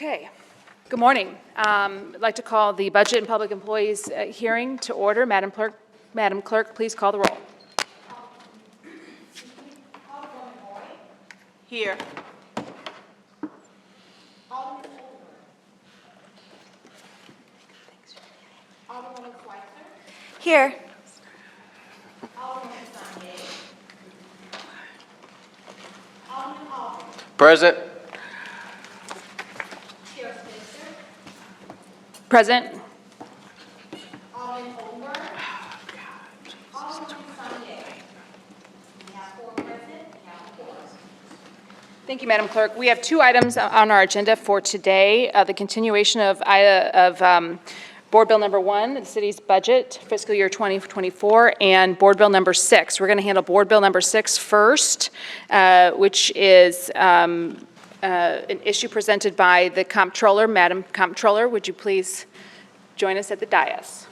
Okay. Good morning. I'd like to call the Budget and Public Employees hearing to order. Madam Clerk, please call the roll. Here. Here. Present. Present. Thank you, Madam Clerk. We have two items on our agenda for today. The continuation of Board Bill number 1, the city's budget, fiscal year 2024, and Board Bill number 6. We're going to handle Board Bill number 6 first, which is an issue presented by the Comptroller. Madam Comptroller, would you please join us at the dais?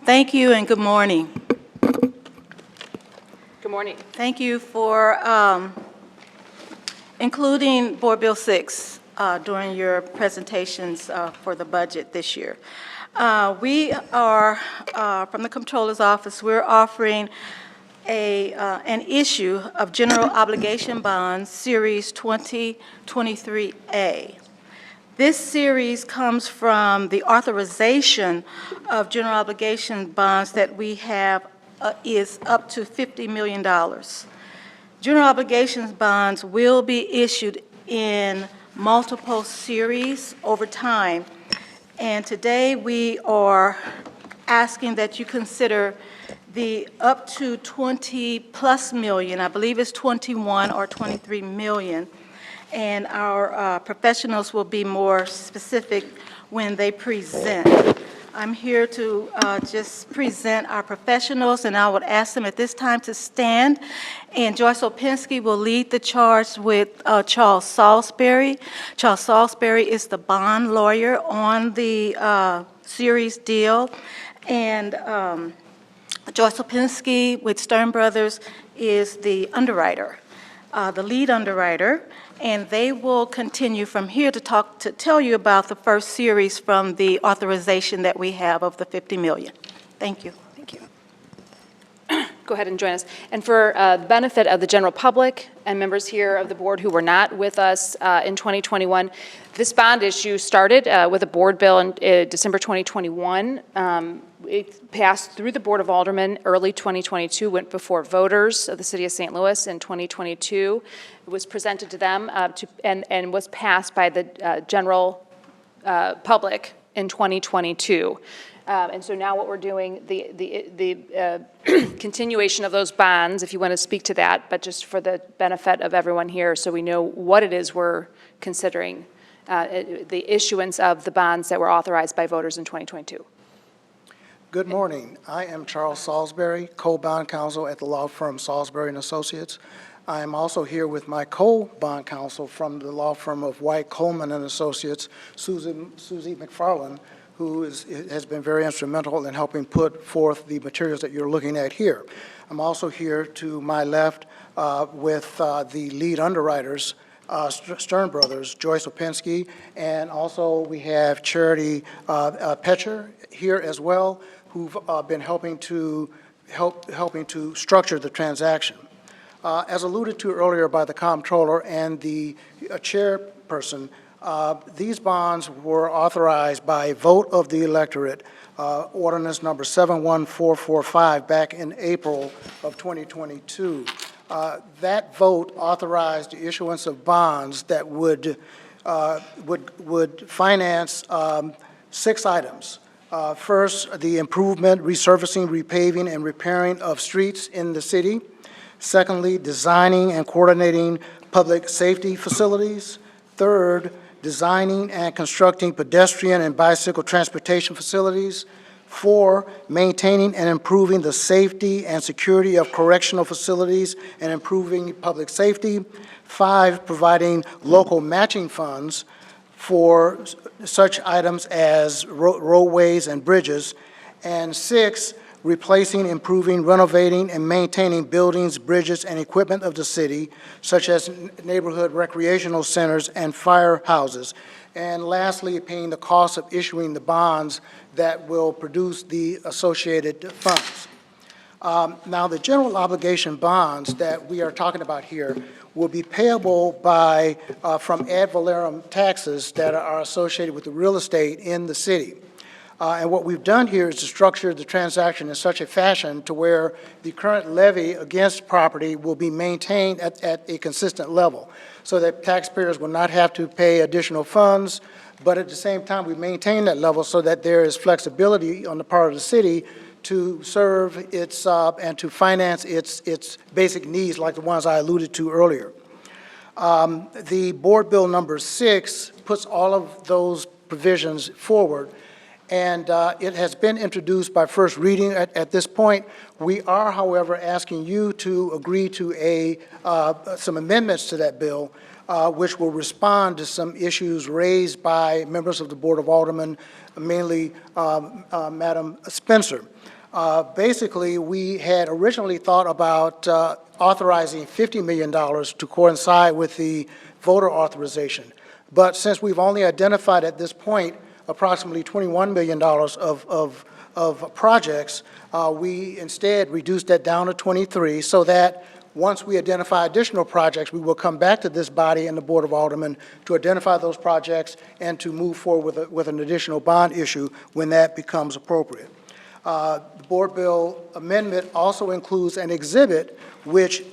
Thank you and good morning. Good morning. Thank you for including Board Bill 6 during your presentations for the budget this year. We are, from the Comptroller's Office, we're offering an issue of General Obligation Bonds, Series 2023A. This series comes from the authorization of general obligation bonds that we have is up to $50 million. General obligations bonds will be issued in multiple series over time. And today we are asking that you consider the up to 20+ million, I believe it's 21 or 23 million. And our professionals will be more specific when they present. I'm here to just present our professionals, and I would ask them at this time to stand. And Joyce Opinski will lead the charge with Charles Salisbury. Charles Salisbury is the bond lawyer on the series deal. And Joyce Opinski with Stern Brothers is the underwriter, the lead underwriter. And they will continue from here to tell you about the first series from the authorization that we have of the $50 million. Thank you. Thank you. Go ahead and join us. And for the benefit of the general public and members here of the board who were not with us in 2021, this bond issue started with a board bill in December 2021. It passed through the Board of Aldermen early 2022, went before voters of the city of St. Louis in 2022. It was presented to them and was passed by the general public in 2022. And so now what we're doing, the continuation of those bonds, if you want to speak to that, but just for the benefit of everyone here so we know what it is we're considering, the issuance of the bonds that were authorized by voters in 2022. Good morning. I am Charles Salisbury, co-bond counsel at the law firm Salisbury & Associates. I am also here with my co-bond counsel from the law firm of White, Coleman & Associates, Susie McFarland, who has been very instrumental in helping put forth the materials that you're looking at here. I'm also here to my left with the lead underwriters, Stern Brothers, Joyce Opinski, and also we have Charity Petcher here as well, who've been helping to structure the transaction. As alluded to earlier by the comptroller and the chairperson, these bonds were authorized by vote of the electorate, ordinance number 71445 back in April of 2022. That vote authorized the issuance of bonds that would finance 6 items. First, the improvement, resurfacing, repaving, and repairing of streets in the city. Secondly, designing and coordinating public safety facilities. Third, designing and constructing pedestrian and bicycle transportation facilities. 4, maintaining and improving the safety and security of correctional facilities and improving public safety. 5, providing local matching funds for such items as roadways and bridges. And 6, replacing, improving, renovating, and maintaining buildings, bridges, and equipment of the city, such as neighborhood recreational centers and firehouses. And lastly, paying the cost of issuing the bonds that will produce the associated funds. Now, the general obligation bonds that we are talking about here will be payable by, from ad valorem taxes that are associated with the real estate in the city. And what we've done here is to structure the transaction in such a fashion to where the current levy against property will be maintained at a consistent level, so that taxpayers will not have to pay additional funds, but at the same time, we maintain that level so that there is flexibility on the part of the city to serve its, and to finance its basic needs like the ones I alluded to earlier. The Board Bill number 6 puts all of those provisions forward, and it has been introduced by first reading at this point. We are, however, asking you to agree to some amendments to that bill, which will respond to some issues raised by members of the Board of Aldermen, mainly Madam Spencer. Basically, we had originally thought about authorizing $50 million to coincide with the voter authorization. But since we've only identified at this point approximately $21 million of projects, we instead reduced that down to 23, so that once we identify additional projects, we will come back to this body and the Board of Aldermen to identify those projects and to move forward with an additional bond issue when that becomes appropriate. The Board Bill amendment also includes an exhibit which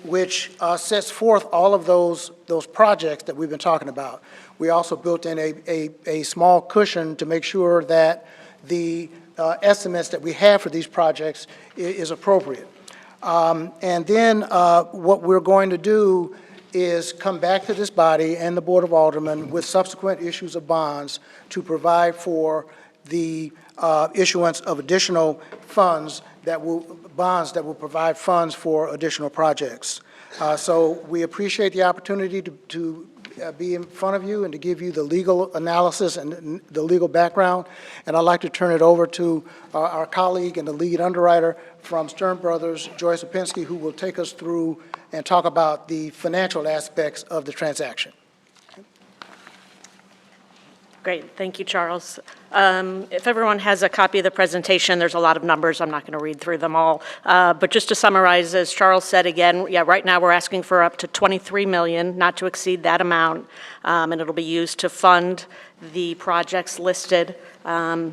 sets forth all of those projects that we've been talking about. We also built in a small cushion to make sure that the estimates that we have for these projects is appropriate. And then what we're going to do is come back to this body and the Board of Aldermen with subsequent issues of bonds to provide for the issuance of additional bonds that will provide funds for additional projects. So we appreciate the opportunity to be in front of you and to give you the legal analysis and the legal background. And I'd like to turn it over to our colleague and the lead underwriter from Stern Brothers, Joyce Opinski, who will take us through and talk about the financial aspects of the transaction. Great, thank you, Charles. If everyone has a copy of the presentation, there's a lot of numbers. I'm not going to read through them all. But just to summarize, as Charles said again, yeah, right now we're asking for up to $23 million, not to exceed that amount, and it'll be used to fund the projects listed to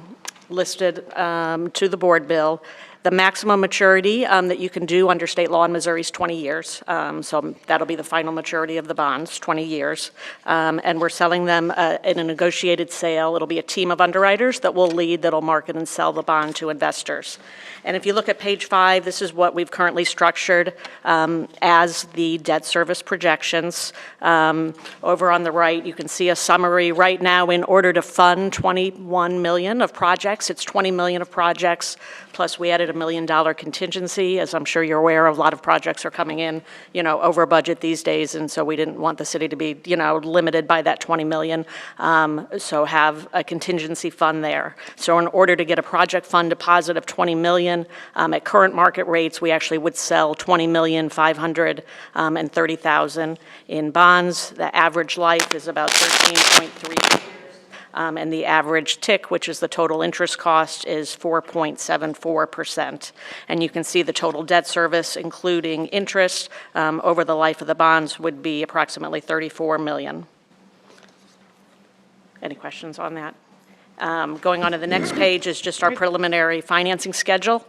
the board bill. The maximum maturity that you can do under state law in Missouri is 20 years. So that'll be the final maturity of the bonds, 20 years. And we're selling them in a negotiated sale. It'll be a team of underwriters that will lead, that'll market and sell the bond to investors. And if you look at page 5, this is what we've currently structured as the debt service projections. Over on the right, you can see a summary. Right now, in order to fund 21 million of projects, it's 20 million of projects, plus we added $1 million contingency. As I'm sure you're aware, a lot of projects are coming in, over budget these days, and so we didn't want the city to be, limited by that 20 million. So have a contingency fund there. So in order to get a project fund deposit of 20 million, at current market rates, we actually would sell 20,530,000 in bonds. The average life is about 13.3 years. And the average TIC, which is the total interest cost, is 4.74%. And you can see the total debt service, including interest, over the life of the bonds would be approximately 34 million. Any questions on that? Going on to the next page is just our preliminary financing schedule.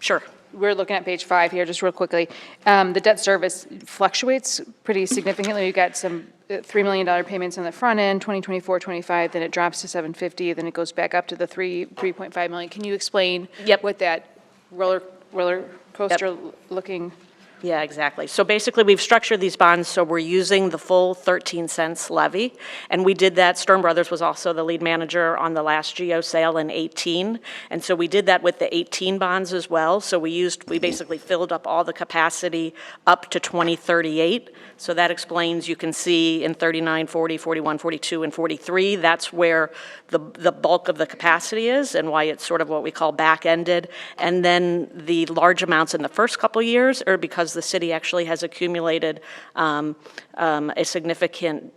Sure. We're looking at page 5 here, just real quickly. The debt service fluctuates pretty significantly. We've got some $3 million payments in the front end, 2024, 25, then it drops to 750, then it goes back up to the 3.5 million. Can you explain what that roller coaster looking? Yeah, exactly. So basically, we've structured these bonds so we're using the full 13 cents levy, and we did that. Stern Brothers was also the lead manager on the last GO sale in 18, and so we did that with the 18 bonds as well. So we basically filled up all the capacity up to 2038. So that explains, you can see in 39, 40, 41, 42, and 43, that's where the bulk of the capacity is and why it's sort of what we call back-ended. And then the large amounts in the first couple of years are because the city actually has accumulated a significant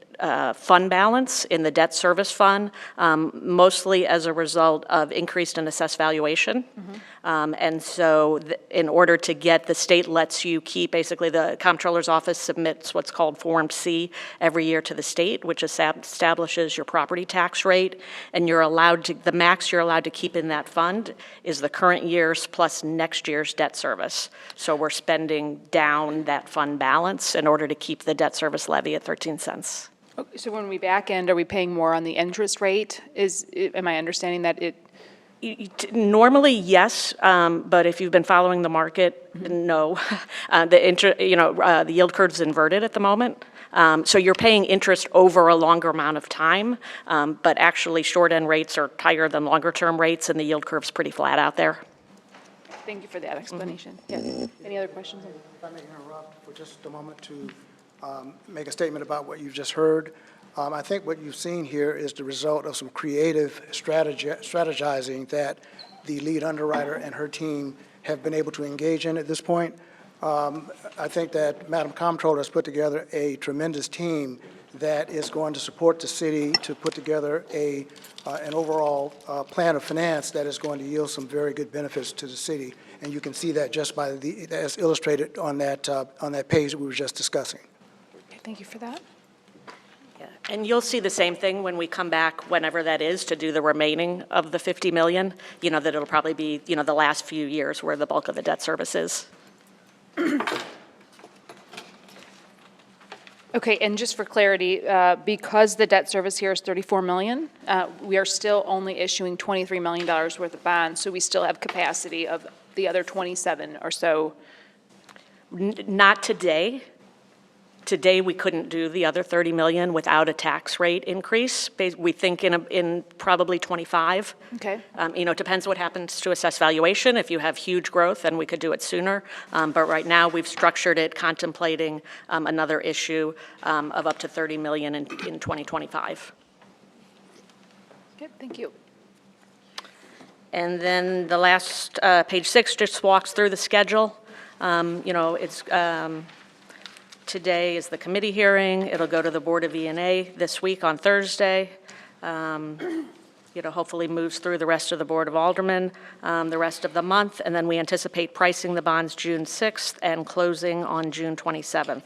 fund balance in the debt service fund, mostly as a result of increased and assessed valuation. And so in order to get, the state lets you keep, basically the comptroller's office submits what's called Form C every year to the state, which establishes your property tax rate, and you're allowed to, the max you're allowed to keep in that fund is the current year's plus next year's debt service. So we're spending down that fund balance in order to keep the debt service levy at 13 cents. Okay, so when we back end, are we paying more on the interest rate? Am I understanding that it? Normally, yes, but if you've been following the market, no. The yield curve's inverted at the moment. So you're paying interest over a longer amount of time, but actually short-end rates are higher than longer-term rates, and the yield curve's pretty flat out there. Thank you for that explanation. Yeah. Any other questions? If I may interrupt for just a moment to make a statement about what you've just heard. I think what you've seen here is the result of some creative strategizing that the lead underwriter and her team have been able to engage in at this point. I think that Madam Comptroller has put together a tremendous team that is going to support the city to put together an overall plan of finance that is going to yield some very good benefits to the city. And you can see that just by as illustrated on that page that we were just discussing. Okay, thank you for that. Yeah, and you'll see the same thing when we come back, whenever that is, to do the remaining of the 50 million, that it'll probably be, the last few years where the bulk of the debt service is. Okay, and just for clarity, because the debt service here is 34 million, we are still only issuing $23 million worth of bonds, so we still have capacity of the other 27 or so. Not today. Today, we couldn't do the other 30 million without a tax rate increase. We think in probably 25. Okay. It depends what happens to assessed valuation. If you have huge growth, then we could do it sooner. But right now, we've structured it contemplating another issue of up to 30 million in 2025. Okay, thank you. And then the last, page 6, just walks through the schedule. Today is the committee hearing. It'll go to the Board of E&A this week on Thursday. Hopefully moves through the rest of the Board of Aldermen the rest of the month, and then we anticipate pricing the bonds June 6th and closing on June 27th.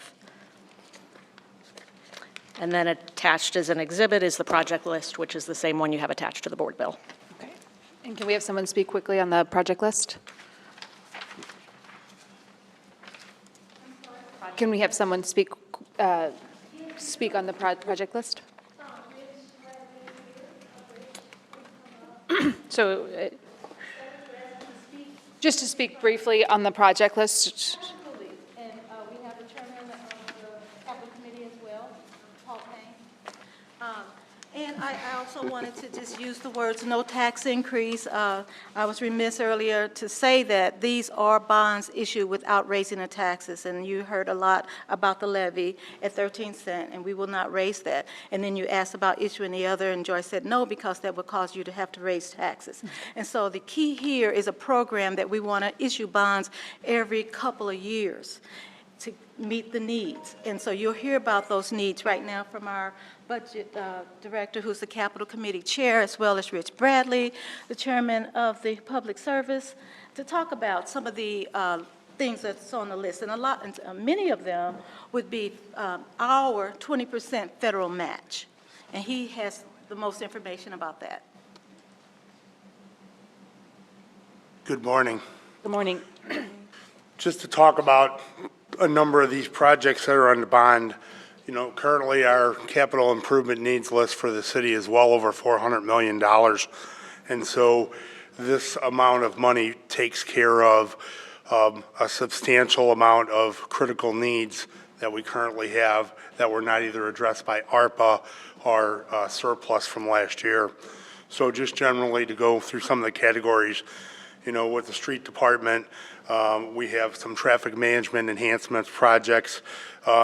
And then attached as an exhibit is the project list, which is the same one you have attached to the board bill. Okay. And can we have someone speak quickly on the project list? Can we have someone speak on the project list? So, just to speak briefly on the project list. Absolutely. And we have the chairman of the capital committee as well, Paul Payne. And I also wanted to just use the words "no tax increase." I was remiss earlier to say that these are bonds issued without raising the taxes, and you heard a lot about the levy at 13 cents, and we will not raise that. And then you asked about issuing the other, and Joyce said no, because that would cause you to have to raise taxes. And so the key here is a program that we want to issue bonds every couple of years to meet the needs. And so you'll hear about those needs right now from our budget director, who's the Capital Committee Chair, as well as Rich Bradley, the Chairman of the Public Service, to talk about some of the things that's on the list. And many of them would be our 20% federal match. And he has the most information about that. Good morning. Good morning. Just to talk about a number of these projects that are on the bond. Currently our capital improvement needs list for the city is well over $400 million. And so this amount of money takes care of a substantial amount of critical needs that we currently have that were not either addressed by ARPA or surplus from last year. So just generally to go through some of the categories, you know, with the street department, we have some traffic management enhancements projects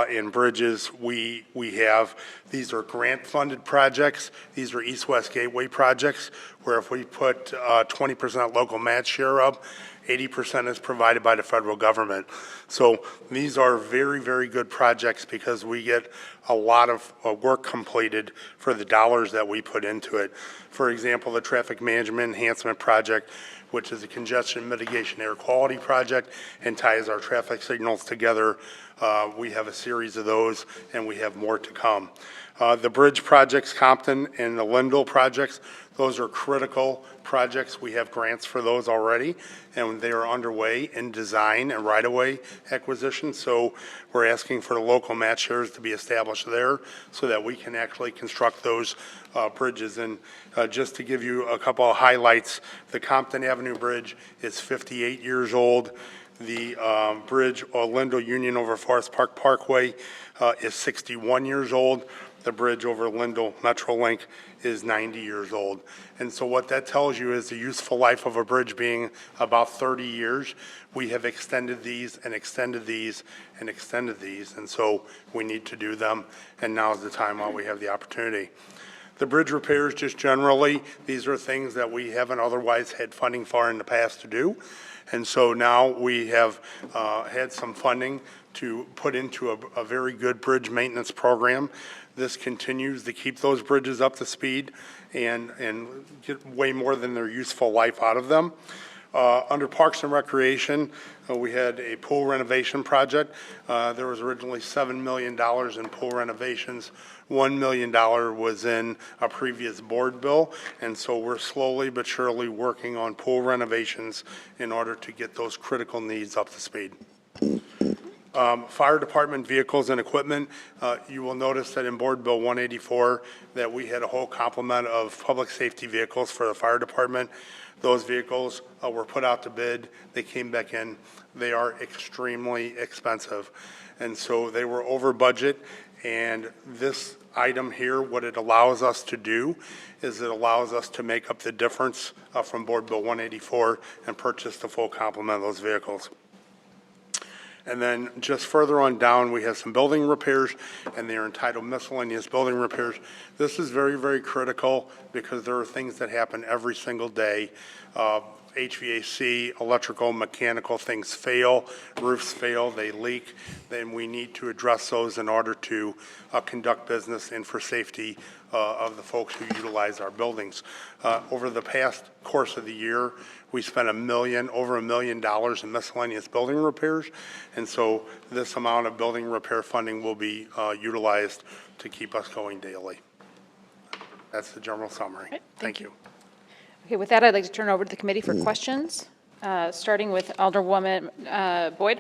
in bridges. We have, these are grant-funded projects. These are east-west gateway projects, where if we put 20% local match share up, 80% is provided by the federal government. So these are very, very good projects because we get a lot of work completed for the dollars that we put into it. For example, the traffic management enhancement project, which is a congestion mitigation air quality project and ties our traffic signals together. We have a series of those, and we have more to come. The bridge projects, Compton and the Lindell projects, those are critical projects. We have grants for those already, and they are underway in design and right-of-way acquisition. So we're asking for the local match shares to be established there so that we can actually construct those bridges. And just to give you a couple of highlights, the Compton Avenue Bridge is 58 years old. The bridge, Lindell Union over Forest Park Parkway, is 61 years old. The bridge over Lindell Metrolink is 90 years old. And so what that tells you is the useful life of a bridge being about 30 years. We have extended these and extended these and extended these, and so we need to do them, and now is the time while we have the opportunity. The bridge repairs, just generally, these are things that we haven't otherwise had funding for in the past to do. And so now we have had some funding to put into a very good bridge maintenance program. This continues to keep those bridges up to speed and get way more than their useful life out of them. Under Parks and Recreation, we had a pool renovation project. There was originally $7 million in pool renovations. $1 million was in a previous board bill, and so we're slowly but surely working on pool renovations in order to get those critical needs up to speed. Fire department vehicles and equipment, you will notice that in Board Bill 184 that we had a whole complement of public safety vehicles for the fire department. Those vehicles were put out to bid. They came back in. They are extremely expensive. And so they were over budget. And this item here, what it allows us to do is it allows us to make up the difference from Board Bill 184 and purchase the full complement of those vehicles. And then just further on down, we have some building repairs, and they are entitled miscellaneous building repairs. This is very, very critical because there are things that happen every single day. HVAC, electrical, mechanical things fail, roofs fail, they leak, then we need to address those in order to conduct business and for safety of the folks who utilize our buildings. Over the past course of the year, we spent over $1 million in miscellaneous building repairs, and so this amount of building repair funding will be utilized to keep us going daily. That's the general summary. Right, Thank you. Okay, with that, I'd like to turn it over to the committee for questions, starting with Alderwoman Boyd.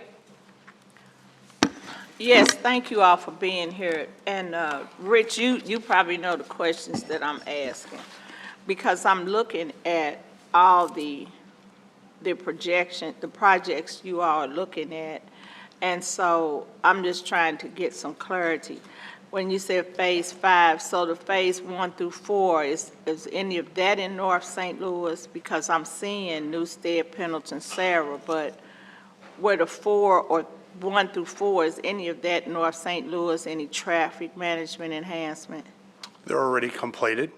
Yes, thank you all for being here. And Rich, you probably know the questions that I'm asking, because I'm looking at all the projects you all are looking at, and so I'm just trying to get some clarity. When you said Phase 5, so the Phase 1 through 4, is any of that in North St. Louis? Because I'm seeing Newstead, Pendleton, Sarah, but where the 4 or 1 through 4, is any of that North St. Louis, any traffic management enhancement? They're already completed.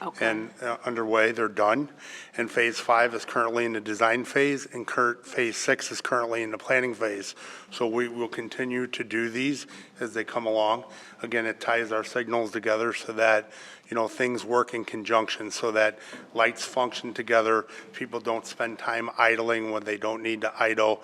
Okay. And underway, they're done. And Phase 5 is currently in the design phase, and Phase 6 is currently in the planning phase. So we will continue to do these as they come along. Again, it ties our signals together so that, you know, things work in conjunction, so that lights function together, people don't spend time idling when they don't need to idle,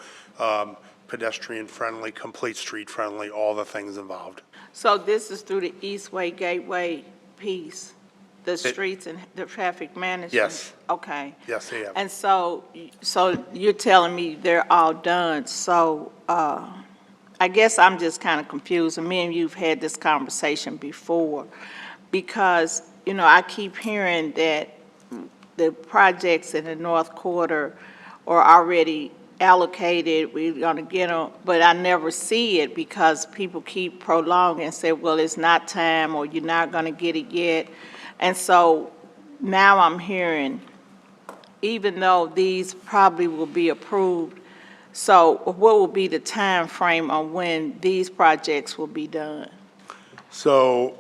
pedestrian-friendly, complete street-friendly, all the things involved. So this is through the Eastway Gateway piece? The streets and the traffic management? Yes. Okay. Yes, they have. And so you're telling me they're all done. So I guess I'm just kind of confused. And me and you've had this conversation before, because, you know, I keep hearing that the projects in the North Quarter are already allocated, we're gonna get them, but I never see it because people keep prolonging and say, well, it's not time, or you're not gonna get it yet. And so now I'm hearing, even though these probably will be approved, so what will be the time frame on when these projects will be done? So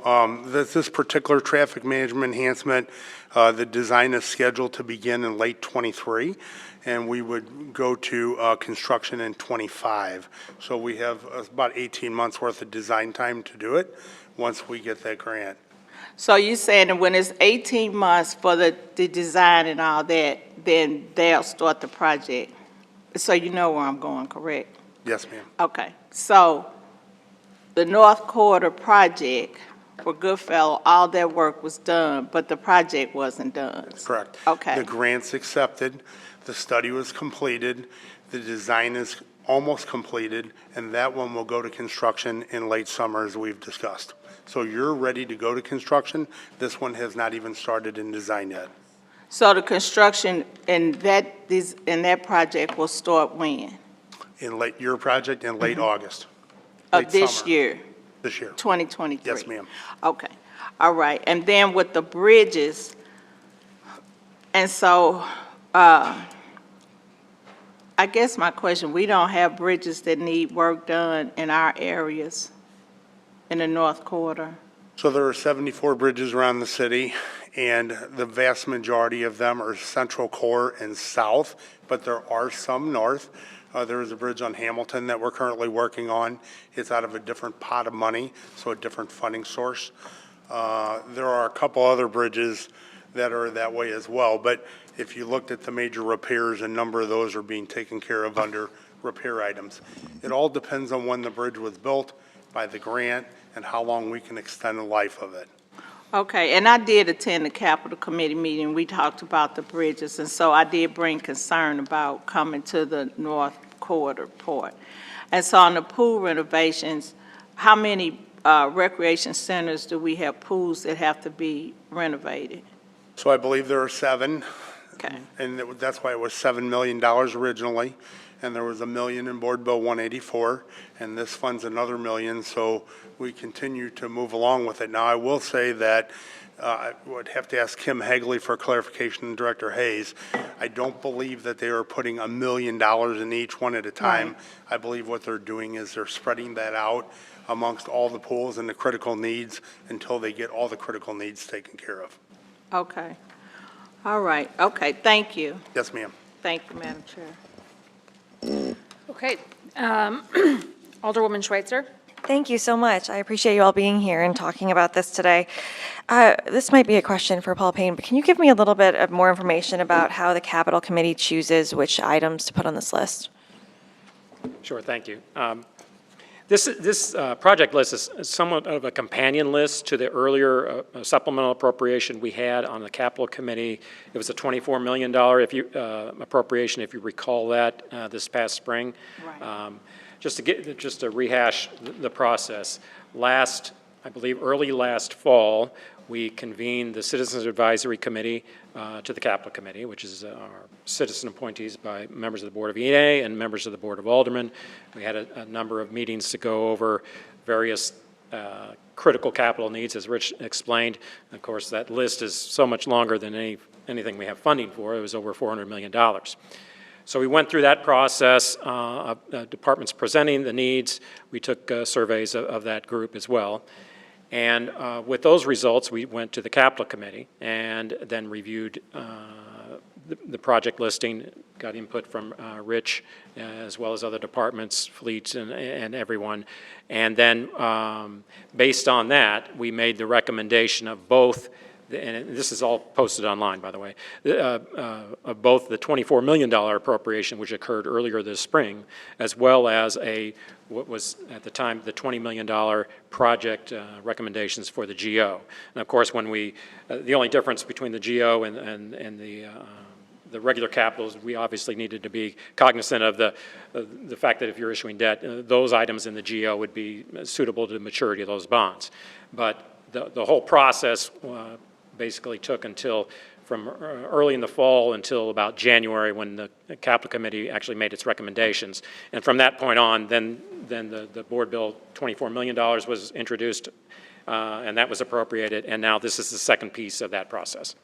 this particular traffic management enhancement, the design is scheduled to begin in late '23, and we would go to construction in '25. So we have about 18 months worth of design time to do it once we get that grant. So you're saying that when it's 18 months for the design and all that, then they'll start the project? So you know where I'm going, correct? Yes, ma'am. Okay, so the North Quarter project for Goodfellow, all that work was done, but the project wasn't done? Correct. Okay. The grant's accepted, the study was completed, the design is almost completed, and that one will go to construction in late summer, as we've discussed. So you're ready to go to construction. This one has not even started in design yet. So the construction in that project will start when? Your project in late August. Of Late this summer. year, This year. 2023? Yes, ma'am. Okay, all right. And then with the bridges, and so, I guess my question, we don't have bridges that need work done in our areas in the North Quarter? So there are 74 bridges around the city, and the vast majority of them are central core and south, but there are some north. There is a bridge on Hamilton that we're currently working on. It's out of a different pot of money, so a different funding source. There are a couple other bridges that are that way as well, but if you looked at the major repairs, a number of those are being taken care of under repair items. It all depends on when the bridge was built, by the grant, and how long we can extend the life of it. Okay, and I did attend the Capital Committee meeting. We talked about the bridges, and so I did bring concern about coming to the North Quarter Port. And so on the pool renovations, how many recreation centers do we have pools that have to be renovated? So I believe there are 7. Okay, And that's why it was $7 million originally, and there was $1 million in Board Bill 184, and this funds another $1 million, so we continue to move along with it. Now, I will say that I would have to ask Kim Hagley for clarification, and Director Hayes. I don't believe that they are putting $1 million in each one at a time. Right. I believe what they're doing is they're spreading that out amongst all the pools and the critical needs until they get all the critical needs taken care of. okay. All right, okay, thank you. Yes, ma'am. Thank you, Madam Chair. Okay. Alderwoman Schweitzer? Thank you so much. I appreciate you all being here and talking about this today. This might be a question for Paul Payne, but can you give me a little bit of more information about how the Capital Committee chooses which items to put on this list? Sure, thank you. This project list is somewhat of a companion list to the earlier supplemental appropriation we had on the Capital Committee. It was a $24 million appropriation, if you recall that, this past spring. Right. Just to rehash the process, I believe early last fall, we convened the Citizens Advisory Committee to the Capital Committee, which is our citizen appointees by members of the Board of EA and members of the Board of Aldermen. We had a number of meetings to go over various critical capital needs, as Rich explained. Of course, that list is so much longer than anything we have funding for. It was over $400 million. So we went through that process of departments presenting the needs. We took surveys of that group as well. And with those results, we went to the Capital Committee and then reviewed the project listing, got input from Rich, as well as other departments, fleets, and everyone. And then, based on that, we made the recommendation of both, and this is all posted online, by the way, of both the $24 million appropriation, which occurred earlier this spring, as well as what was at the time the $20 million project recommendations for the GO. And of course, when the only difference between the GO and the regular capitals, we obviously needed to be cognizant of the fact that if you're issuing debt, those items in the GO would be suitable to the maturity of those bonds. But the whole process basically took until from early in the fall until about January, when the Capital Committee actually made its recommendations. And from that point on, then the board bill, $24 million was introduced, and that was appropriated, and now this is the second piece of that process.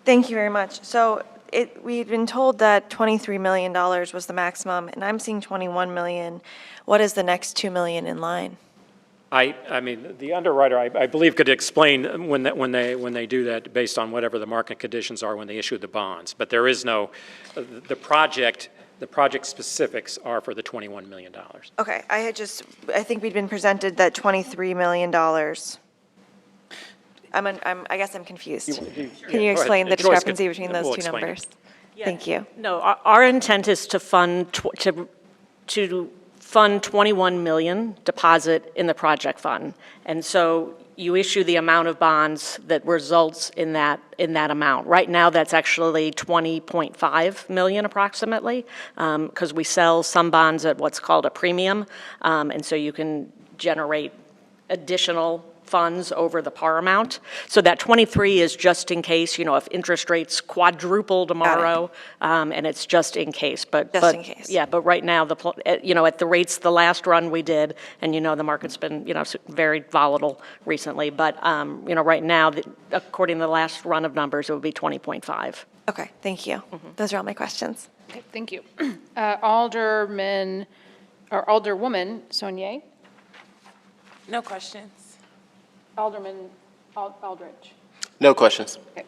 Thank you very much. So we'd been told that $23 million was the maximum, and I'm seeing 21 million. What is the next 2 million in line? I mean, the underwriter, I believe, could explain when they do that based on whatever the market conditions are when they issue the bonds. But there is no, the project specifics are for the $21 million. Okay, I think we'd been presented that $23 million. I guess I'm confused. Can you explain the discrepancy between those two numbers? Thank you. No, our intent is to fund, to fund 21 million deposit in the project fund. And so you issue the amount of bonds that results in that amount. Right now, that's actually 20.5 million approximately, because we sell some bonds at what's called a premium. And so you can generate additional funds over the par amount. So that 23 is just in case, if interest rates quadruple tomorrow, and it's just in case. But in case. Yeah, but right now, at the rates, the last run we did, and the market's been, very volatile recently. But, right now, according to the last run of numbers, it would be 20.5. Okay, thank you. Those are all my questions. Okay, thank you. Alderwoman Saunier. No questions. Alderman Aldridge. No questions. Okay.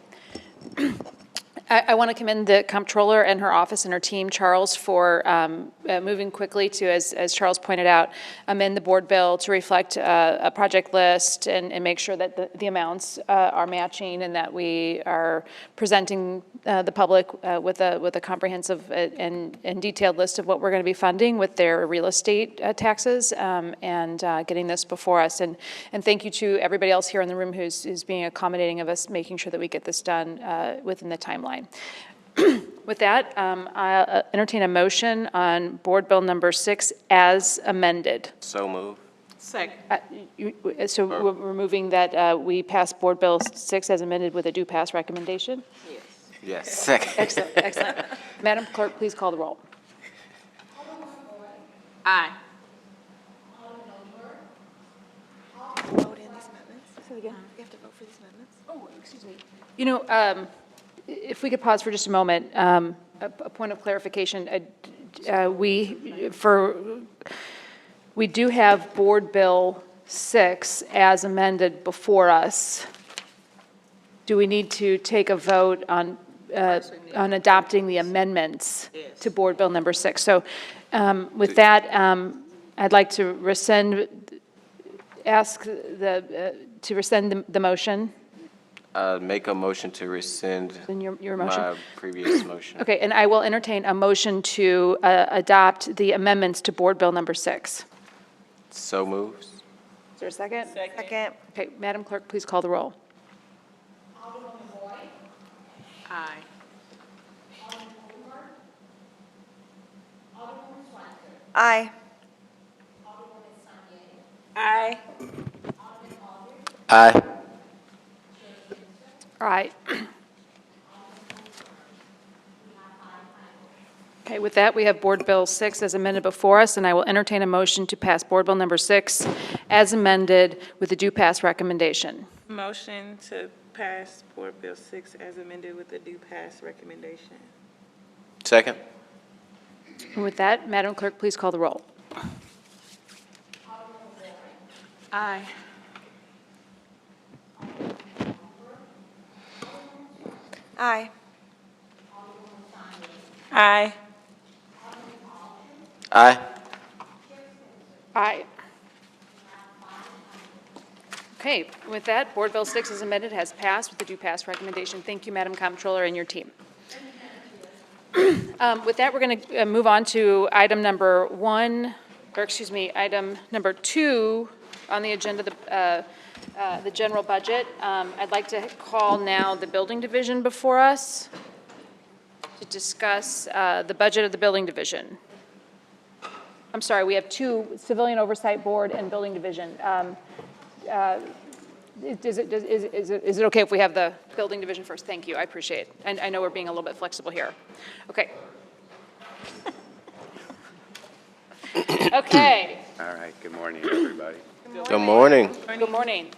I want to commend the comptroller and her office and her team, Charles, for moving quickly to, as Charles pointed out, amend the board bill to reflect a project list and make sure that the amounts are matching and that we are presenting the public with a comprehensive and detailed list of what we're going to be funding with their real estate taxes, and getting this before us. And thank you to everybody else here in the room who's being accommodating of us, making sure that we get this done within the timeline. With that, I'll entertain a motion on Board Bill number 6 as amended. So move. Second. So we're moving that we pass Board Bill 6 as amended with a due pass recommendation? Yes. Second. Excellent, excellent. Madam Clerk, please call the roll. Aye. Vote in these amendments? Say it again. You have to vote for these amendments? Oh, excuse me. If we could pause for just a moment, a point of clarification. We do have Board Bill 6 as amended before us. Do we need to take a vote on adopting the amendments to Board Bill number 6? So with that, I'd like to rescind the motion. Make a motion to rescind In your motion? my previous motion. Okay, and I will entertain a motion to adopt the amendments to Board Bill number 6. So moves. Is there a second? Second. Okay, Madam Clerk, please call the roll. Aye. Aye. Aye. Aye. All right. Okay, with that, we have Board Bill 6 as amended before us, and I will entertain a motion to pass Board Bill number 6 as amended with the due pass recommendation. Motion to pass Board Bill 6 as amended with the due pass recommendation. Second. And with that, Madam Clerk, please call the roll. Aye. Aye. Aye. Aye. Aye. Okay, with that, Board Bill 6 as amended has passed with the due pass recommendation. Thank you, Madam Comptroller and your team. With that, we're going to move on to item number 2 on the agenda, the general budget. I'd like to call now the Building Division before us to discuss the budget of the Building Division. I'm sorry, we have 2, Civilian Oversight Board and Building Division. Is it okay if we have the building division first? Thank you, I appreciate it. And I know we're being a little bit flexible here. Okay. Okay, All right, good morning, everybody. Good morning. good morning.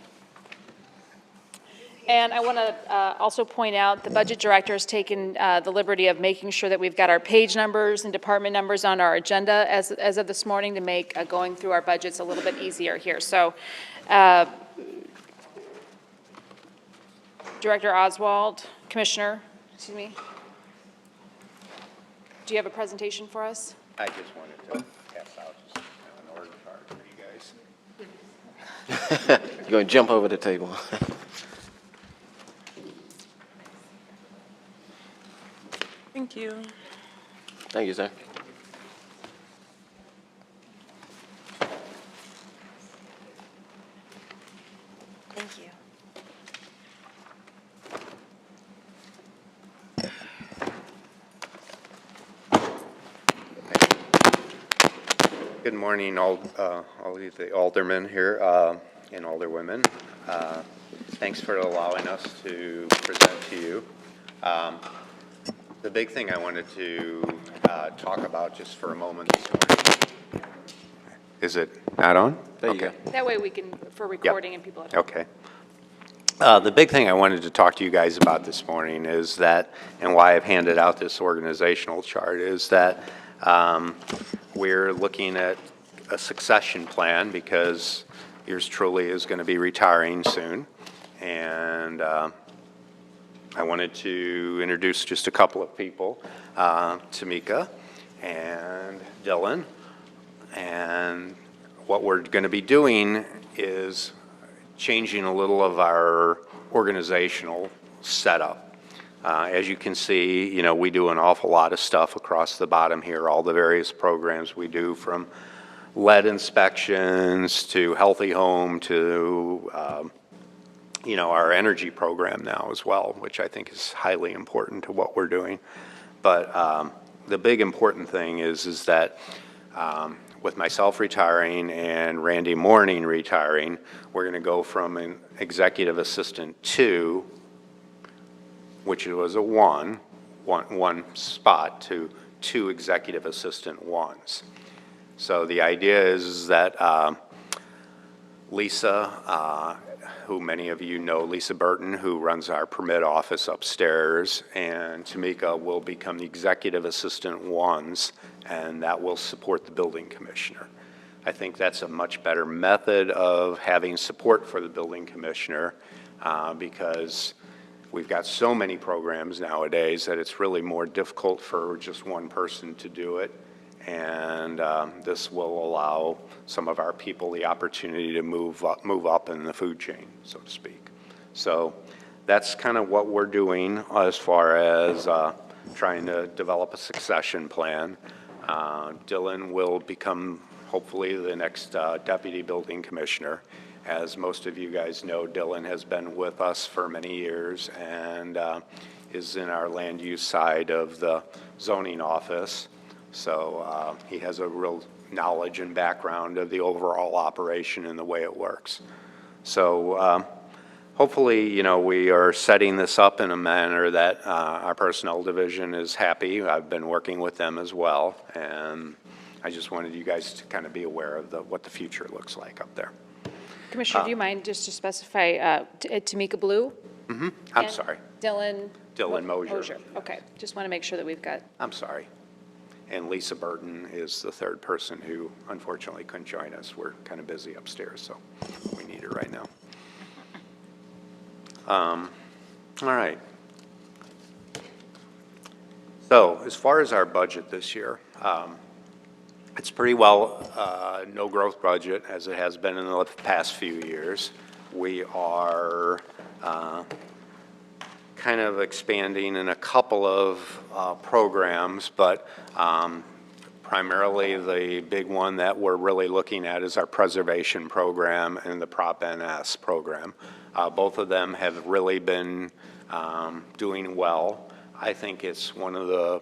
And I want to also point out, the budget director has taken the liberty of making sure that we've got our page numbers and department numbers on our agenda as of this morning to make going through our budgets a little bit easier here. So Director Oswald, Commissioner, excuse me. Do you have a presentation for us? I just wanted to pass out just an order card for you guys. You're going to jump over the table. Thank you. Thank you, sir. Thank you. Good morning, all of the aldermen here and alderwomen. Thanks for allowing us to present to you. The big thing I wanted to talk about just for a moment this morning. Is it not on? There you Okay. go. That way we can, for recording and people at home. Okay. The big thing I wanted to talk to you guys about this morning is that, and why I've handed out this organizational chart, is that we're looking at a succession plan because yours truly is going to be retiring soon. And I wanted to introduce just a couple of people, Tamika and Dylan. And what we're going to be doing is changing a little of our organizational setup. As you can see, you know, we do an awful lot of stuff across the bottom here, all the various programs we do, from lead inspections to Healthy Home to you know, our energy program now as well, which I think is highly important to what we're doing. But the big important thing is that with myself retiring and Randy Morning retiring, we're going to go from an executive assistant 2, which was a one spot, to 2 executive assistant 1s. So the idea is that Lisa, who many of you know, Lisa Burton, who runs our permit office upstairs, and Tamika will become the executive assistant 1s, and that will support the building commissioner. I think that's a much better method of having support for the building commissioner because we've got so many programs nowadays that it's really more difficult for just one person to do it. And this will allow some of our people the opportunity to move up in the food chain, so to speak. So that's kind of what we're doing as far as trying to develop a succession plan. Dylan will become hopefully the next deputy building commissioner. As most of you guys know, Dylan has been with us for many years and is in our land use side of the zoning office. So he has a real knowledge and background of the overall operation and the way it works. So hopefully, you know, we are setting this up in a manner that our personnel division is happy. I've been working with them as well, and I just wanted you guys to kind of be aware of what the future looks like up there. Commissioner, do you mind just to specify Tamika Blue? I'm And sorry. Dylan Mosier. Okay, just want to make sure that we've got. I'm sorry. And Lisa Burton is the third person who unfortunately couldn't join us. We're kind of busy upstairs, so we need her right now. All right. So as far as our budget this year, it's pretty well no growth budget as it has been in the past few years. We are kind of expanding in a couple of programs, but primarily the big one that we're really looking at is our preservation program and the Prop NS program. Both of them have really been doing well. I think it's one of the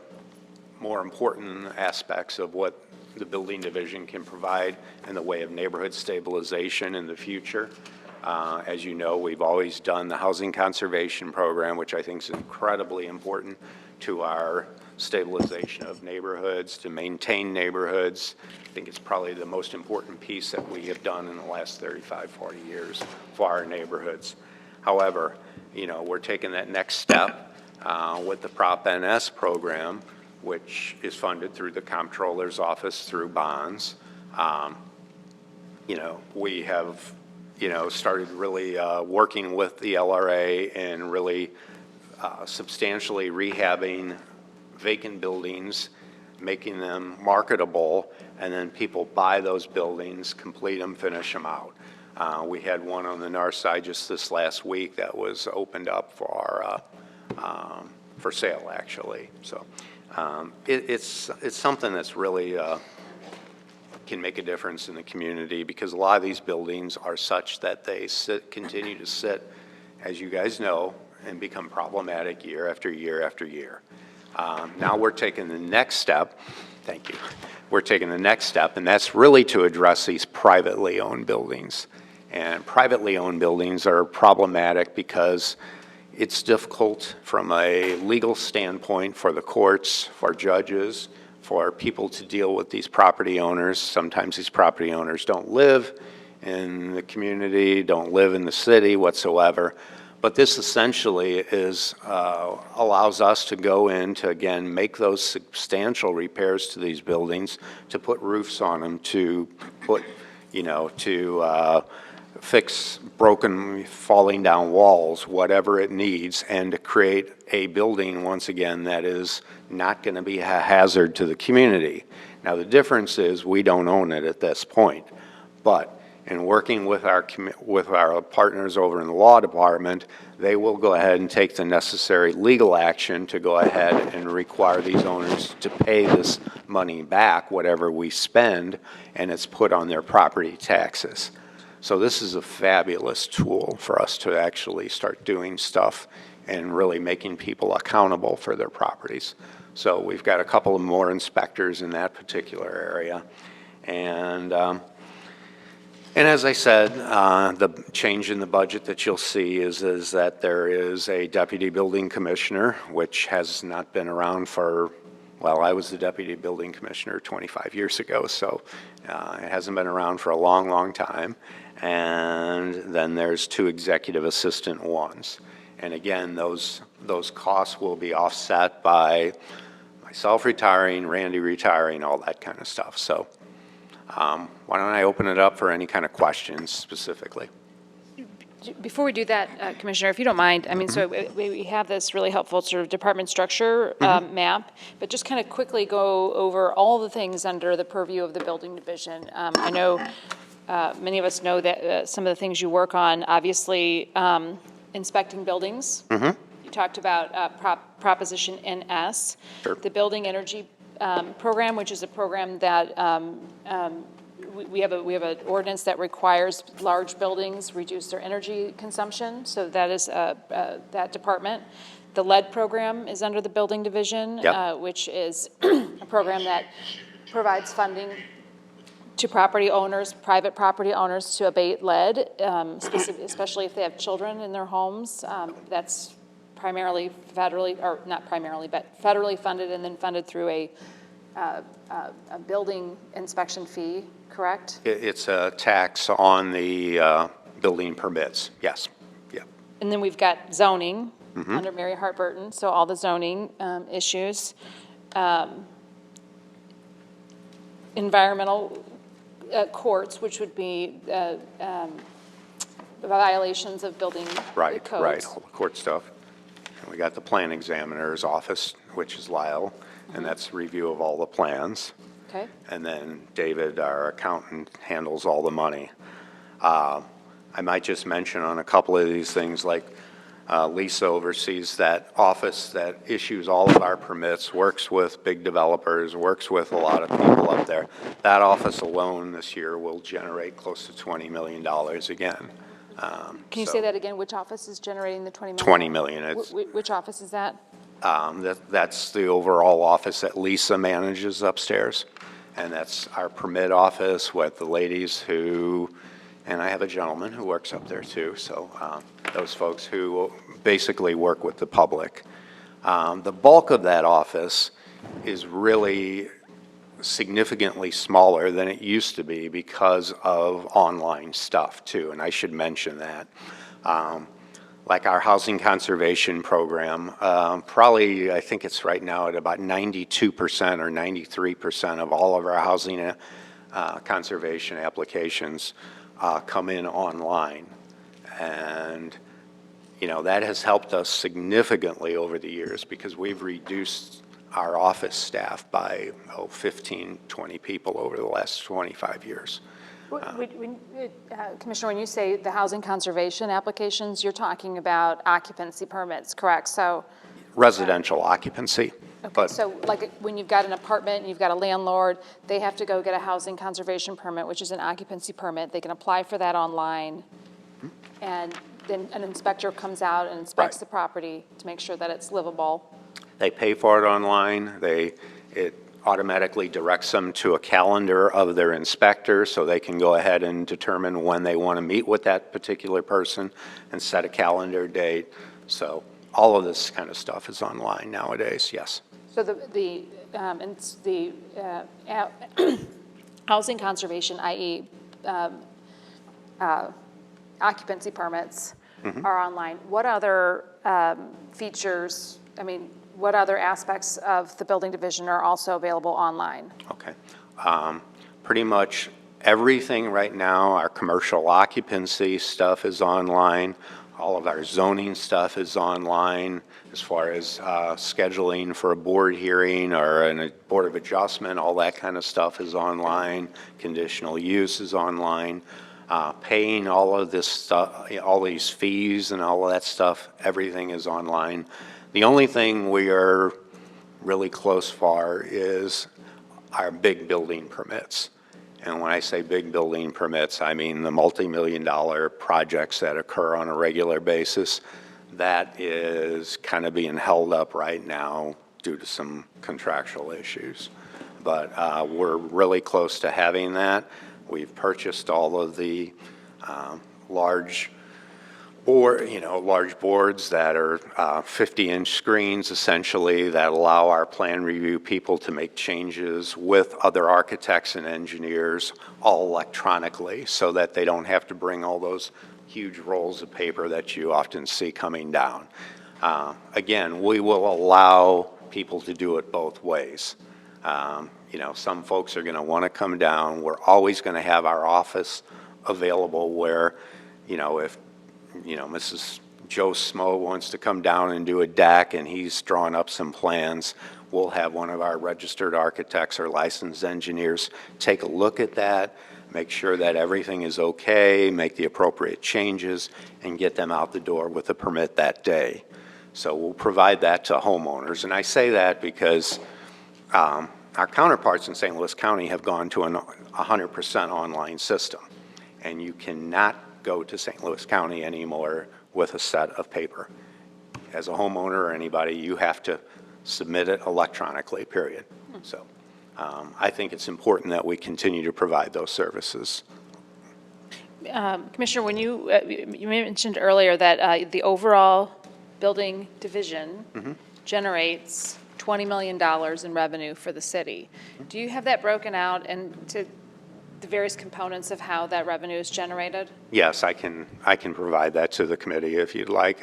more important aspects of what the building division can provide in the way of neighborhood stabilization in the future. As you know, we've always done the housing conservation program, which I think is incredibly important to our stabilization of neighborhoods, to maintain neighborhoods. I think it's probably the most important piece that we have done in the last 35, 40 years for our neighborhoods. However, you know, we're taking that next step with the Prop NS program, which is funded through the Comptroller's Office through bonds. You know, we have, you know, started really working with the LRA and really substantially rehabbing vacant buildings, making them marketable, and then people buy those buildings, complete them, finish them out. We had one on the north side just this last week that was opened up for sale, actually. So it's something that's really can make a difference in the community, because a lot of these buildings are such that they continue to sit, as you guys know, and become problematic year after year after year. Now we're taking the next step. Thank you. We're taking the next step, and that's really to address these privately owned buildings. And privately owned buildings are problematic because it's difficult from a legal standpoint for the courts, for judges, for people to deal with these property owners. Sometimes these property owners don't live in the community, don't live in the city whatsoever. But this essentially is allows us to go in to, again, make those substantial repairs to these buildings, to put roofs on them, to put, you know, to fix broken, falling down walls, whatever it needs, and to create a building, once again, that is not going to be a hazard to the community. Now, the difference is we don't own it at this point, but in working with our partners over in the law department, they will go ahead and take the necessary legal action to go ahead and require these owners to pay this money back, whatever we spend, and it's put on their property taxes. So this is a fabulous tool for us to actually start doing stuff and really making people accountable for their properties. So we've got a couple of more inspectors in that particular area. And as I said, the change in the budget that you'll see is that there is a deputy building commissioner, which has not been around for, well, I was the deputy building commissioner 25 years ago, so it hasn't been around for a long, long time. And then there's 2 executive assistant ones. And again, those costs will be offset by myself retiring, Randy retiring, all that kind of stuff. So why don't I open it up for any kind of questions specifically? Before we do that, Commissioner, if you don't mind, I mean, so we have this really helpful sort of department structure map, but just kind of quickly go over all the things under the purview of the building division. I know many of us know that some of the things you work on, obviously inspecting buildings. You talked about Proposition NS, Sure. the Building Energy Program, which is a program that we have an ordinance that requires large buildings reduce their energy consumption. So that is that department. The lead program is under the building division, Yep. which is a program that provides funding to property owners, private property owners, to abate lead, especially if they have children in their homes. That's primarily federally, or not primarily, but federally funded, and then funded through a building inspection fee, correct? It's a tax on the building permits, yes. Yeah. And then we've got zoning under Mary Hart Burton, so all the zoning issues. Environmental courts, which would be violations of building codes. Right, all the court stuff. And we got the plan examiner's office, which is Lyle, and that's review of all the plans. Okay. And then David, our accountant, handles all the money. I might just mention on a couple of these things, like Lisa oversees that office that issues all of our permits, works with big developers, works with a lot of people up there. That office alone this year will generate close to $20 million again. Can you say that again? Which office is generating the 20 million? 20 million. It's, Which office is that? that's the overall office that Lisa manages upstairs. And that's our permit office with the ladies who and I have a gentleman who works up there too, so those folks who basically work with the public. The bulk of that office is really significantly smaller than it used to be because of online stuff too, and I should mention that. Like our housing conservation program, probably I think it's right now at about 92% or 93% of all of our housing conservation applications come in online. And that has helped us significantly over the years because we've reduced our office staff by 15, 20 people over the last 25 years. Commissioner, when you say the housing conservation applications, you're talking about occupancy permits, correct? So Residential occupancy. okay, But so like when you've got an apartment and you've got a landlord, they have to go get a housing conservation permit, which is an occupancy permit. They can apply for that online, and then an inspector comes out and inspects Right. the property to make sure that it's livable. they pay for it online. It automatically directs them to a calendar of their inspector so they can go ahead and determine when they want to meet with that particular person and set a calendar date. So all of this kind of stuff is online nowadays, yes. So the housing conservation, i.e. Occupancy permits are online. What other features, what other aspects of the building division are also available online? Okay. Pretty much everything right now, our commercial occupancy stuff is online. All of our zoning stuff is online as far as scheduling for a board hearing or a board of adjustment, all that kind of stuff is online. Conditional use is online. Paying all of this stuff, all these fees and all of that stuff, everything is online. The only thing we are really close for is our big building permits. And when I say big building permits, I mean the multi-million-dollar projects that occur on a regular basis. That is kind of being held up right now due to some contractual issues. But we're really close to having that. We've purchased all of the large boards that are 50-inch screens, essentially, that allow our plan review people to make changes with other architects and engineers all electronically so that they don't have to bring all those huge rolls of paper that you often see coming down. Again, we will allow people to do it both ways. Some folks are going to want to come down. We're always going to have our office available where, if Mrs. Joe Smo wants to come down and do a deck and he's drawn up some plans, we'll have one of our registered architects or licensed engineers take a look at that, make sure that everything is okay, make the appropriate changes, and get them out the door with a permit that day. So we'll provide that to homeowners. And I say that because our counterparts in St. Louis County have gone to a 100% online system. And you cannot go to St. Louis County anymore with a set of paper. As a homeowner or anybody, you have to submit it electronically, period. So I think it's important that we continue to provide those services. Commissioner, when you mentioned earlier that the overall building division generates $20 million in revenue for the city. Do you have that broken out into the various components of how that revenue is generated? Yes, I can provide that to the committee if you'd like.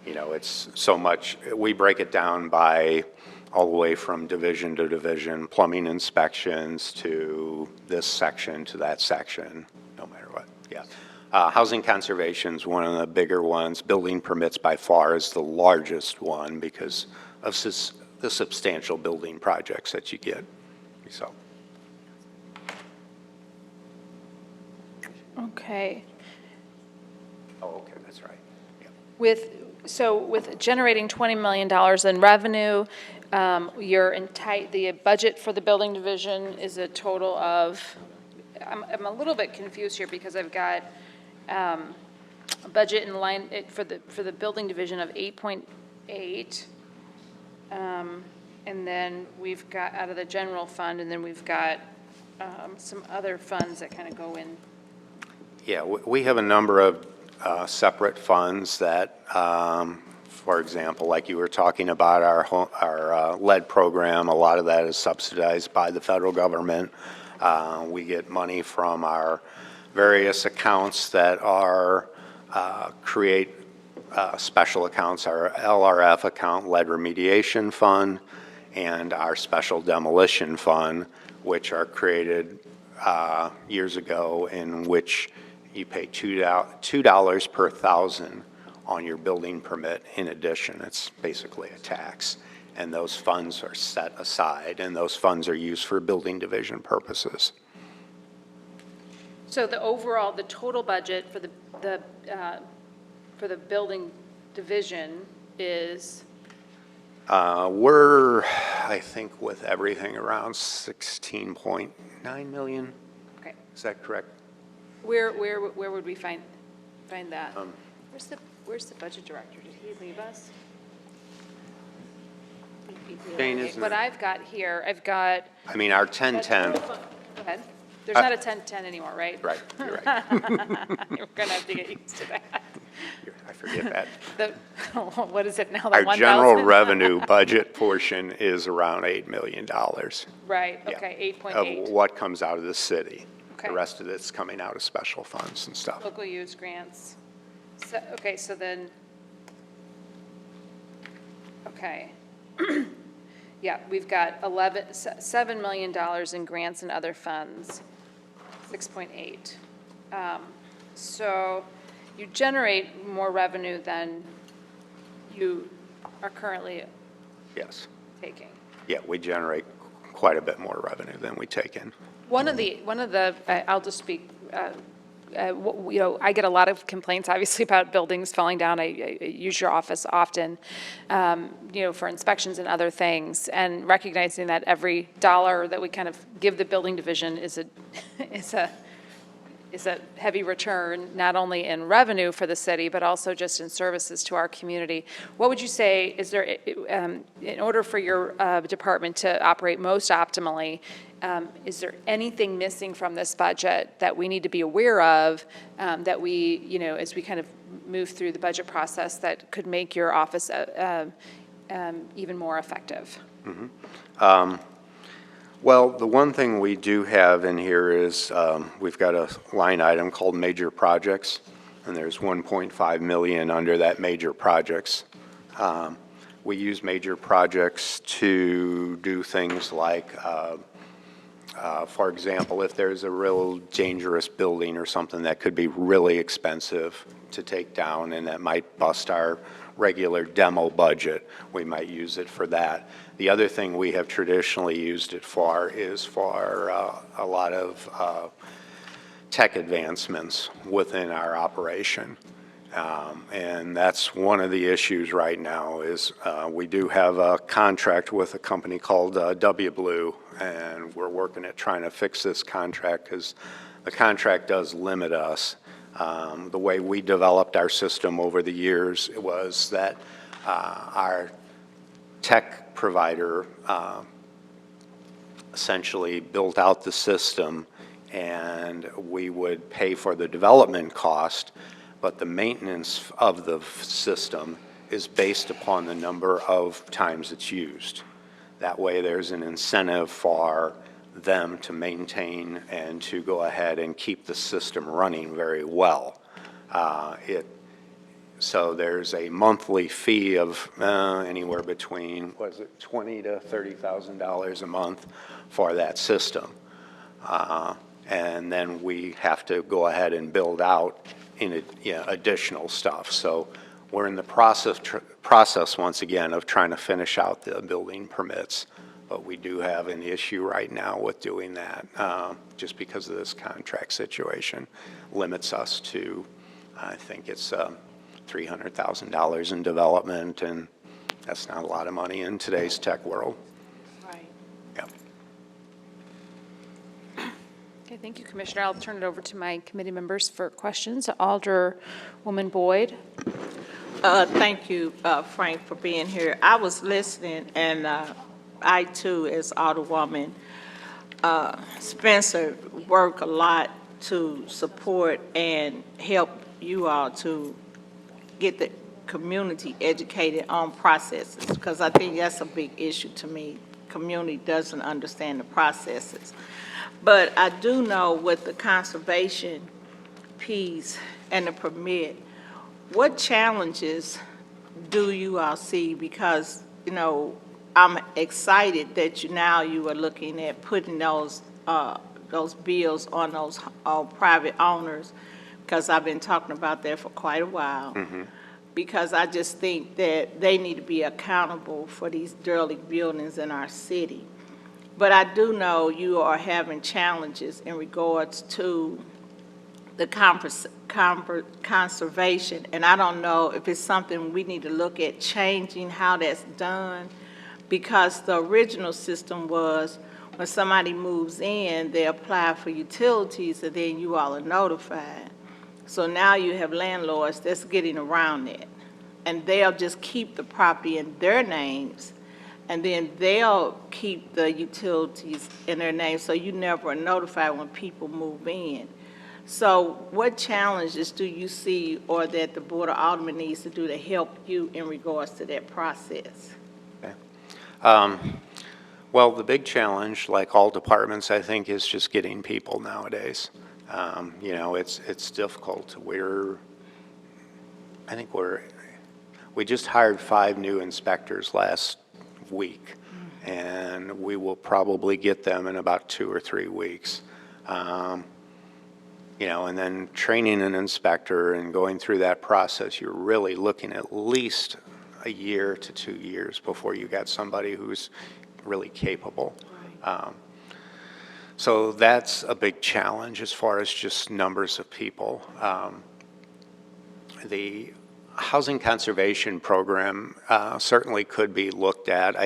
It's so much, we break it down by all the way from division to division, plumbing inspections to this section to that section, no matter what, yeah. Housing conservation is one of the bigger ones. Building permits by far is the largest one because of the substantial building projects that you get, so. Okay. Oh, okay, that's right. Yeah. With generating $20 million in revenue, the budget for the building division is a total of, I'm a little bit confused here because I've got a budget in line for the building division of 8.8, and then we've got out of the general fund, and then we've got some other funds that kind of go in. Yeah, we have a number of separate funds that, for example, like you were talking about our lead program, a lot of that is subsidized by the federal government. We get money from our various accounts that are create special accounts, our LRF account, Lead Remediation Fund, and our Special Demolition Fund, which are created years ago, in which you pay $2 per thousand on your building permit in addition. It's basically a tax. And those funds are set aside, and those funds are used for building division purposes. So the total budget for the building division is, We're, I think, with everything around 16.9 million. okay, Is that correct? where would we find that? Where's the budget director? Did he leave us? Jane, isn't What it? I've got here, I've got. I mean, our 1010, Go ahead. There's not a 1010 anymore, right? right, you're right. You're going to have to get used to that. I forget that. What is it now, the Our 1,000? general revenue budget portion is around $8 million. Right, Yeah, okay, of 8.8. what comes out of the city. Okay. The rest of it's coming out of special funds and stuff. Local use grants. So, okay, so then, okay. Yeah, we've got $7 million in grants and other funds, 6.8. So you generate more revenue than you are currently Yes. taking. Yeah, we generate quite a bit more revenue than we take in. One of the, I'll just speak, I get a lot of complaints, obviously, about buildings falling down. I use your office often, for inspections and other things, and recognizing that every dollar that we kind of give the building division is a heavy return, not only in revenue for the city, but also just in services to our community. What would you say, is there, in order for your department to operate most optimally, is there anything missing from this budget that we need to be aware of, that we, as we kind of move through the budget process, that could make your office even more effective? Well, the one thing we do have in here is we've got a line item called major projects, and there's 1.5 million under that major projects. We use major projects to do things like, for example, if there's a real dangerous building or something that could be really expensive to take down and that might bust our regular demo budget, we might use it for that. The other thing we have traditionally used it for is for a lot of tech advancements within our operation. And that's one of the issues right now is we do have a contract with a company called W Blue, and we're working at trying to fix this contract because the contract does limit us. The way we developed our system over the years was that our tech provider essentially built out the system, and we would pay for the development cost, but the maintenance of the system is based upon the number of times it's used. That way there's an incentive for them to maintain and to go ahead and keep the system running very well. So there's a monthly fee of anywhere between, $20,000 to $30,000 a month for that system. And then we have to go ahead and build out additional stuff. So we're in the process once again of trying to finish out the building permits. But we do have an issue right now with doing that, just because of this contract situation limits us to, I think it's $300,000 in development, and that's not a lot of money in today's tech world. Right. Yep. Okay, thank you, Commissioner. I'll turn it over to my committee members for questions. Alderwoman Boyd. Thank you, Frank, for being here. I was listening, and I, too, as Alderwoman Spencer, work a lot to support and help you all to get the community educated on processes, because I think that's a big issue to me. Community doesn't understand the processes. But I do know with the conservation piece and the permit, what challenges do you all see? Because, you know, I'm excited that you are looking at putting those bills on those private owners, because I've been talking about that for quite a while. Because I just think that they need to be accountable for these derelict buildings in our city. But I do know you are having challenges in regards to the conservation, and I don't know if it's something we need to look at changing how that's done, because the original system was when somebody moves in, they apply for utilities, and then you all are notified. So now you have landlords that's getting around that, and they'll just keep the property in their names, and then they'll keep the utilities in their names, so you never are notified when people move in. So what challenges do you see, or that the Board of Aldermen needs to do to help you in regards to that process? Well, the big challenge, like all departments, I think, is just getting people nowadays. You know, it's difficult. We just hired 5 new inspectors last week, and we will probably get them in about 2 or 3 weeks. You know, and then training an inspector and going through that process, you're really looking at least a year to 2 years before you got somebody who's really capable. So that's a big challenge as far as just numbers of people. The housing conservation program certainly could be looked at.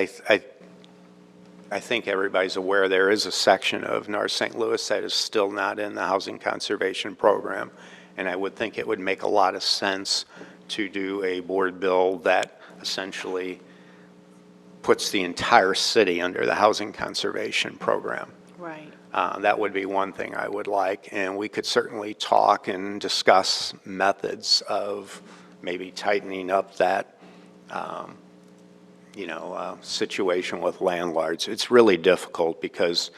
I think everybody's aware there is a section of North St. Louis that is still not in the housing conservation program, and I would think it would make a lot of sense to do a board bill that essentially puts the entire city under the housing conservation program. Right. That would be one thing I would like, and we could certainly talk and discuss methods of maybe tightening up that situation with landlords. It's really difficult because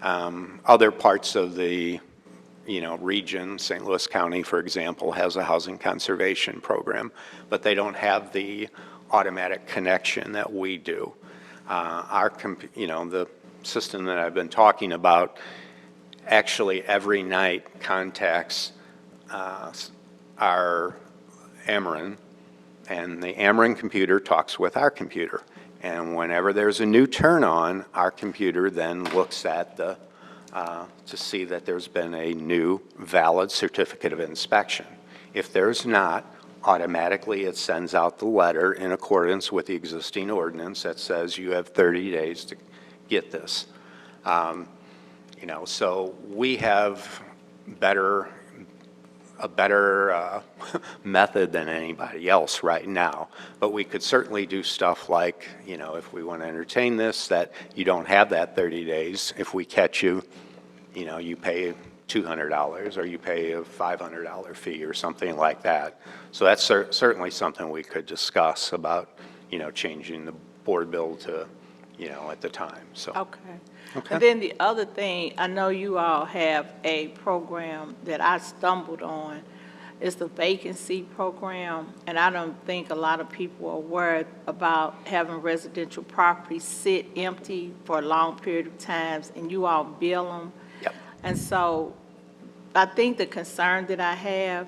other parts of the region, St. Louis County, for example, has a housing conservation program, but they don't have the automatic connection that we do. The system that I've been talking about actually every night contacts our Ameren, and the Ameren computer talks with our computer. And whenever there's a new turn on, our computer then looks at to see that there's been a new valid certificate of inspection. If there's not, automatically it sends out the letter in accordance with the existing ordinance that says you have 30 days to get this. So we have a better method than anybody else right now. But we could certainly do stuff like, if we want to entertain this, that you don't have that 30 days. If we catch you, you pay $200 or you pay a $500 fee or something like that. So that's certainly something we could discuss about, changing the board bill to, at the time. So. Okay. And then the other thing, I know you all have a program that I stumbled on. It's the vacancy program, and I don't think a lot of people are aware about having residential properties sit empty for a long period of times, and you all bill them. Yep. And so I think the concern that I have,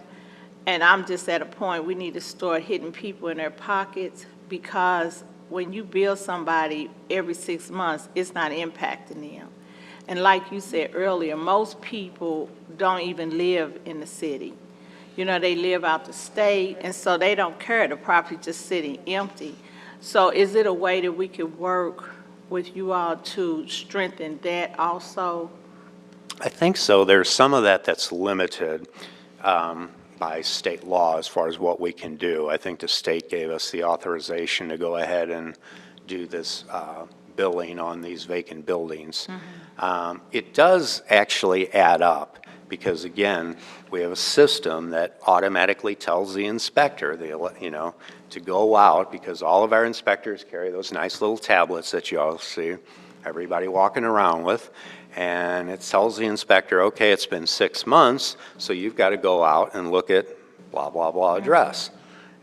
and I'm just at a point we need to start hitting people in their pockets, because when you bill somebody every 6 months, it's not impacting them. And like you said earlier, most people don't even live in the city. They live out the state, and so they don't care. The property just sitting empty. So is it a way that we could work with you all to strengthen that also? I think so. There's some of that that's limited by state law as far as what we can do. I think the state gave us the authorization to go ahead and do this billing on these vacant buildings. It does actually add up. because again, we have a system that automatically tells the inspector, to go out, because all of our inspectors carry those nice little tablets that you all see, everybody walking around with, and it tells the inspector, okay, it's been 6 months, so you've got to go out and look at blah, blah, blah address.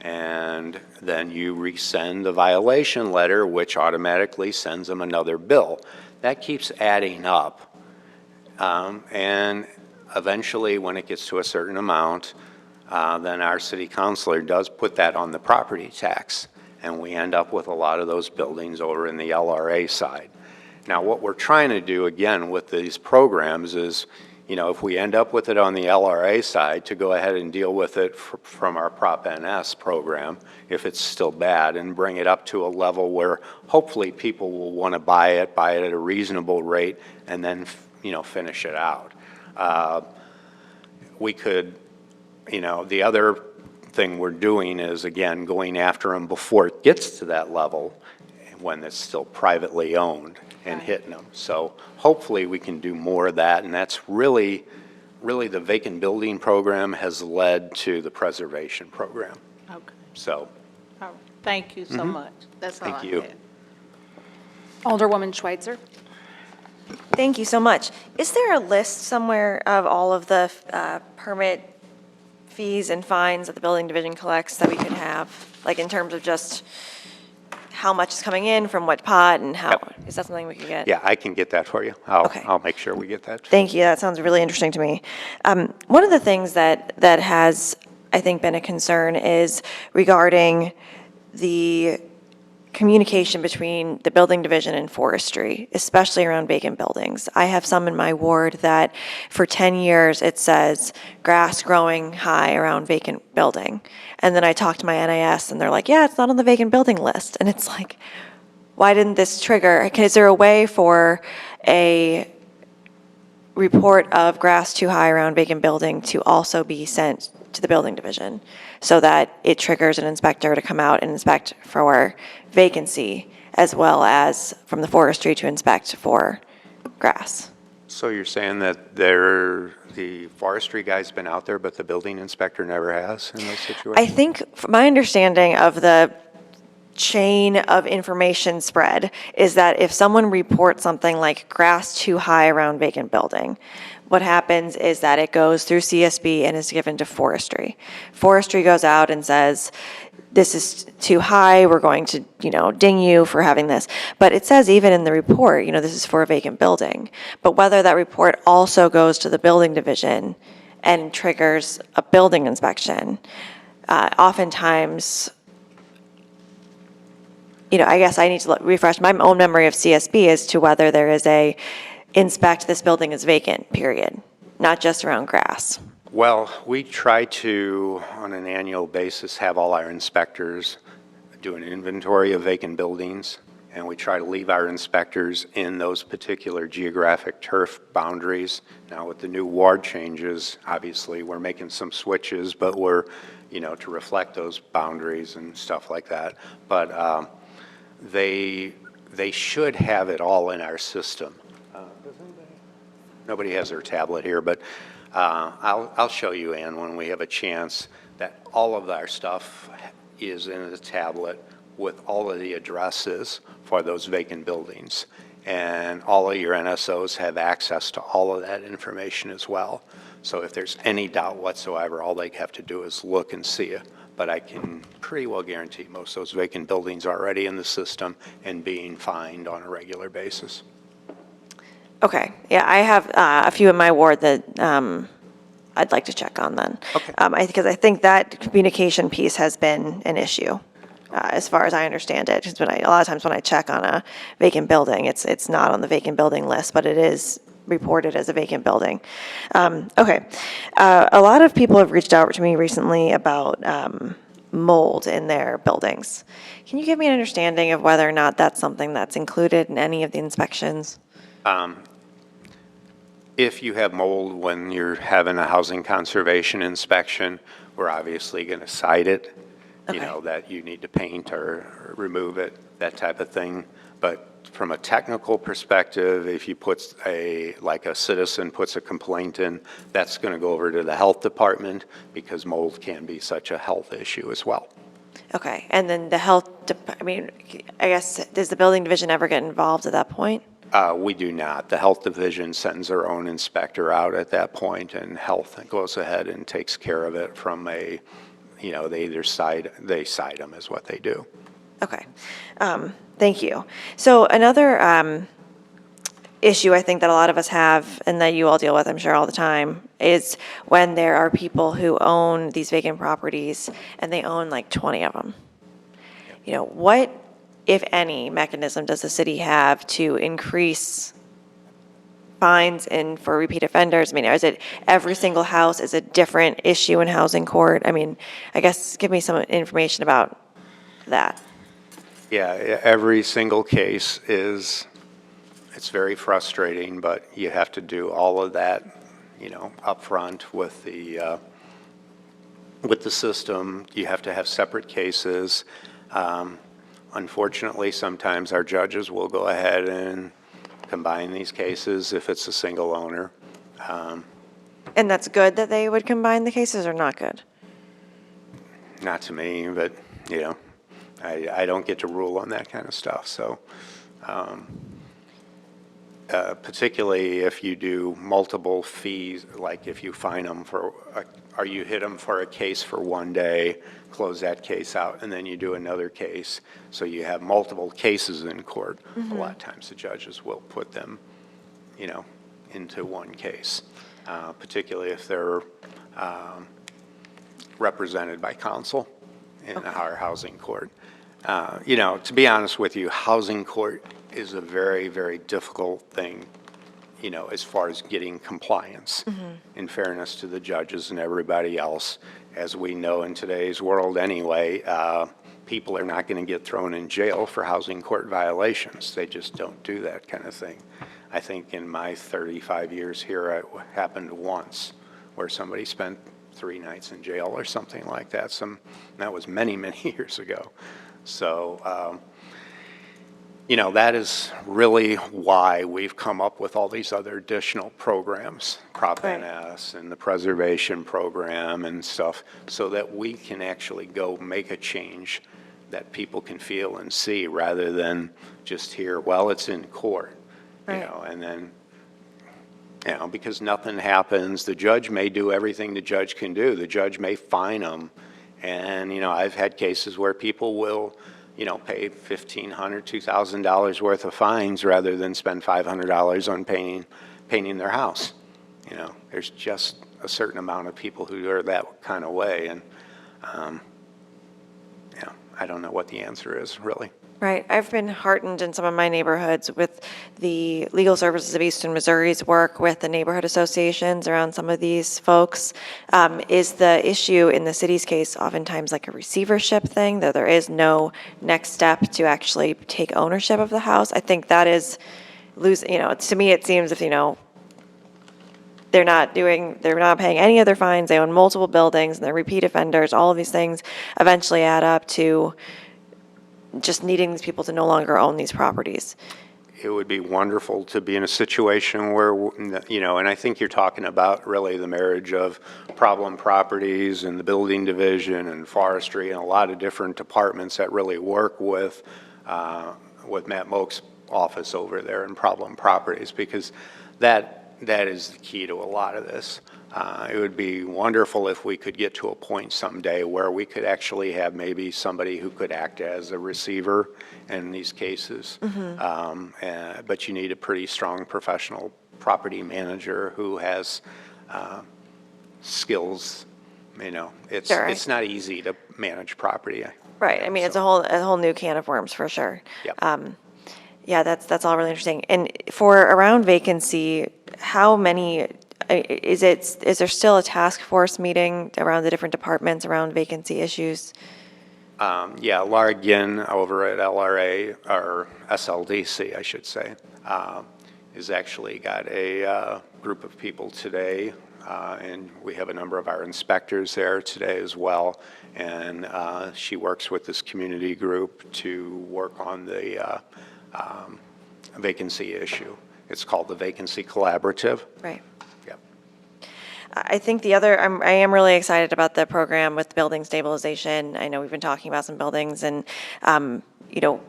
And then you resend the violation letter, which automatically sends them another bill. That keeps adding up. And eventually, when it gets to a certain amount, then our city councilor does put that on the property tax. And we end up with a lot of those buildings over in the LRA side. Now, what we're trying to do, again, with these programs is, if we end up with it on the LRA side, to go ahead and deal with it from our Prop NS program, if it's still bad, and bring it up to a level where hopefully people will want to buy it at a reasonable rate, and then, finish it out. We could, the other thing we're doing is, again, going after them before it gets to that level, when it's still privately owned, and hitting them. So hopefully we can do more of that, and that's really the vacant building program has led to the preservation program. Okay. So. All right. Thank you so much. That's all I Thank you. had. Alderwoman Schweitzer. Thank you so much. Is there a list somewhere of all of the permit fees and fines that the building division collects that we could have, like in terms of just how much is coming in from what pot and how, is that something we could get? Yeah, I can get that for you. Okay. I'll make sure we get that. Thank you. That sounds really interesting to me. One of the things that has, I think, been a concern is regarding the communication between the building division and forestry, especially around vacant buildings. I have some in my ward that for 10 years it says grass growing high around vacant building. And then I talk to my NIS and they're like, yeah, it's not on the vacant building list. And it's like, why didn't this trigger? Is there a way for a report of grass too high around vacant building to also be sent to the building division so that it triggers an inspector to come out and inspect for vacancy as well as from the forestry to inspect for grass? So you're saying that the forestry guy's been out there, but the building inspector never has in those situations? I think from my understanding of the chain of information spread is that if someone reports something like grass too high around vacant building, what happens is that it goes through CSB and is given to forestry. Forestry goes out and says, this is too high, we're going to, ding you for having this. But it says even in the report, this is for a vacant building. But whether that report also goes to the building division and triggers a building inspection, oftentimes, I guess I need to refresh my own memory of CSB as to whether there is a inspect this building is vacant, period, not just around grass. Well, we try to, on an annual basis, have all our inspectors do an inventory of vacant buildings, and we try to leave our inspectors in those particular geographic turf boundaries. Now, with the new ward changes, obviously, we're making some switches, but we're, to reflect those boundaries and stuff like that. But they should have it all in our system. Nobody has their tablet here, but I'll show you, Ann, when we have a chance, that all of our stuff is in the tablet with all of the addresses for those vacant buildings. And all of your NSOs have access to all of that information as well. So if there's any doubt whatsoever, all they have to do is look and see it. But I can pretty well guarantee most of those vacant buildings are already in the system and being fined on a regular basis. Okay, yeah, I have a few in my ward that I'd like to check on then. Okay. Because I think that communication piece has been an issue, as far as I understand it. Because a lot of times when I check on a vacant building, it's not on the vacant building list, but it is reported as a vacant building. Okay, a lot of people have reached out to me recently about mold in their buildings. Can you give me an understanding of whether or not that's something that's included in any of the inspections? If you have mold when you're having a housing conservation inspection, we're obviously going to cite it, Okay. that you need to paint or remove it, that type of thing. But from a technical perspective, if you put like a citizen puts a complaint in, that's going to go over to the health department because mold can be such a health issue as well. Okay, and then the I guess, does the building division ever get involved at that point? We do not. The health division sends their own inspector out at that point, and health goes ahead and takes care of it from they side them is what they do. Okay, thank you. So another issue I think that a lot of us have, and that you all deal with, I'm sure, all the time, is when there are people who own these vacant properties, and they own like 20 of them. You know, what, if any, mechanism does the city have to increase fines for repeat offenders? I mean, is it every single house is a different issue in housing court? I mean, I guess give me some information about that. Yeah, every single case it's very frustrating, but you have to do all of that, up front with the system. You have to have separate cases. Unfortunately, sometimes our judges will go ahead and combine these cases if it's a single owner. And that's good that they would combine the cases, or not good? Not to me, but, I don't get to rule on that kind of stuff. So particularly if you do multiple fees, like if you fine them or you hit them for a case for one day, close that case out, and then you do another case. So you have multiple cases in court. A lot of times the judges will put them, into one case, particularly if they're represented by counsel in our housing court. To be honest with you, housing court is a very, very difficult thing, as far as getting compliance, in fairness to the judges and everybody else. As we know in today's world anyway, people are not going to get thrown in jail for housing court violations. They just don't do that kind of thing. I think in my 35 years here, it happened once where somebody spent 3 nights in jail or something like that. That was many, many years ago. So, that is really why we've come up with all these other additional programs, Prop NS and the preservation program and stuff, so that we can actually go make a change that people can feel and see, rather than just hear, well, it's in court, and then, because nothing happens. The judge may do everything the judge can do. The judge may fine them. And, I've had cases where people will, pay $1,500, $2,000 worth of fines rather than spend $500 on painting their house. There's just a certain amount of people who are that kind of way. And, I don't know what the answer is, really. Right. I've been heartened in some of my neighborhoods with the Legal Services of Eastern Missouri's work with the neighborhood associations around some of these folks. Is the issue in the city's case oftentimes like a receivership thing, that there is no next step to actually take ownership of the house? I think that is to me it seems if, they're not paying any other fines, they own multiple buildings, and they're repeat offenders, all of these things eventually add up to just needing these people to no longer own these properties. It would be wonderful to be in a situation where, and I think you're talking about really the marriage of problem properties and the building division and forestry and a lot of different departments that really work with Matt Moak's office over there in problem properties, because that is the key to a lot of this. It would be wonderful if we could get to a point someday where we could actually have maybe somebody who could act as a receiver in these cases. But you need a pretty strong professional property manager who has skills. It's not easy to manage property. Right. I mean, it's a whole new can of worms for sure. Yep. Yeah, that's all really interesting. And for around vacancy, how many? Is there still a task force meeting around the different departments around vacancy issues? Laura Ginn over at LRA, or SLDC, I should say, has actually got a group of people today, and we have a number of our inspectors there today as well. And she works with this community group to work on the vacancy issue. It's called the Vacancy Collaborative. Right. Yep. I think I am really excited about the program with building stabilization. I know we've been talking about some buildings and, you know,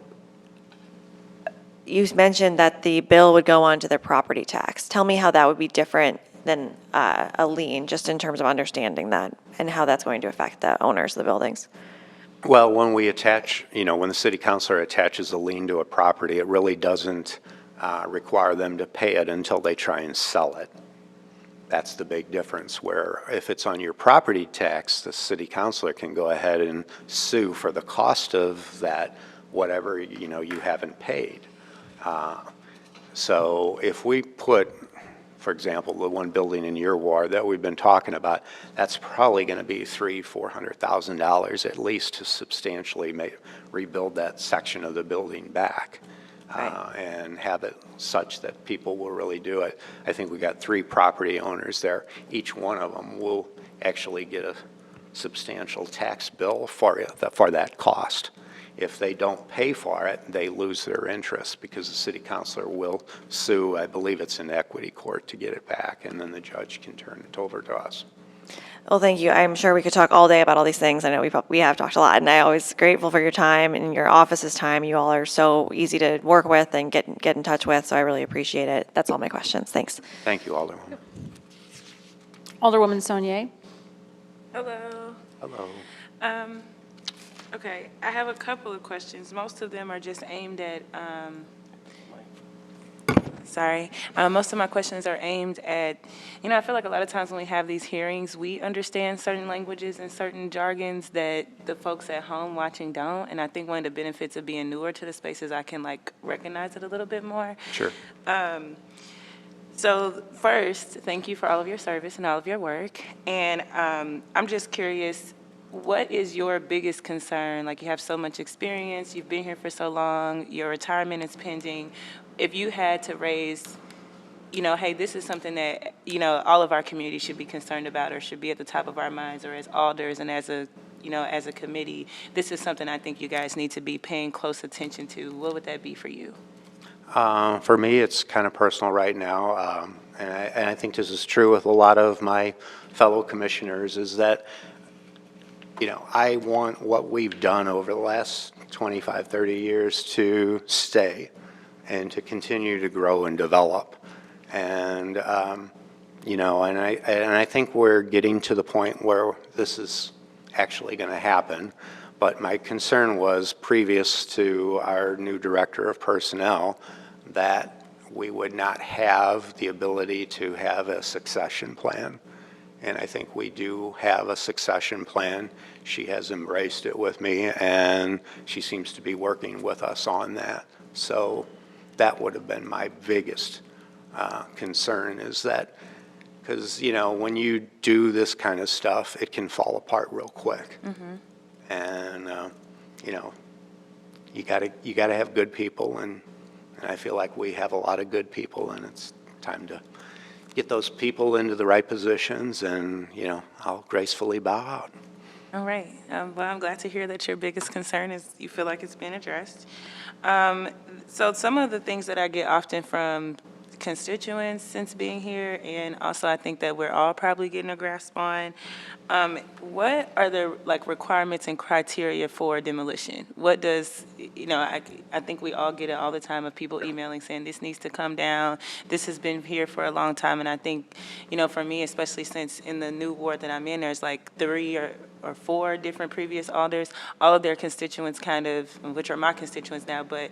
you mentioned that the bill would go on to their property tax. Tell me how that would be different than a lien, just in terms of understanding that and how that's going to affect the owners of the buildings. Well, when we attach, when the city councilor attaches a lien to a property, it really doesn't require them to pay it until they try and sell it. That's the big difference, where if it's on your property tax, the city councilor can go ahead and sue for the cost of that, whatever, you haven't paid. So if we put, for example, the one building in your ward that we've been talking about, that's probably going to be $300,000-$400,000 at least to substantially rebuild that section of the building back. And have it such that people will really do it. I think we got 3 property owners there. Each one of them will actually get a substantial tax bill for that cost. If they don't pay for it, they lose their interest because the city councilor will sue, I believe it's in equity court, to get it back, and then the judge can turn it over to us. Well, thank you. I'm sure we could talk all day about all these things. I know we have talked a lot, and I'm always grateful for your time and your office's time. You all are so easy to work with and get in touch with, so I really appreciate it. That's all my questions. Thanks. Thank you, Alderwoman. Alderwoman Saunier. Hello. Hello. Okay, I have a couple of questions. Most of them are just aimed at, most of my questions are aimed at, I feel like a lot of times when we have these hearings, we understand certain languages and certain jargons that the folks at home watching don't. And I think one of the benefits of being newer to the space is I can recognize it a little bit more. Sure. So first, thank you for all of your service and all of your work. And I'm just curious, what is your biggest concern? You have so much experience, you've been here for so long, your retirement is pending. If you had to raise, hey, this is something that, all of our community should be concerned about or should be at the top of our minds, or as alders and as a committee, this is something I think you guys need to be paying close attention to. What would that be for you? For me, it's kind of personal right now, and I think this is true with a lot of my fellow commissioners, is that I want what we've done over the last 25, 30 years to stay and to continue to grow and develop. And, and I think we're getting to the point where this is actually going to happen. But my concern was, previous to our new director of personnel, that we would not have the ability to have a succession plan. And I think we do have a succession plan. She has embraced it with me, and she seems to be working with us on that. So that would have been my biggest concern, is that, because, when you do this kind of stuff, it can fall apart real quick. Mm-hmm. And, you gotta have good people, and I feel like we have a lot of good people, and it's time to get those people into the right positions, and, I'll gracefully bow out. All right. Well, I'm glad to hear that your biggest concern is you feel like it's been addressed. So some of the things that I get often from constituents since being here, and also I think that we're all probably getting a grasp on, what are the requirements and criteria for demolition? What does, I think we all get it all the time of people emailing saying this needs to come down, this has been here for a long time, and I think, for me, especially since in the new ward that I'm in, there's 3 or 4 different previous alders, all of their constituents which are my constituents now, but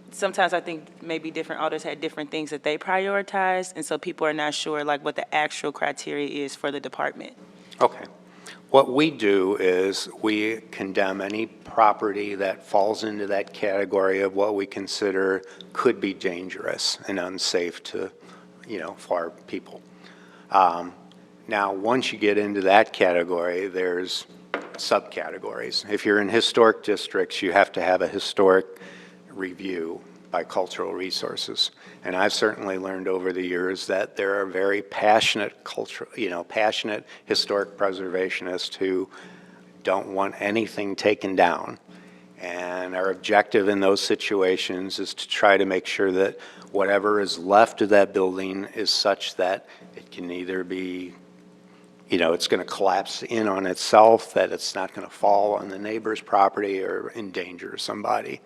sometimes I think maybe different alders had different things that they prioritized, and so people are not sure what the actual criteria is for the department. Okay. What we do is we condemn any property that falls into that category of what we consider could be dangerous and unsafe to, for our people. Now, once you get into that category, there's subcategories. If you're in historic districts, you have to have a historic review by Cultural Resources. And I've certainly learned over the years that there are very passionate passionate historic preservationists who don't want anything taken down. And our objective in those situations is to try to make sure that whatever is left of that building is such that it can either be, it's going to collapse in on itself, that it's not going to fall on the neighbor's property or endanger somebody.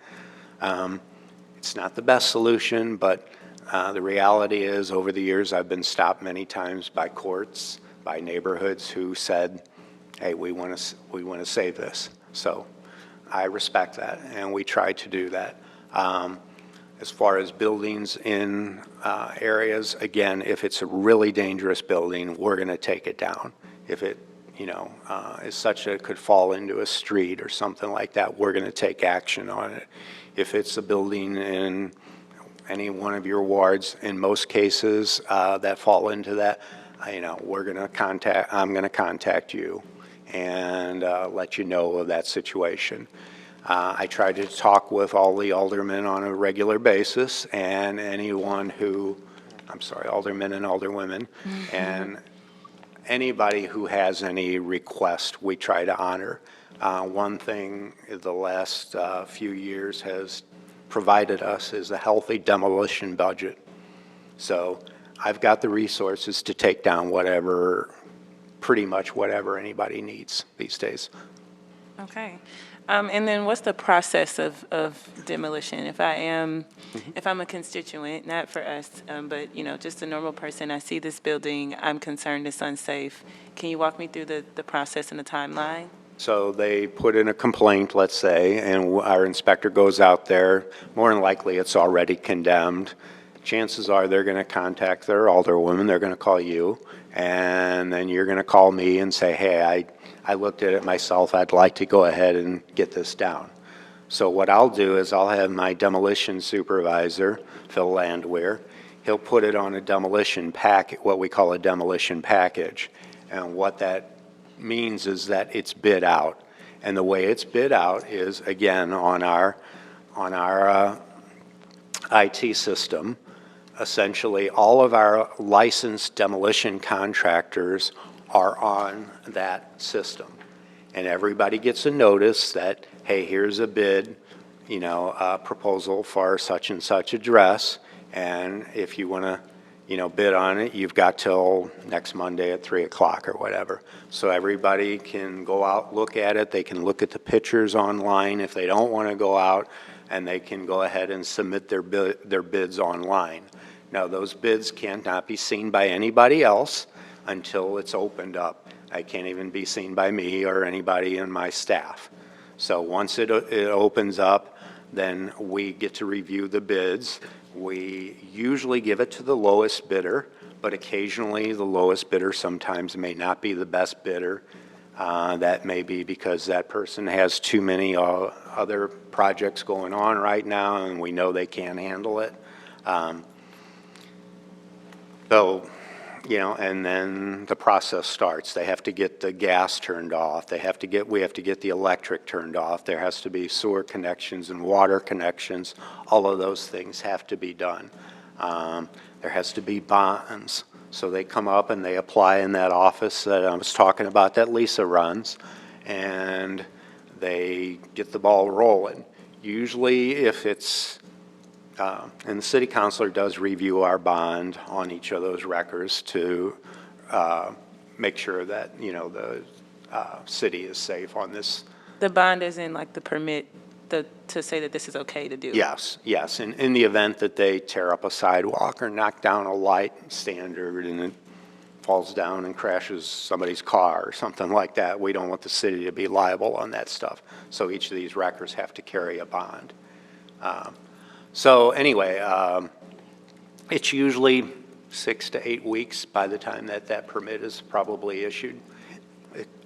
It's not the best solution, but the reality is, over the years, I've been stopped many times by courts, by neighborhoods who said, hey, we want to save this. So I respect that, and we try to do that. As far as buildings in areas, again, if it's a really dangerous building, we're going to take it down. If it, is such that it could fall into a street or something like that, we're going to take action on it. If it's a building in any one of your wards, in most cases that fall into that, I'm going to contact you and let you know of that situation. I try to talk with all the aldermen on a regular basis, and anyone who, aldermen and alderwomen, and anybody who has any request, we try to honor. One thing the last few years has provided us is a healthy demolition budget. So I've got the resources to take down pretty much whatever anybody needs these days. Okay. And then what's the process of demolition? If I'm a constituent, not for us, but, just a normal person, I see this building, I'm concerned it's unsafe. Can you walk me through the process and the timeline? So they put in a complaint, let's say, and our inspector goes out there. More than likely, it's already condemned. Chances are they're going to contact their alderwoman, they're going to call you, and then you're going to call me and say, hey, I looked at it myself, I'd like to go ahead and get this down. So what I'll do is I'll have my demolition supervisor, Phil Landwehr, he'll put it on a demolition packet, what we call a demolition package. And what that means is that it's bid out. And the way it's bid out is, again, on our IT system. Essentially, all of our licensed demolition contractors are on that system. And everybody gets a notice that, hey, here's a bid, a proposal for such and such address, and if you want to, bid on it, you've got till next Monday at 3 o'clock or whatever. So everybody can go out, look at it, they can look at the pictures online if they don't want to go out, and they can go ahead and submit their bids online. Now, those bids cannot be seen by anybody else until it's opened up. It can't even be seen by me or anybody in my staff. So once it opens up, then we get to review the bids. We usually give it to the lowest bidder, but occasionally the lowest bidder sometimes may not be the best bidder. That may be because that person has too many other projects going on right now, and we know they can't handle it. And then the process starts. They have to get the gas turned off. We have to get the electric turned off. There has to be sewer connections and water connections. All of those things have to be done. There has to be bonds. So they come up and they apply in that office that I was talking about that Lisa runs, and they get the ball rolling. Usually if it's and the city councilor does review our bond on each of those records to make sure that, the city is safe on this. The bond is in like the permit to say that this is okay to do? Yes. In the event that they tear up a sidewalk or knock down a light standard and it falls down and crashes somebody's car or something like that, we don't want the city to be liable on that stuff. So each of these records have to carry a bond. So anyway, it's usually 6 to 8 weeks by the time that permit is probably issued.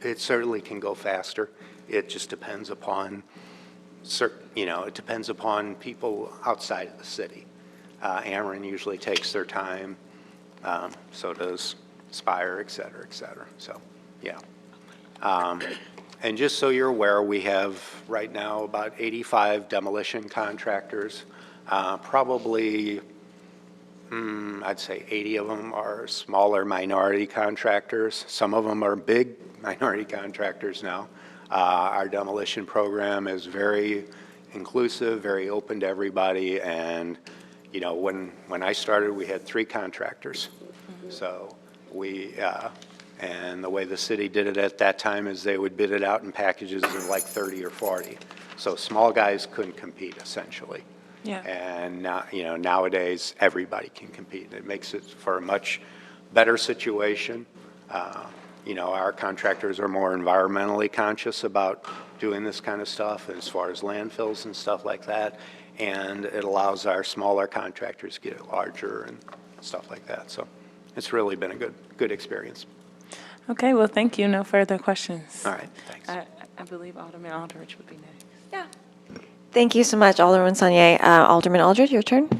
It certainly can go faster. It just depends upon, it depends upon people outside of the city. Ameren usually takes their time. So does Spire, et cetera, et cetera. So, yeah. And just so you're aware, we have right now about 85 demolition contractors. Probably, I'd say 80 of them are smaller minority contractors. Some of them are big minority contractors now. Our demolition program is very inclusive, very open to everybody, and, You know, when I started, we had 3 contractors. So and the way the city did it at that time is they would bid it out in packages of like 30 or 40. So small guys couldn't compete, essentially. Yeah. And now, you know, nowadays, everybody can compete. It makes it for a much better situation. You know, our contractors are more environmentally conscious about doing this kind of stuff as far as landfills and stuff like that. And it allows our smaller contractors to get larger and stuff like that. So it's really been a good experience. Okay, well, thank you. No further questions. All right, thanks. I believe Alderman Aldridge would be next. Yeah. Thank you so much, Alderman Saunier. Alderman Aldridge, your turn.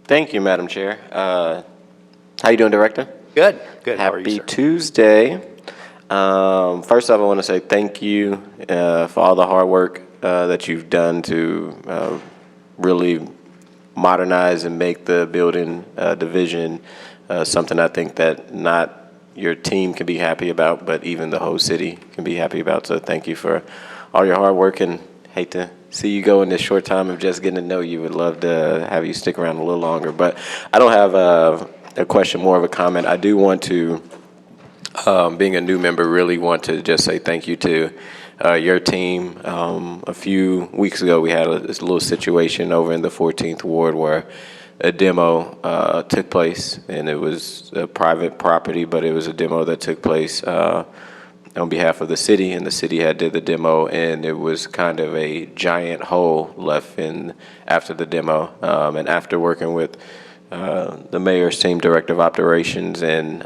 Thank you, Madam Chair. How you doing, Director? Good, good. How are you, Happy sir? Tuesday. First off, I want to say thank you for all the hard work that you've done to really modernize and make the building division something I think that not your team can be happy about, but even the whole city can be happy about. So thank you for all your hard work, and hate to see you go in this short time of just getting to know you. Would love to have you stick around a little longer. But I don't have a question, more of a comment. I do want to, being a new member, really want to just say thank you to your team. A few weeks ago, we had this little situation over in the 14th Ward where a demo took place, and it was a private property, but it was a demo that took place on behalf of the city, and the city had did the demo, and it was kind of a giant hole left in after the demo. And after working with the mayor's team, Director of Operations, and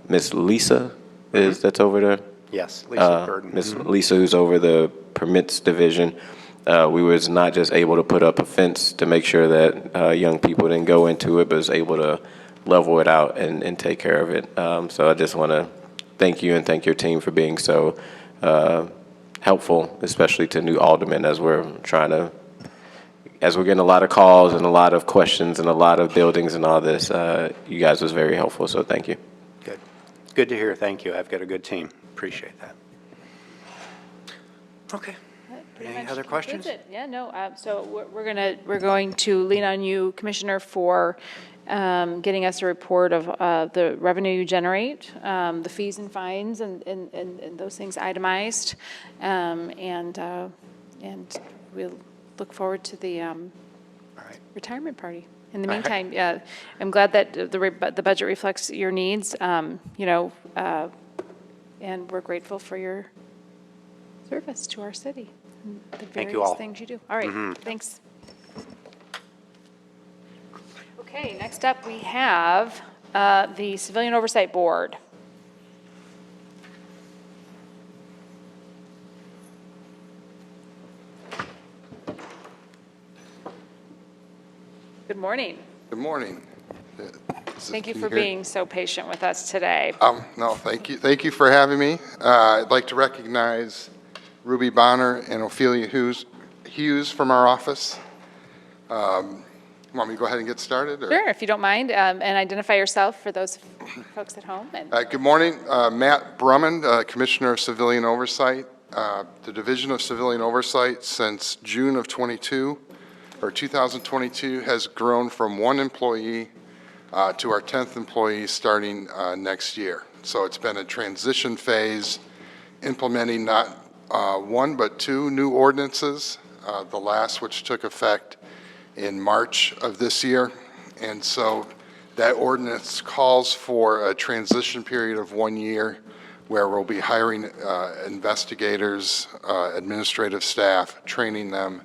Miss Lisa, that's over there? Yes, Lisa Burden. Miss Lisa, who's over the permits division, we was not just able to put up a fence to make sure that young people didn't go into it, but was able to level it out and take care of it. So I just want to thank you and thank your team for being so helpful, especially to new aldermen as we're getting a lot of calls and a lot of questions and a lot of buildings and all this. You guys was very helpful, so thank you. Good. Good to hear. Thank you. I've got a good team. Appreciate that. Okay. Pretty Any much other questions? concludes it. Yeah, no, so we're going to lean on you, Commissioner, for getting us a report of the revenue you generate, the fees and fines, and those things itemized, and we'll look forward to the retirement party. In the meantime, I'm glad that the budget reflects your needs, you know, and we're grateful for your service to our city. The Thank you all. various things you do. All right, thanks. Okay, next up we have the Civilian Oversight Board. Good morning. Good morning. Thank you for being so patient with us today. No, thank you. Thank you for having me. I'd like to recognize Ruby Bonner and Ophelia Hughes from our office. Want me to go ahead and get started? Or? Sure, if you don't mind, and identify yourself for those folks at home. And Good morning. Matt Brummond, Commissioner of Civilian Oversight. The Division of Civilian Oversight since June of 2022 has grown from 1 employee to our 10th employee starting next year. So it's been a transition phase, implementing not 1 but 2 new ordinances, the last which took effect in March of this year. And so that ordinance calls for a transition period of 1 year where we'll be hiring investigators, administrative staff, training them,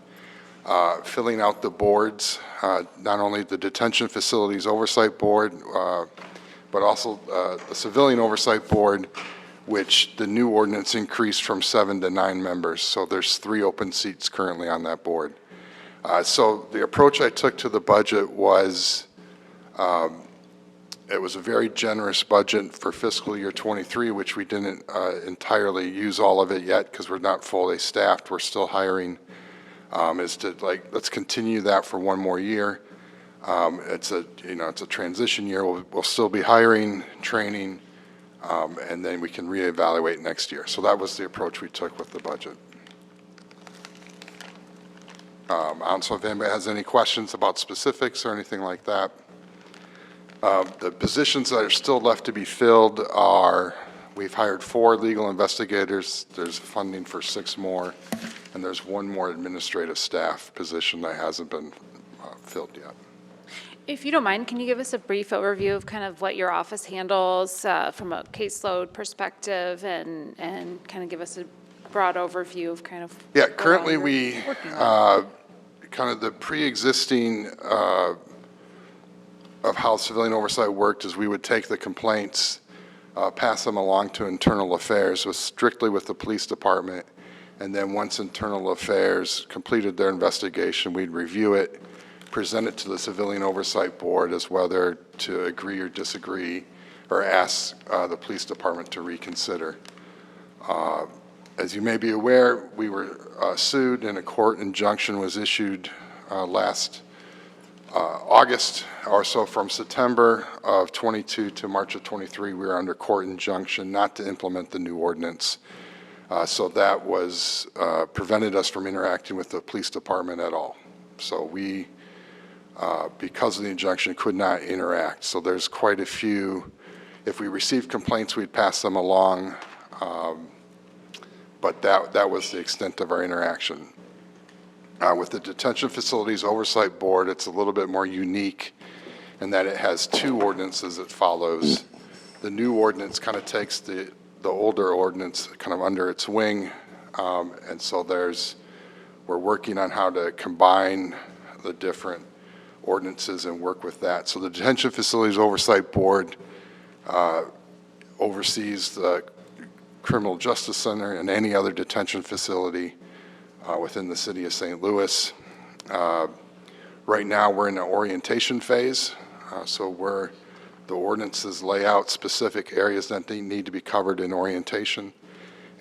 filling out the boards, not only the Detention Facilities Oversight Board, but also the Civilian Oversight Board, which the new ordinance increased from 7 to 9 members. So there's 3 open seats currently on that board. So the approach I took to the budget was, it was a very generous budget for fiscal year 23, which we didn't entirely use all of it yet because we're not fully staffed. We're still hiring. Is to let's continue that for 1 more year. It's a transition year. We'll still be hiring, training, and then we can reevaluate next year. So that was the approach we took with the budget. I don't know if anybody has any questions about specifics or anything like that. The positions that are still left to be filled are, we've hired 4 legal investigators, there's funding for 6 more, and there's 1 more administrative staff position that hasn't been filled yet. If you don't mind, can you give us a brief overview of kind of what your office handles from a caseload perspective and kind of give us a broad overview of kind of Yeah, what all currently you're we, working on? kind of the pre-existing of how civilian oversight worked is we would take the complaints, pass them along to internal affairs, strictly with the police department, and then once internal affairs completed their investigation, we'd review it, present it to the civilian oversight board as whether to agree or disagree, or ask the police department to reconsider. As you may be aware, we were sued and a court injunction was issued last August, or so from September of 22 to March of 23, we were under court injunction not to implement the new ordinance. So that was prevented us from interacting with the police department at all. So we, because of the injunction, could not interact. So there's quite a few, if we received complaints, we'd pass them along, but that was the extent of our interaction. With the Detention Facilities Oversight Board, it's a little bit more unique in that it has 2 ordinances it follows. The new ordinance kind of takes the older ordinance kind of under its wing, and so we're working on how to combine the different ordinances and work with that. So the Detention Facilities Oversight Board oversees the Criminal Justice Center and any other detention facility within the city of St. Louis. Right now, we're in the orientation phase, so the ordinances lay out specific areas that they need to be covered in orientation,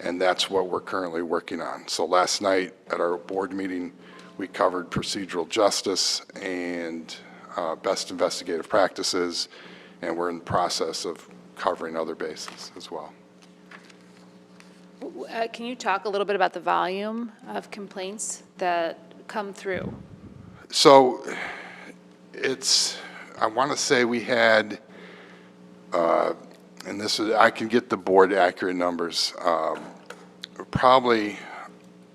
and that's what we're currently working on. So last night at our board meeting, we covered procedural justice and best investigative practices, and we're in the process of covering other bases as well. Can you talk a little bit about the volume of complaints that come through? So I want to say we had, and I can get the board accurate numbers, probably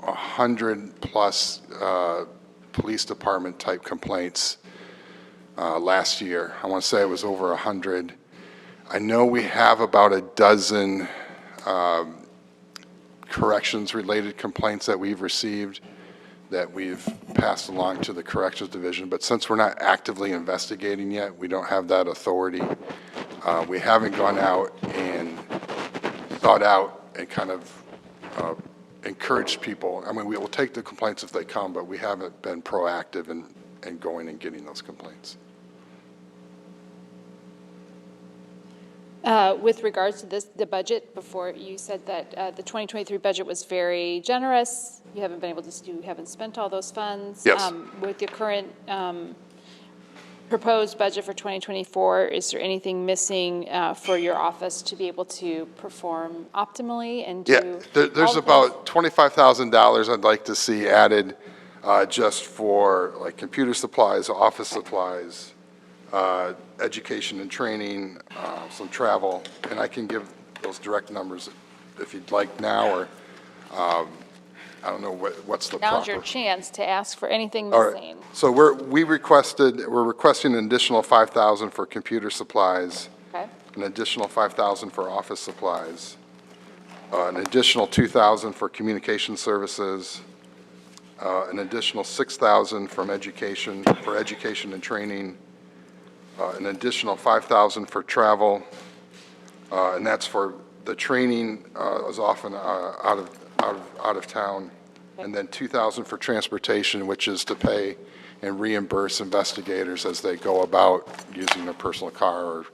100 plus police department type complaints last year. I want to say it was over 100. I know we have about a dozen corrections-related complaints that we've received that we've passed along to the Corrections Division, but since we're not actively investigating yet, we don't have that authority. We haven't gone out and sought out and kind of encouraged people. I mean, we will take the complaints if they come, but we haven't been proactive in going and getting those complaints. With regards to the budget, before you said that the 2023 budget was very generous. You haven't been able to, you haven't spent all those funds. Yes. With your current proposed budget for 2024, is there anything missing for your office to be able to perform optimally and do? Yeah, there's about $25,000 I'd like to see added just for like computer supplies, office supplies, education and training, some travel, and I can give those direct numbers if you'd like now, or I don't know what's the proper. Now's your chance to ask for anything All right. missing. So we're requesting an additional $5,000 for computer supplies, Okay. an additional $5,000 for office supplies, an additional $2,000 for communication services, an additional $6,000 for education and training, an additional $5,000 for travel, and that's for the training is often out of town, and then $2,000 for transportation, which is to pay and reimburse investigators as they go about using their personal car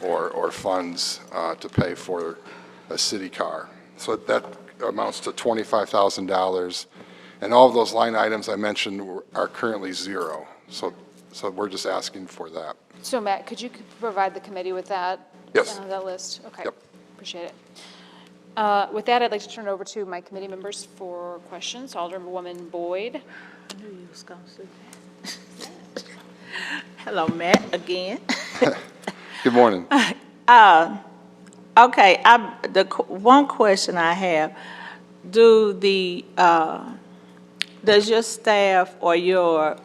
or funds to pay for a city car. So that amounts to $25,000, and all of those line items I mentioned are currently zero. So we're just asking for that. So Matt, could you provide the committee with that? Yes. That list? Okay. Yep. Appreciate it. With that, I'd like to turn it over to my committee members for questions. Alderwoman Boyd. I knew you was gonna say that. Hello, Matt, again. Good morning. Okay, one question I have, does your staff or your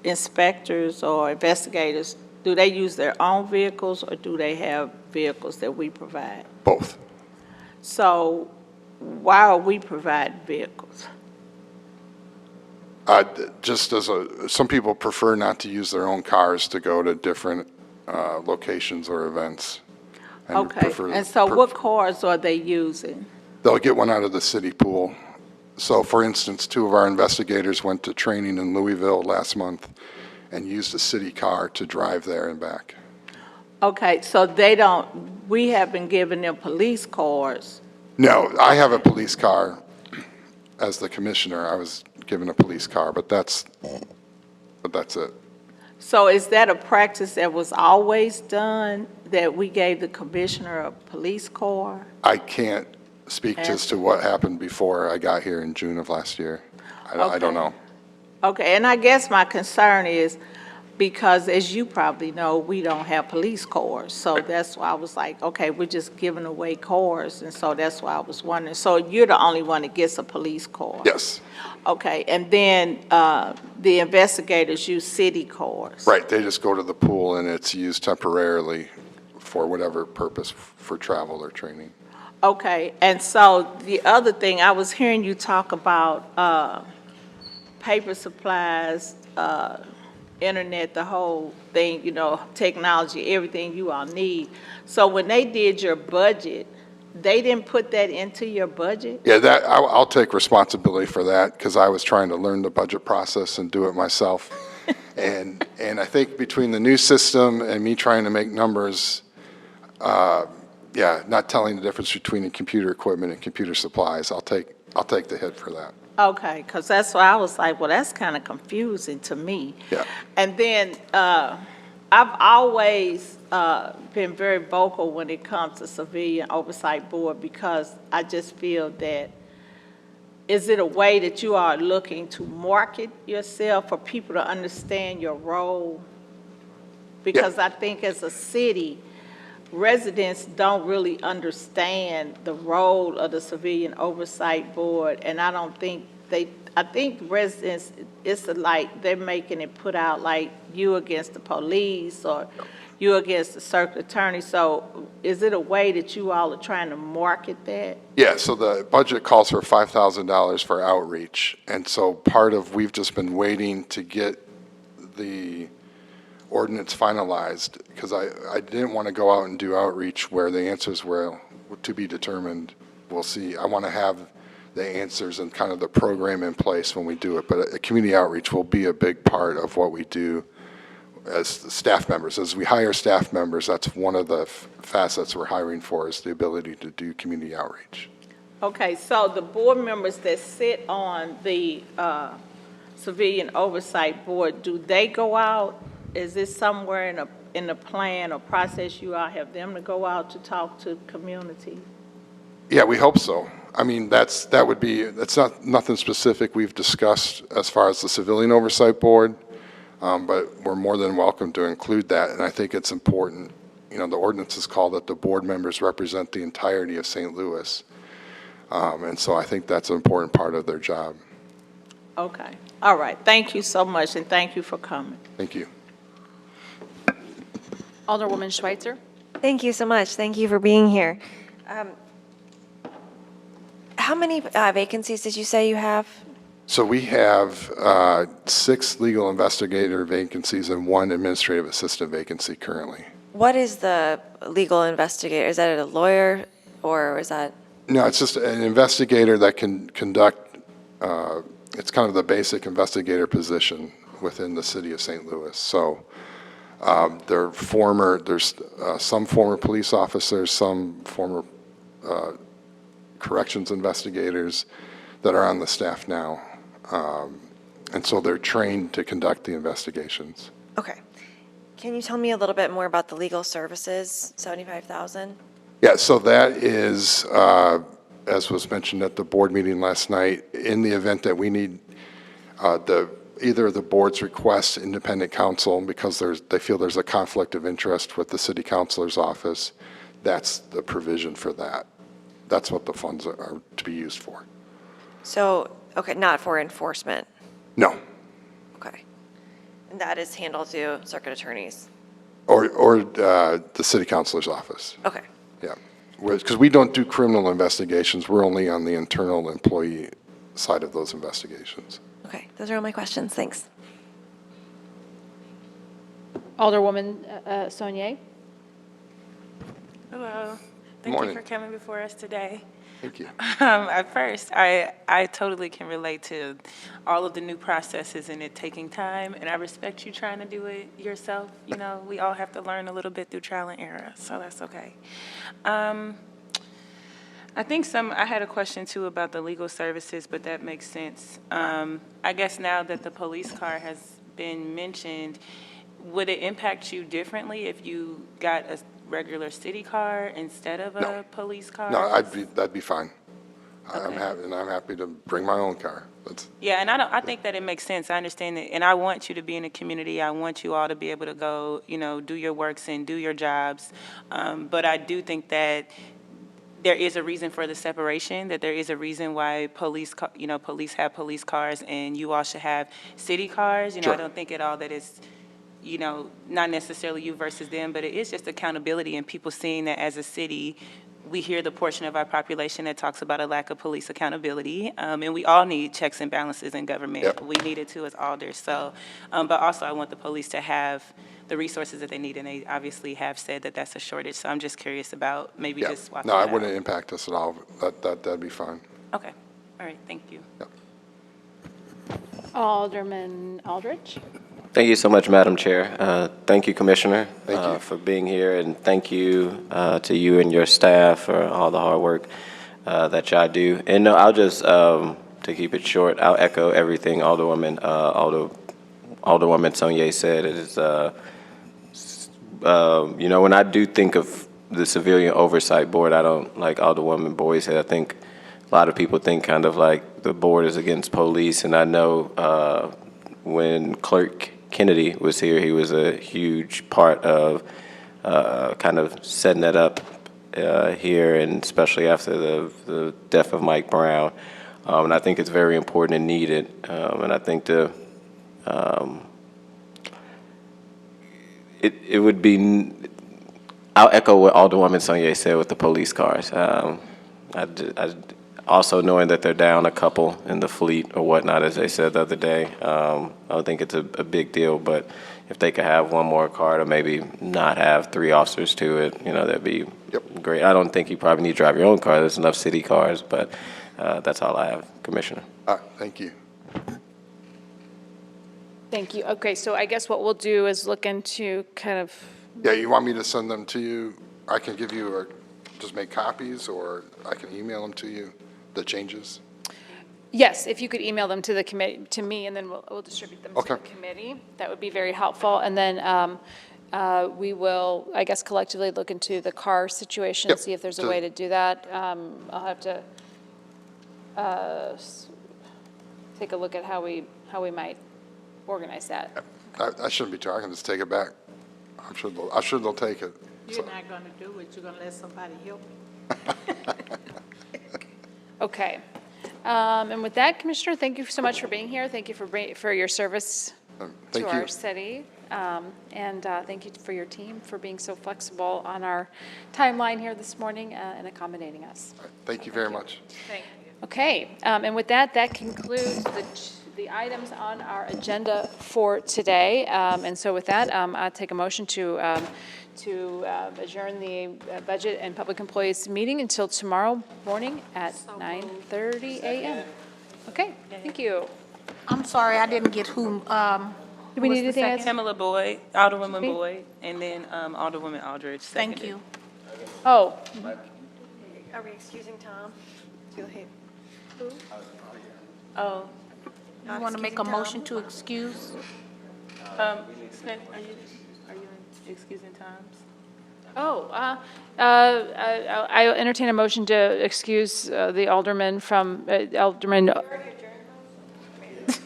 inspectors or investigators, do they use their own vehicles or do they have vehicles that we provide? Both. So why are we providing vehicles? Just some people prefer not to use their own cars to go to different locations or events. And Okay, and so what cars are they using? They'll get one out of the city pool. So, for instance, 2 of our investigators went to training in Louisville last month and used a city car to drive there and back. Okay, so we have been giving them police cars. No, I have a police car. As the commissioner, I was given a police car, but that's it. So is that a practice that was always done, that we gave the commissioner a police car? I can't speak as to what happened before I got here in June of last year. I don't know. Okay, and I guess my concern is, because as you probably know, we don't have police cars. So that's why I was like, okay, we're just giving away cars. And so that's why I was wondering. So you're the only one that gets a police car? Yes. Okay, and then the investigators use city cars? Right, they just go to the pool and it's used temporarily for whatever purpose, for travel or training. Okay, and so the other thing, I was hearing you talk about paper supplies, internet, the whole thing, technology, everything you all need. So when they did your budget, they didn't put that into your budget? Yeah, I'll take responsibility for that because I was trying to learn the budget process and do it myself. and I think between the new system and me trying to make numbers, not telling the difference between the computer equipment and computer supplies, I'll take the hit for that. Okay, because that's why I was like, well, that's kind of confusing to me. Yeah. And then I've always been very vocal when it comes to Civilian Oversight Board, because I just feel that, is it a way that you are looking to market yourself for people to understand your role? Because I think as a city, residents don't really understand the role of the Civilian Oversight Board, and I don't think I think residents, it's like they're making it put out like you against the police or you against the circuit attorney. So is it a way that you all are trying to market that? Yeah, so the budget calls for $5,000 for outreach, and so we've just been waiting to get the ordinance finalized, because I didn't want to go out and do outreach where the answers were to be determined. We'll see. I want to have the answers and kind of the program in place when we do it, but community outreach will be a big part of what we do as staff members. As we hire staff members, that's one of the facets we're hiring for, is the ability to do community outreach. Okay, so the board members that sit on the Civilian Oversight Board, do they go out? Is this somewhere in the plan or process you all have them to go out to talk to community? Yeah, we hope so. I mean, that's not nothing specific we've discussed as far as the Civilian Oversight Board, but we're more than welcome to include that, and I think it's important. The ordinance is called that the board members represent the entirety of St. Louis, and so I think that's an important part of their job. Okay, all right. Thank you so much, and thank you for coming. Thank you. Alderwoman Schweitzer. Thank you so much. Thank you for being here. How many vacancies did you say you have? So we have 6 legal investigator vacancies and 1 administrative assistant vacancy currently. What is the legal investigator? Is that a lawyer, or is that? No, it's just an investigator that can conduct, it's kind of the basic investigator position within the city of St. Louis. So there's some former police officers, some former corrections investigators that are on the staff now. And so they're trained to conduct the investigations. Okay. Can you tell me a little bit more about the legal services, $75,000? Yeah, so that is as was mentioned at the board meeting last night, in the event that we need either the board's requests independent counsel because they feel there's a conflict of interest with the city councilor's office, that's the provision for that. That's what the funds are to be used for. So, okay, not for enforcement. No, Okay. And that is handled through circuit attorneys. or the city councilor's office. Okay. Yeah, because we don't do criminal investigations. We're only on the internal employee side of those investigations. Okay. Those are all my questions. Thanks. Alderwoman Saunier? Hello. Thank Morning. you for coming before us today. Thank you. At first, I totally can relate to all of the new processes and it taking time, and I respect you trying to do it yourself. You know, we all have to learn a little bit through trial and error, so that's okay. I think I had a question too about the legal services, but that makes sense. I guess now that the police car has been mentioned, would it impact you differently if you got a regular city car instead of a police car? No, that'd be fine. Okay. I'm happy to bring my own car. Yeah, and I think that it makes sense. I understand it, and I want you to be in the community. I want you all to be able to go, do your works and do your jobs. But I do think that there is a reason for the separation, that there is a reason why police have police cars and you all should have city cars. Sure. I don't think at all that it's, not necessarily you versus them, but it is just accountability and people seeing that as a city, we hear the portion of our population that talks about a lack of police accountability, and we all need checks and balances in government. Yep. We need it too as alders. So, but also I want the police to have the resources that they need, and they obviously have said that that's a shortage. So I'm just curious about maybe Yeah. just swapping No, that it out. wouldn't impact us at all. That'd be fine. Okay, all right, thank you. Yep. Alderman Aldridge? Thank you so much, Madam Chair. Thank you, Commissioner, Thank you. for being here, and thank you to you and your staff for all the hard work that y'all do. And no, I'll just, to keep it short, I'll echo everything Alderwoman Saunier said. It is, when I do think of the Civilian Oversight Board, I don't, like Alderwoman Boyd said, I think a lot of people think kind of like the board is against police, and I know when Clerk Kennedy was here, he was a huge part of kind of setting that up here, and especially after the death of Mike Brown. And I think it's very important and needed. And I think it would be, I'll echo what Alderwoman Saunier said with the police cars. I also knowing that they're down a couple in the fleet or whatnot, as they said the other day, I don't think it's a big deal, but if they could have one more car to maybe not have 3 officers to it, that'd be great. I don't think you probably need to drive your own car. There's enough city cars, but that's all I have, Commissioner. Thank you. Thank you. Okay, so I guess what we'll do is look into kind of, Yeah, you want me to send them to you? I can give you just make copies, or I can email them to you, the changes? yes, if you could email them to the committee, to me, and then we'll distribute them to the Okay. committee. That would be very helpful. And then we will, I guess, collectively look into the car situation, Yep. see if there's a way to do that. I'll have to take a look at how we might organize that. I shouldn't be too, I can just take it back. I'm sure they'll take it. You're not gonna do it, you're gonna let somebody help. Okay. And with that, Commissioner, thank you so much for being here. Thank you for your service Thank to you. our city. And thank you for your team for being so flexible on our timeline here this morning and accommodating us. Thank you very much. Okay, and with that, that concludes the items on our agenda for today. And so with that, I'll take a motion to adjourn the Budget and Public Employees meeting until tomorrow morning at 9:30 a.m. Okay, thank you. I'm sorry, I didn't get who, Do we need anything else? Pamela Boyd, Alderwoman Me? Boyd, and then Alderwoman Aldridge. thank seconded. you. Oh, Are we excusing Tom? Too late. Oh, You wanna make a motion to excuse? Smith, are you excusing times? I entertain a motion to excuse the alderman from, Alderman.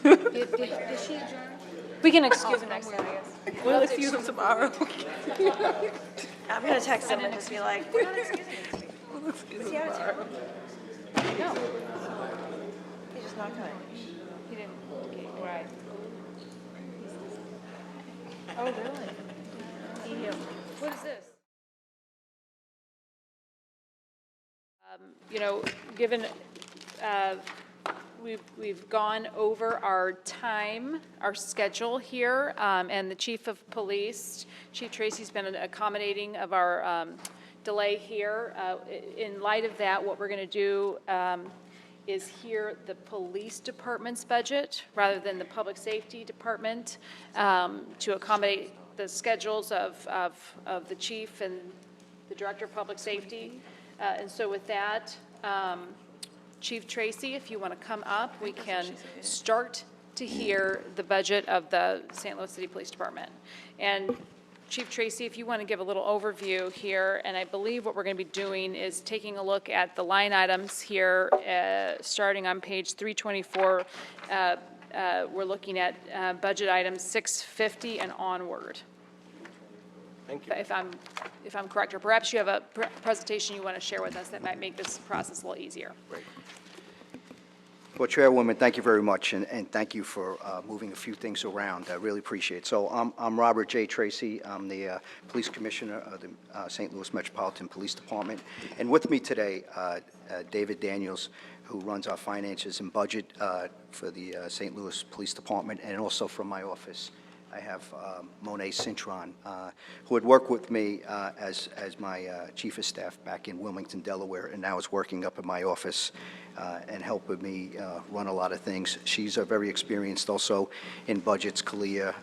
Did she adjourn? We can excuse him next time, I guess. We'll excuse them tomorrow. I'm going to text him and just be like, we're not excusing him. Was he out of town? No, He's just not coming. he didn't, okay, right. Oh, really? What is this? You know, given, we've gone over our time, our schedule here, and the chief of police, Chief Tracy's been accommodating of our delay here. In light of that, what we're going to do is hear the police department's budget rather than the public safety department to accommodate the schedules of the chief and the director of public safety. And so with that, Chief Tracy, if you want to come up, we can start to hear the budget of the St. Louis City Police Department. And Chief Tracy, if you want to give a little overview here, and I believe what we're going to be doing is taking a look at the line items here, starting on page 324. We're looking at budget items 650 and onward. Thank you. If I'm correct, or perhaps you have a presentation you want to share with us that might make this process a little easier. Great. Well, Chairwoman, thank you very much, and thank you for moving a few things around. I really appreciate it. So I'm Robert J. Tracy. I'm the Police Commissioner of the St. Louis Metropolitan Police Department. And with me today, David Daniels, who runs our finances and budget for the St. Louis Police Department, and also from my office, I have Monet Cintron, who had worked with me as my chief of staff back in Wilmington, Delaware, and now is working up in my office and helping me run a lot of things. She's very experienced also in budgets, CALIA,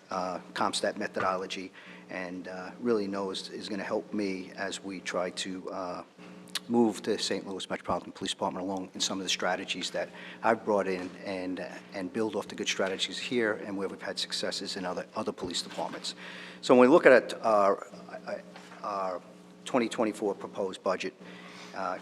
CompStat methodology, and really is going to help me as we try to move the St. Louis Metropolitan Police Department along in some of the strategies that I've brought in and build off the good strategies here and where we've had successes in other police departments. So when we look at our 2024 proposed budget,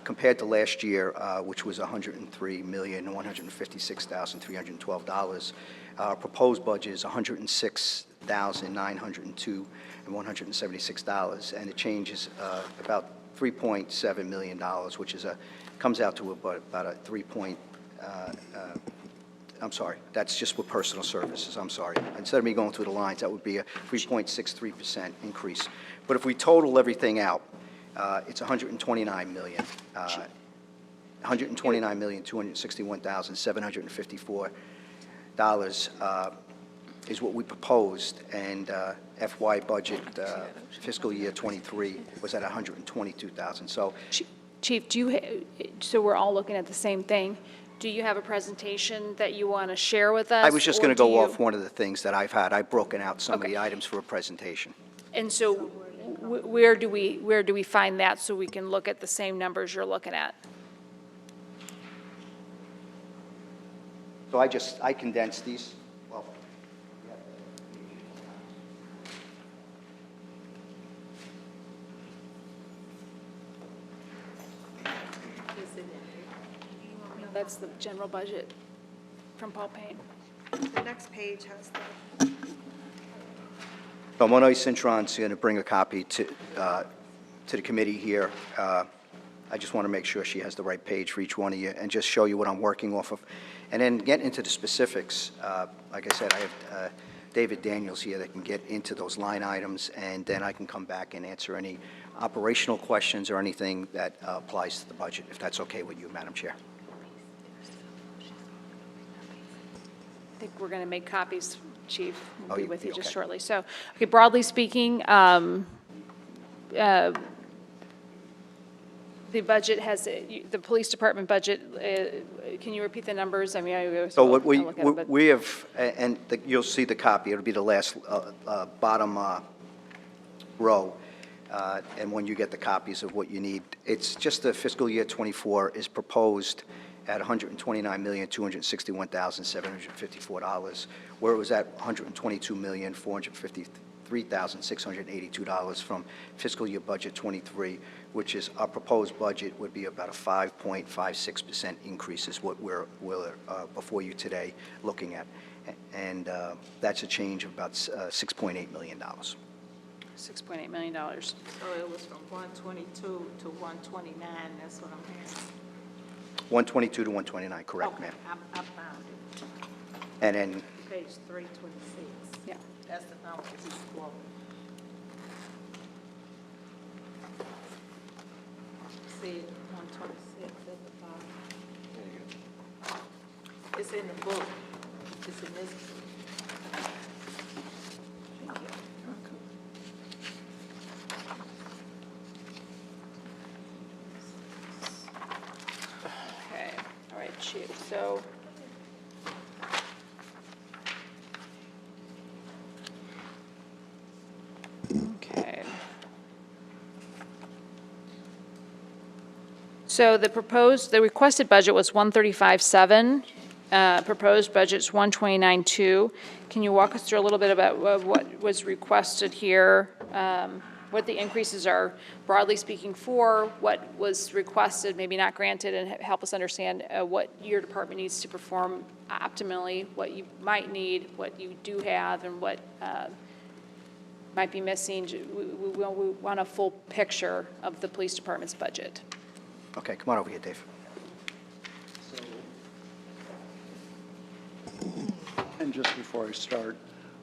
compared to last year, which was $103,156,312, our proposed budget is $106,902,176, and the change is about $3.7 million, which comes out to about a I'm sorry, that's just with personal services, I'm sorry. Instead of me going through the lines, that would be a 3.63% increase. But if we total everything out, it's $129 million. $129,261,754 is what we proposed, and FY budget fiscal year 23 was at $122,000. So, Chief, so we're all looking at the same thing. Do you have a presentation that you want to share with us? I was just going to go off one of the things that I've had. I've broken out some of the items for a presentation. And so where do we find that so we can look at the same numbers you're looking at? So I condensed these. Well, That's the general budget from Paul Payne. The next page has the. So Monet Cintron's going to bring a copy to the committee here. I just want to make sure she has the right page for each one of you and just show you what I'm working off of. And then get into the specifics. Like I said, I have David Daniels here that can get into those line items, and then I can come back and answer any operational questions or anything that applies to the budget, if that's okay with you, Madam Chair. I think we're going to make copies, Chief. We'll Oh, be with you just okay. shortly. So, okay, broadly speaking, the budget has, the police department budget, can you repeat the numbers? I mean, So what we have, and you'll see the copy, it'll be the last bottom row, and when you get the copies of what you need, it's just the fiscal year 24 is proposed at $129,261,754, where it was at $122,453,000 $3,682 from fiscal year budget '23, which is our proposed budget would be about a 5.56% increase is what we're before you today looking at. And that's a change of about $6.8 million. $6.8 million. So it was from 122 to 129, that's what I'm hearing. 122 to 129, correct, Okay, ma'am. I found it. And then, Page 326. Yeah. That's the number he's quoting. See, 126 at the bottom. It's in the book. It's in this book. Thank you. Okay, all right, Chief, so. Okay. So the requested budget was 135.7. Proposed budget's 129.2. Can you walk us through a little bit about what was requested here? What the increases are, broadly speaking, for, what was requested, maybe not granted, and help us understand what your department needs to perform optimally, what you might need, what you do have, and what might be missing. We want a full picture of the police department's budget. okay, come on over here, Dave. And just before I start,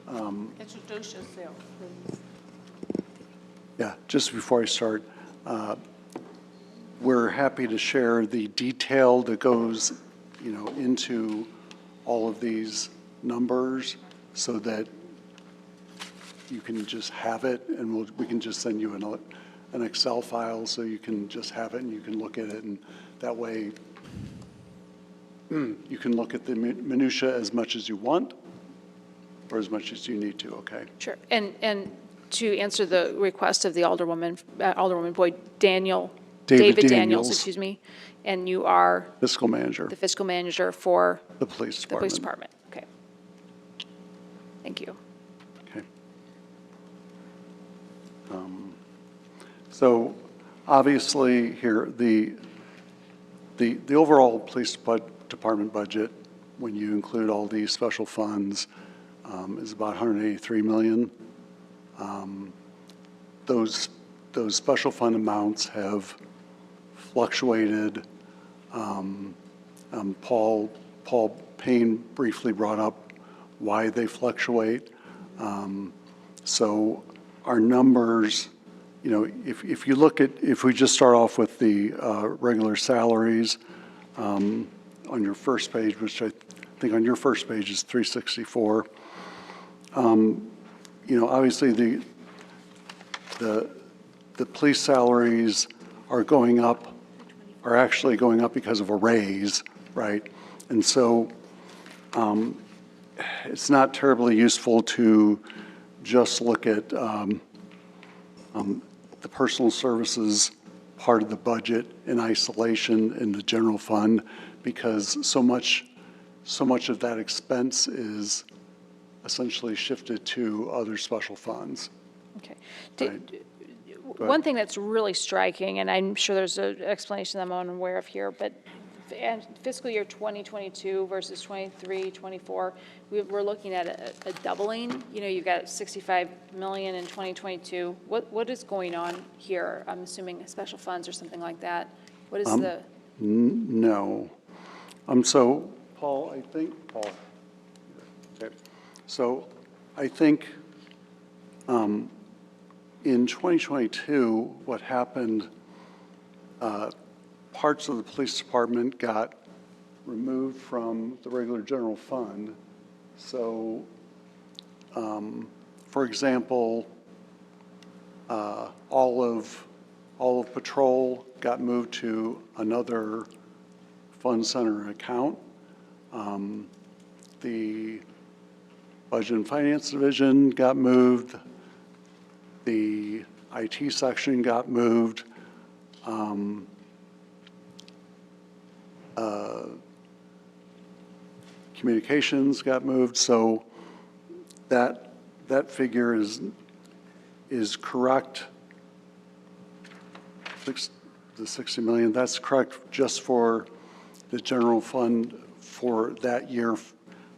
Introduce yourself, please. just before I start, we're happy to share the detail that goes, into all of these numbers so that you can just have it, and we can just send you an Excel file so you can just have it and you can look at it, and that way you can look at the minutia as much as you want or as much as you need to, okay? Sure. And to answer the request of the Alderwoman Boyd, David Daniels, Daniels. excuse me, and you are Fiscal manager, the fiscal manager for the police the police department. department. Okay. Thank you. Okay. So obviously here, the overall police department budget, when you include all these special funds, is about 183 million. Those special fund amounts have fluctuated. Paul Payne briefly brought up why they fluctuate. So our numbers, if you look at, if we just start off with the regular salaries on your first page, which I think on your first page is 364. Obviously the police salaries are going up, are actually going up because of a raise, right? And so it's not terribly useful to just look at the personal services part of the budget in isolation in the general fund, because so much of that expense is essentially shifted to other special funds. Okay. Right. One thing that's really striking, and I'm sure there's an explanation that I'm unaware of here, but fiscal year 2022 versus 23, 24, we're looking at a doubling. You've got 65 million in 2022. What is going on here? I'm assuming special funds or something like that. What is the? No. So, Paul, okay. So I think in 2022, what happened, parts of the police department got removed from the regular general fund. So, for example, all of patrol got moved to another fund center account. The Budget and Finance Division got moved. The IT section got moved. Communications got moved. So that figure is is correct. The 60 million, that's correct just for the general fund for that year,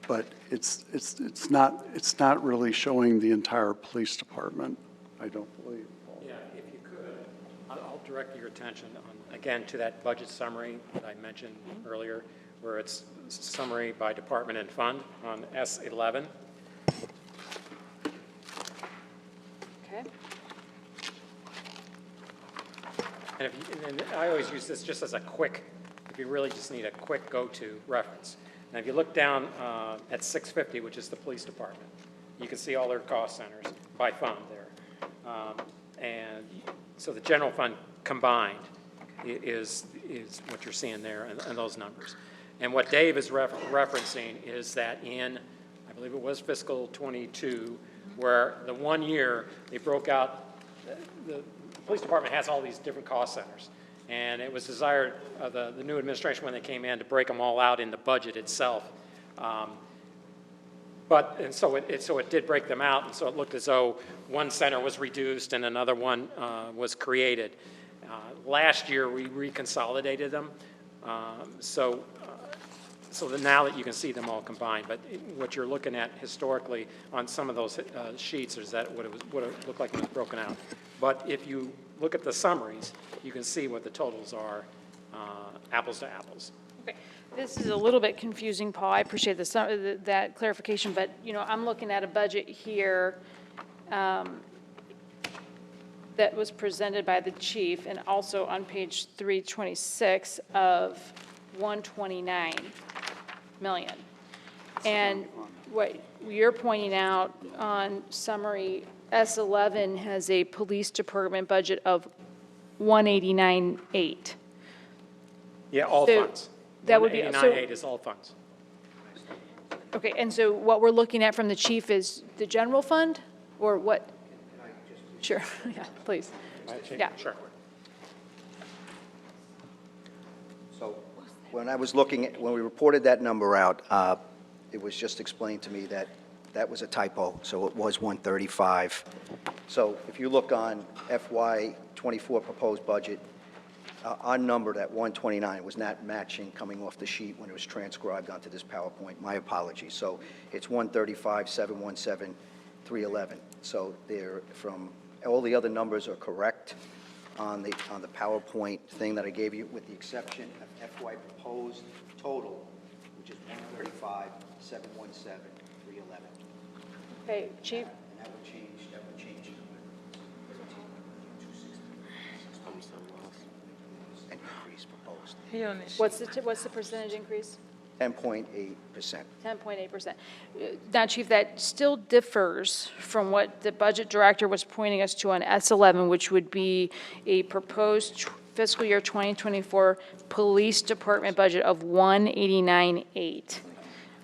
but it's not really showing the entire police department, I don't believe. Yeah, if you could, I'll direct your attention on, again, to that budget summary that I mentioned earlier, where it's summary by department and fund on S11. Okay. And I always use this just as a quick, if you really just need a quick go-to reference. Now, if you look down at 650, which is the police department, you can see all their cost centers by fund there. And so the general fund combined is what you're seeing there and those numbers. And what Dave is referencing is that in, I believe it was fiscal 22, where the 1 year they broke out, the police department has all these different cost centers. And it was desired of the new administration when they came in to break them all out in the budget itself. So it did break them out, and so it looked as though one center was reduced and another one was created. Last year, we reconsolidated them, so that now that you can see them all combined. But what you're looking at historically on some of those sheets is that what it looked like when it was broken out. But if you look at the summaries, you can see what the totals are, apples to apples. Okay. This is a little bit confusing, Paul. I appreciate that clarification, but, you know, I'm looking at a budget here that was presented by the chief, and also on page 326 of 129 million. And what you're pointing out on summary S11 has a police department budget of 189.8. Yeah, all So funds. that would be- 189.8 is all funds. Okay, and so what we're looking at from the chief is the general fund, or what? Sure, yeah, please. Yeah. Sure. So when I was looking at, when we reported that number out, it was just explained to me that that was a typo, so it was 135. So if you look on FY '24 proposed budget, our number, that 129, was not matching coming off the sheet when it was transcribed onto this PowerPoint. My apologies. So it's 135, 717, 311. So they're from, all the other numbers are correct on the PowerPoint thing that I gave you, with the exception of FY proposed total, which is 135, 717, 311. Okay, chief. And that would change. An increase proposed. What's the percentage increase? 10.8%. 10.8%. Now, Chief, that still differs from what the budget director was pointing us to on S11, which would be a proposed fiscal year 2024 police department budget of 189.8.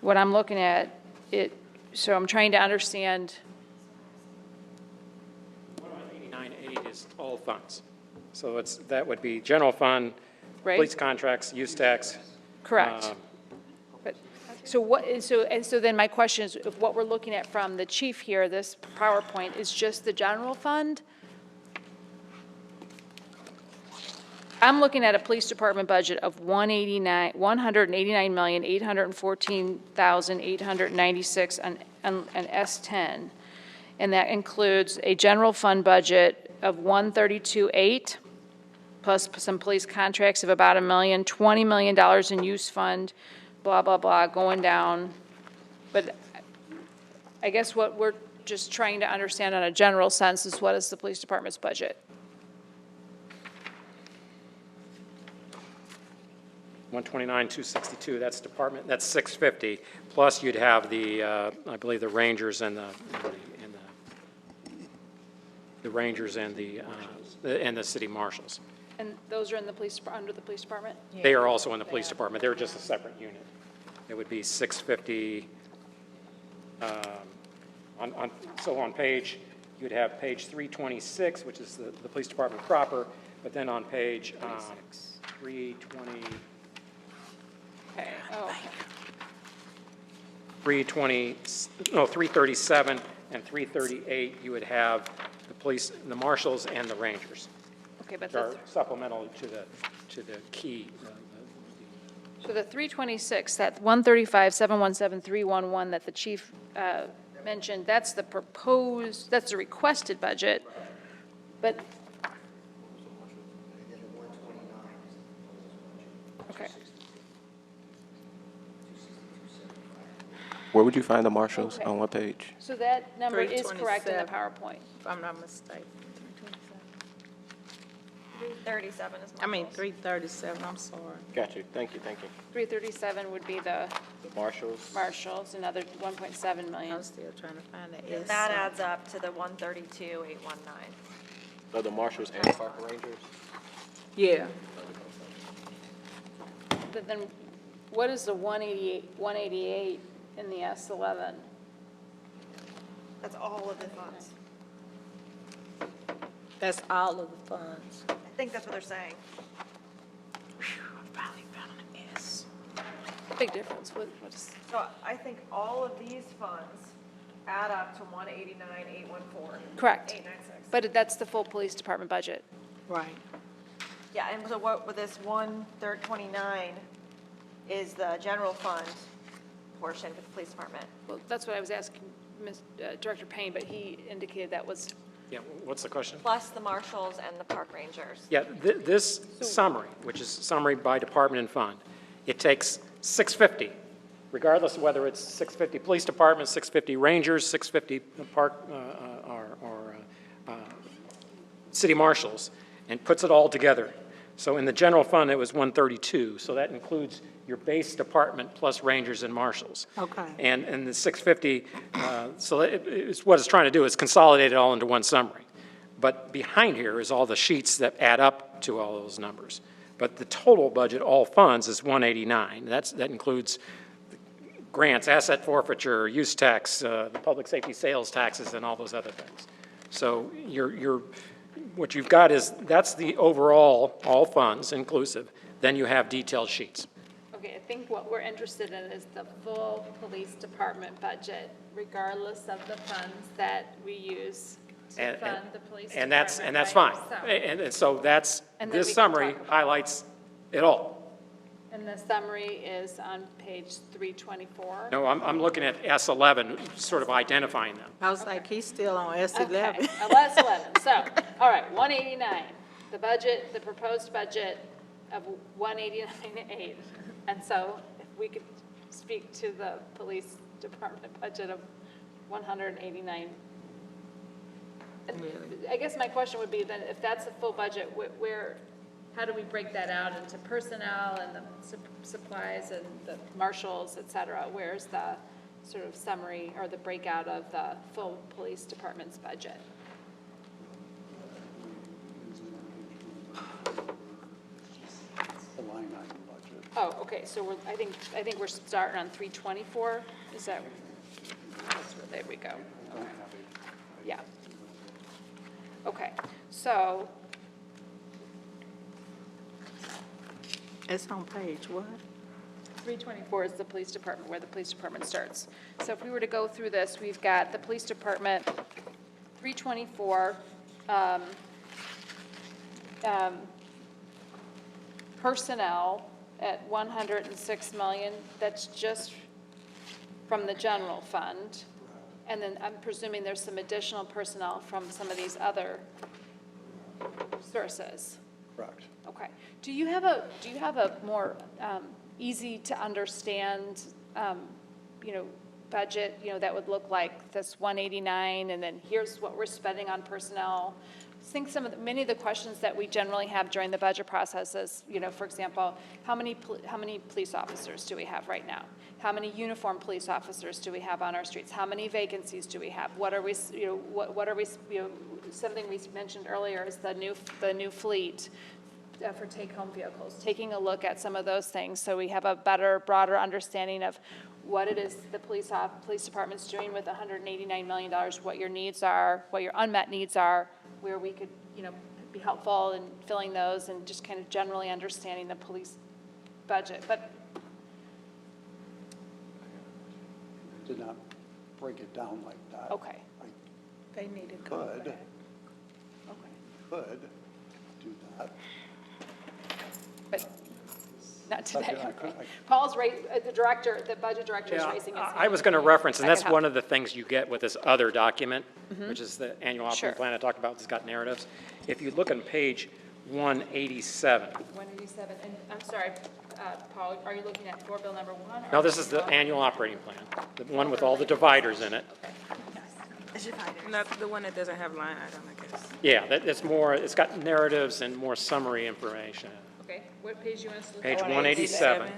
What I'm looking at, so I'm trying to understand. 189.8 is all funds. So that would be general fund, Right. police contracts, use tax. Correct. But, so then my question is, if what we're looking at from the chief here, this PowerPoint, is just the general fund? I'm looking at a police department budget of 189,814,896 on S10. And that includes a general fund budget of 132.8, plus some police contracts of about $1 million, $20 million in use fund, blah, blah, blah, going down. But I guess what we're just trying to understand on a general sense is, what is the police department's budget? 129,262, that's department, that's 650, plus you'd have the, I believe, the Rangers and the Rangers and the city marshals. And those are in the police, under the police department? They are also in the police department. They're just a separate unit. It would be 650. So on page, you'd have page 326, which is the police department proper, but then on page 320. Okay, oh, okay. 337 and 338, you would have the police, the marshals, and the rangers, Okay, but which are supplemental to the key. So the 326, that 135,717,311 that the chief mentioned, that's the proposed, that's the requested budget, but. Okay, Where would you find the marshals? Okay. On what page? so that number is correct in the 327. PowerPoint. If I'm not mistaken. 37 is I mean, 337, I'm sorry. Got you. Thank you. 337 would be the The marshals. marshals, another 1.7 million. I'm still trying to find that. S. That adds up to the 132,819. So the marshals and park rangers. Yeah. But then, what is the 188 in the S11? That's all of the funds. That's all of the funds. I think that's what they're saying. I finally found an S. Big difference, what is, So I think all of these funds add up to 189,814. correct. 896. But that's the full police department budget. Right. Yeah, and so what, with this 1/329 is the general fund portion for the police department. Well, that's what I was asking Director Payne, but he indicated that was, Yeah, what's the question? Plus the marshals and the park rangers. Yeah, this summary, which is summary by department and fund, it takes 650, regardless of whether it's 650 police department, 650 rangers, 650 park or city marshals, and puts it all together. So in the general fund, it was 132, so that includes your base department plus rangers and marshals. Okay. And the 650, so it's what it's trying to do is consolidate it all into one summary. But behind here is all the sheets that add up to all those numbers. But the total budget, all funds, is 189. That includes grants, asset forfeiture, use tax, the public safety sales taxes, and all those other things. So what you've got is, that's the overall, all funds inclusive. Then you have detailed sheets. okay, I think what we're interested in is the full police department budget, regardless of the funds that we use to fund the police department. And that's fine. right? So- And so that's, And then this we can summary talk about it. highlights it all. And the summary is on page 324? No, I'm looking at S11, sort of identifying them. I was like, he's still on S11. Okay, S11, so, all right, 189, the budget, the proposed budget of 189.8. And so if we could speak to the police department budget of 189. I guess my question would be then, if that's the full budget, where, how do we break that out into personnel and the supplies and the marshals, et cetera? Where's the sort of summary or the breakout of the full police department's budget? The line item budget. Oh, okay, so I think we're starting on 324, is that, there we go. Okay. Yeah. Okay, so, It's on page what? 324 is the police department, where the police department starts. So if we were to go through this, we've got the police department, 324, personnel at 106 million, that's just from the general fund. And then I'm presuming there's some additional personnel from some of these other sources. Correct. Okay. Do you have a more easy to understand, budget, that would look like this 189, and then here's what we're spending on personnel? I think many of the questions that we generally have during the budget process is, for example, how many police officers do we have right now? How many uniformed police officers do we have on our streets? How many vacancies do we have? What are we, what are we, something we mentioned earlier is the new fleet for take-home vehicles, taking a look at some of those things so we have a better, broader understanding of what it is the police department's doing with $189 million, what your needs are, what your unmet needs are, where we could, be helpful in filling those and just kind of generally understanding the police budget. But Did not break it down like that. okay. They need to go Could. back. could do that. But not today. I couldn't- Paul's the director, the budget director is Yeah, raising his hand. I was going to reference, and I can that's help. one of the things you get with this other document, which is the annual Sure. operating plan I talked about, it's got narratives. If you look on page 187, 187, and I'm sorry, Paul, are you looking at for bill number 1? or- no, this is the annual operating plan, the one with all the dividers in it. Not the one that doesn't have line item, I guess. Yeah, it's more, it's got narratives and more summary information. Okay, what page you want us to look Page at? 187.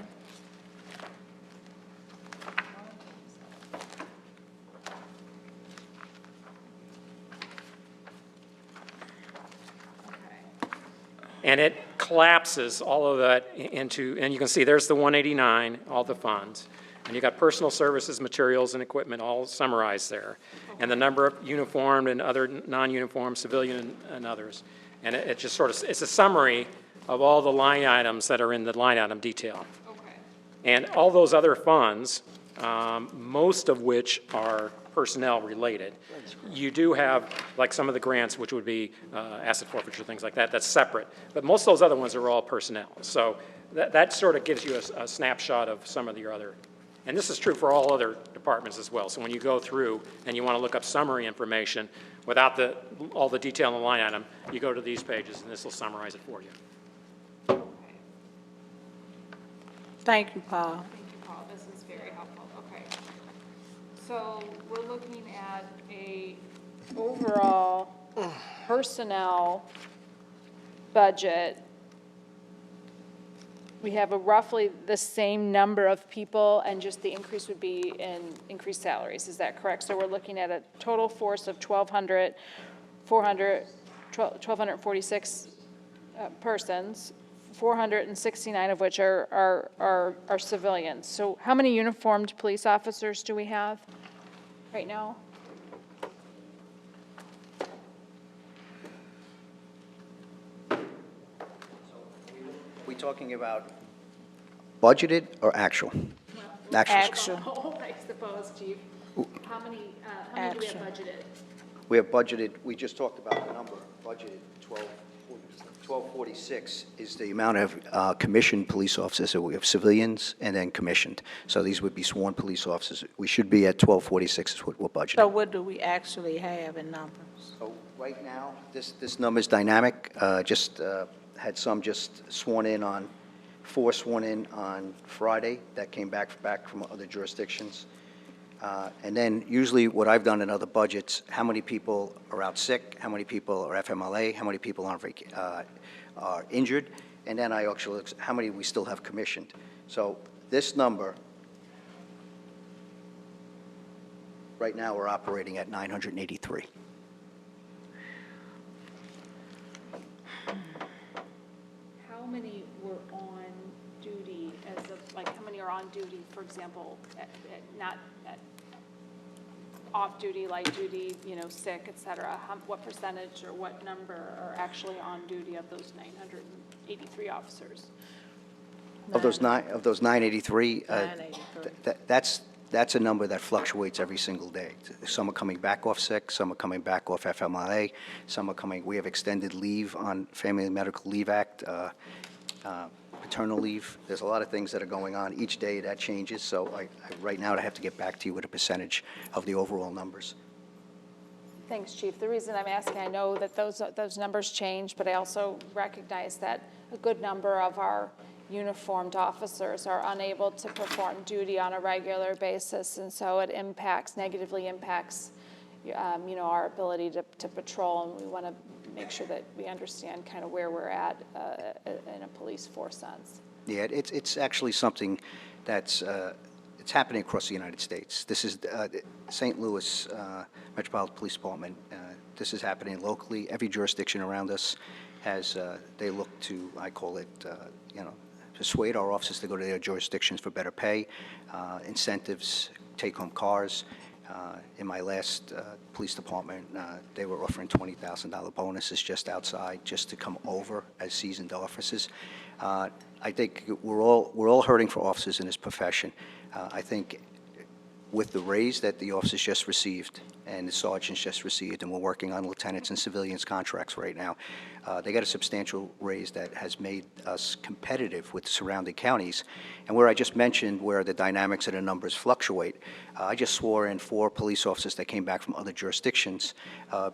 And it collapses all of that into, and you can see there's the 189, all the funds. And you got personal services, materials, and equipment all summarized there. And the number of uniformed and other non-uniform, civilian and others. And it just sort of, it's a summary of all the line items that are in the line item detail. Okay. And all those other funds, most of which are personnel related. You do have, like some of the grants, which would be asset forfeiture, things like that, that's separate. But most of those other ones are all personnel. So that sort of gives you a snapshot of some of your other, and this is true for all other departments as well. So when you go through and you want to look up summary information without all the detail in the line item, you go to these pages and this will summarize it for you. Thank you, Paul. Thank you, Paul, this is very helpful, okay. So we're looking at a overall personnel budget. We have a roughly the same number of people, and just the increase would be in increased salaries, is that correct? So we're looking at a total force of 1,246 persons, 469 of which are civilians. So how many uniformed police officers do we have right now? We talking about budgeted or actual? Actual. I suppose, Chief. How many do we have Action. budgeted? We have budgeted, we just talked about the number, budgeted 1246 is the amount of commissioned police officers. So we have civilians and then commissioned. So these would be sworn police officers. We should be at 1246 is what we're budgeting. So what do we actually have in numbers? So right now, this number is dynamic. Just had some just sworn in on, 4 sworn in on Friday that came back from other jurisdictions. And then usually what I've done in other budgets, how many people are out sick, how many people are FMLA, how many people are injured, and then I actually look at how many we still have commissioned. So this number, right now we're operating at 983. How many were on duty as of, like, how many are on duty, for example, not at off-duty, light duty, sick, et cetera? What percentage or what number are actually on duty of those 983 officers? Of those 983, 983. that's a number that fluctuates every single day. Some are coming back off sick, some are coming back off FMLA, some are coming, we have extended leave on Family and Medical Leave Act, paternal leave. There's a lot of things that are going on. Each day that changes, so right now I have to get back to you with a percentage of the overall numbers. Thanks, Chief. The reason I'm asking, I know that those numbers change, but I also recognize that a good number of our uniformed officers are unable to perform duty on a regular basis, and so it negatively impacts, our ability to patrol, and we want to make sure that we understand kind of where we're at in a police force sense. Yeah, it's actually something that's it's happening across the United States. This is St. Louis Metropolitan Police Department. This is happening locally. Every jurisdiction around us has, they look to, I call it, persuade our officers to go to their jurisdictions for better pay, incentives, take-home cars. In my last police department, they were offering $20,000 bonuses just outside, just to come over as seasoned officers. I think we're all hurting for officers in this profession. I think with the raise that the officers just received, and the sergeants just received, and we're working on lieutenants and civilians contracts right now. They got a substantial raise that has made us competitive with surrounding counties. And where I just mentioned where the dynamics of the numbers fluctuate, I just swore in 4 police officers that came back from other jurisdictions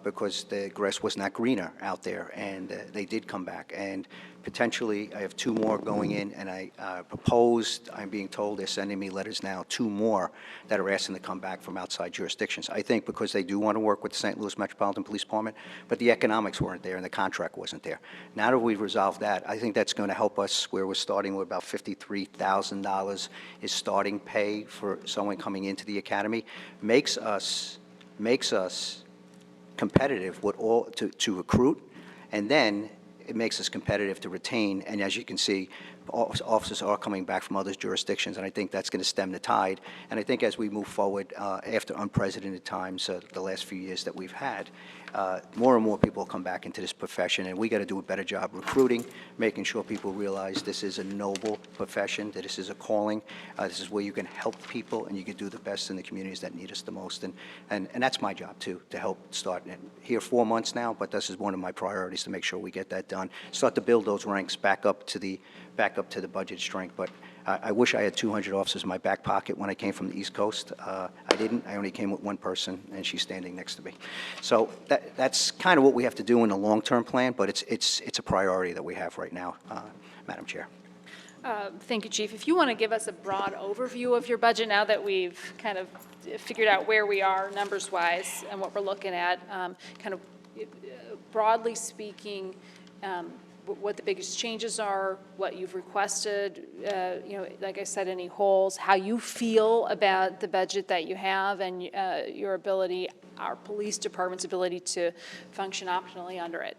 because the grass was not greener out there, and they did come back. And potentially, I have 2 more going in, and I proposed, I'm being told they're sending me letters now, 2 more that are asking to come back from outside jurisdictions. I think because they do want to work with the St. Louis Metropolitan Police Department, but the economics weren't there and the contract wasn't there. Now that we've resolved that, I think that's going to help us where we're starting with about $53,000 is starting pay for someone coming into the academy, makes us competitive with all to recruit, and then it makes us competitive to retain. And as you can see, officers are coming back from other jurisdictions, and I think that's going to stem the tide. And I think as we move forward after unprecedented times, the last few years that we've had, more and more people come back into this profession, and we got to do a better job recruiting, making sure people realize this is a noble profession, that this is a calling, this is where you can help people, and you can do the best in the communities that need us the most. And that's my job, too, to help start. Here 4 months now, but this is one of my priorities to make sure we get that done. Start to build those ranks back up to the budget strength. But I wish I had 200 officers in my back pocket when I came from the East Coast. I didn't. I only came with 1 person, and she's standing next to me. So that's kind of what we have to do in the long-term plan, but it's a priority that we have right now, Madam Chair. Thank you, Chief. If you want to give us a broad overview of your budget now that we've kind of figured out where we are numbers-wise and what we're looking at, kind of broadly speaking, what the biggest changes are, what you've requested, like I said, any holes, how you feel about the budget that you have and your ability, our police department's ability to function optimally under it.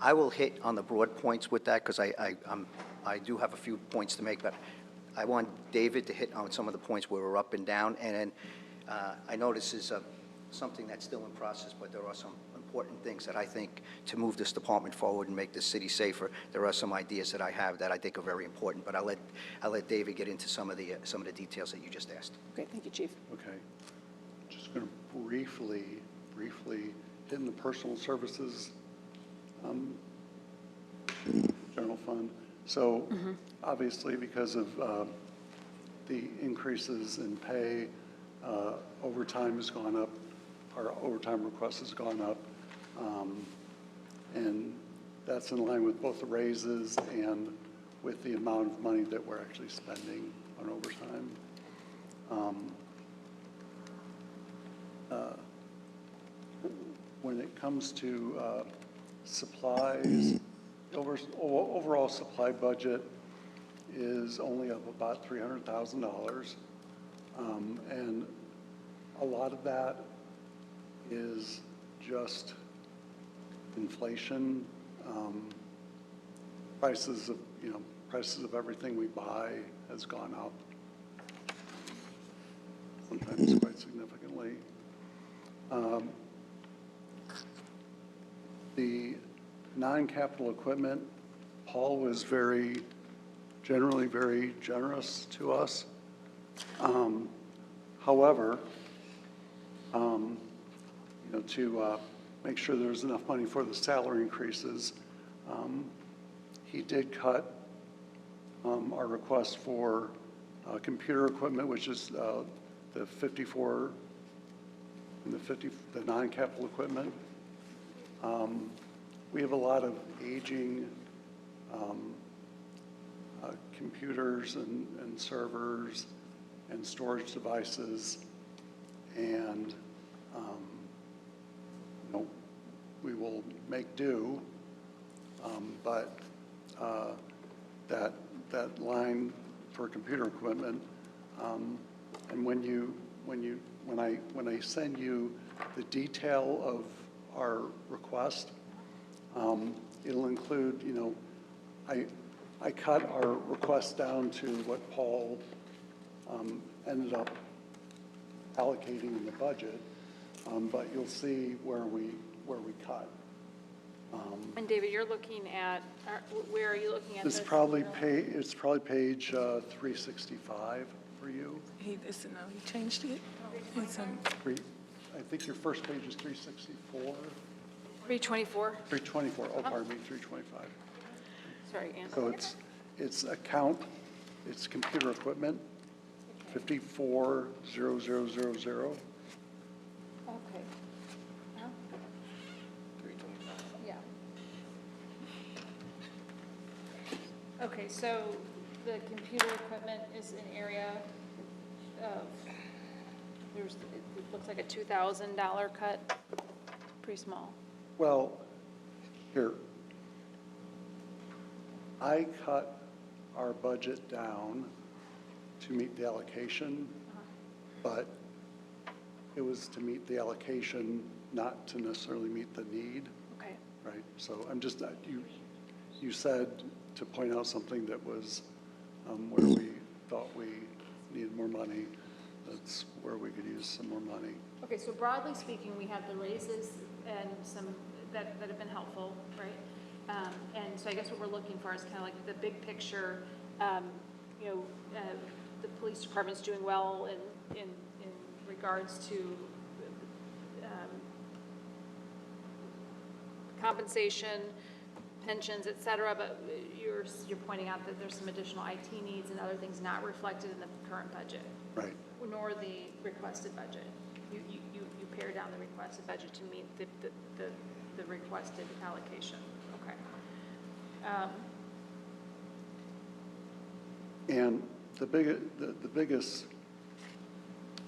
I will hit on the broad points with that because I do have a few points to make, but I want David to hit on some of the points where we're up and down. And then I know this is something that's still in process, but there are some important things that I think to move this department forward and make this city safer. There are some ideas that I have that I think are very important, but I'll let David get into some of the details that you just asked. Great, thank you, Chief. Okay. Just going to briefly hit in the personal services general fund. So obviously because of the increases in pay, overtime has gone up, our overtime request has gone up, and that's in line with both the raises and with the amount of money that we're actually spending on overtime. When it comes to supplies, overall supply budget is only up about $300,000, and a lot of that is just inflation. Prices of everything we buy has gone up, sometimes quite significantly. The non-capital equipment, Paul was generally very generous to us. However, to make sure there's enough money for the salary increases, he did cut our request for computer equipment, which is the 54 and the non-capital equipment. We have a lot of aging computers and servers and storage devices, and we will make do, but that line for computer equipment, and when I send you the detail of our request, it'll include, I cut our request down to what Paul ended up allocating in the budget, but you'll see where we cut. And David, you're looking at, where are you looking at It's this? probably page 365 for for you. He changed it. It's, I think your first page is 364, 324, 324, oh, pardon me, 325. sorry, Ann. So it's account, it's computer equipment, 540000. Okay. Yeah. Okay, so the computer equipment is an area of, it looks like a $2,000 cut, pretty small. Well, here, I cut our budget down to meet the allocation, but it was to meet the allocation, not to necessarily meet the need, Okay. right? So I'm just, you said to point out something that was where we thought we needed more money. That's where we could use some more money. Okay, so broadly speaking, we have the raises and some that have been helpful, right? And so I guess what we're looking for is kind of like the big picture. The police department's doing well in regards to compensation, pensions, et cetera, but you're pointing out that there's some additional IT needs and other things not reflected in the current budget. Right. Nor the requested budget. You pare down the requested budget to meet the requested allocation. Okay. And the biggest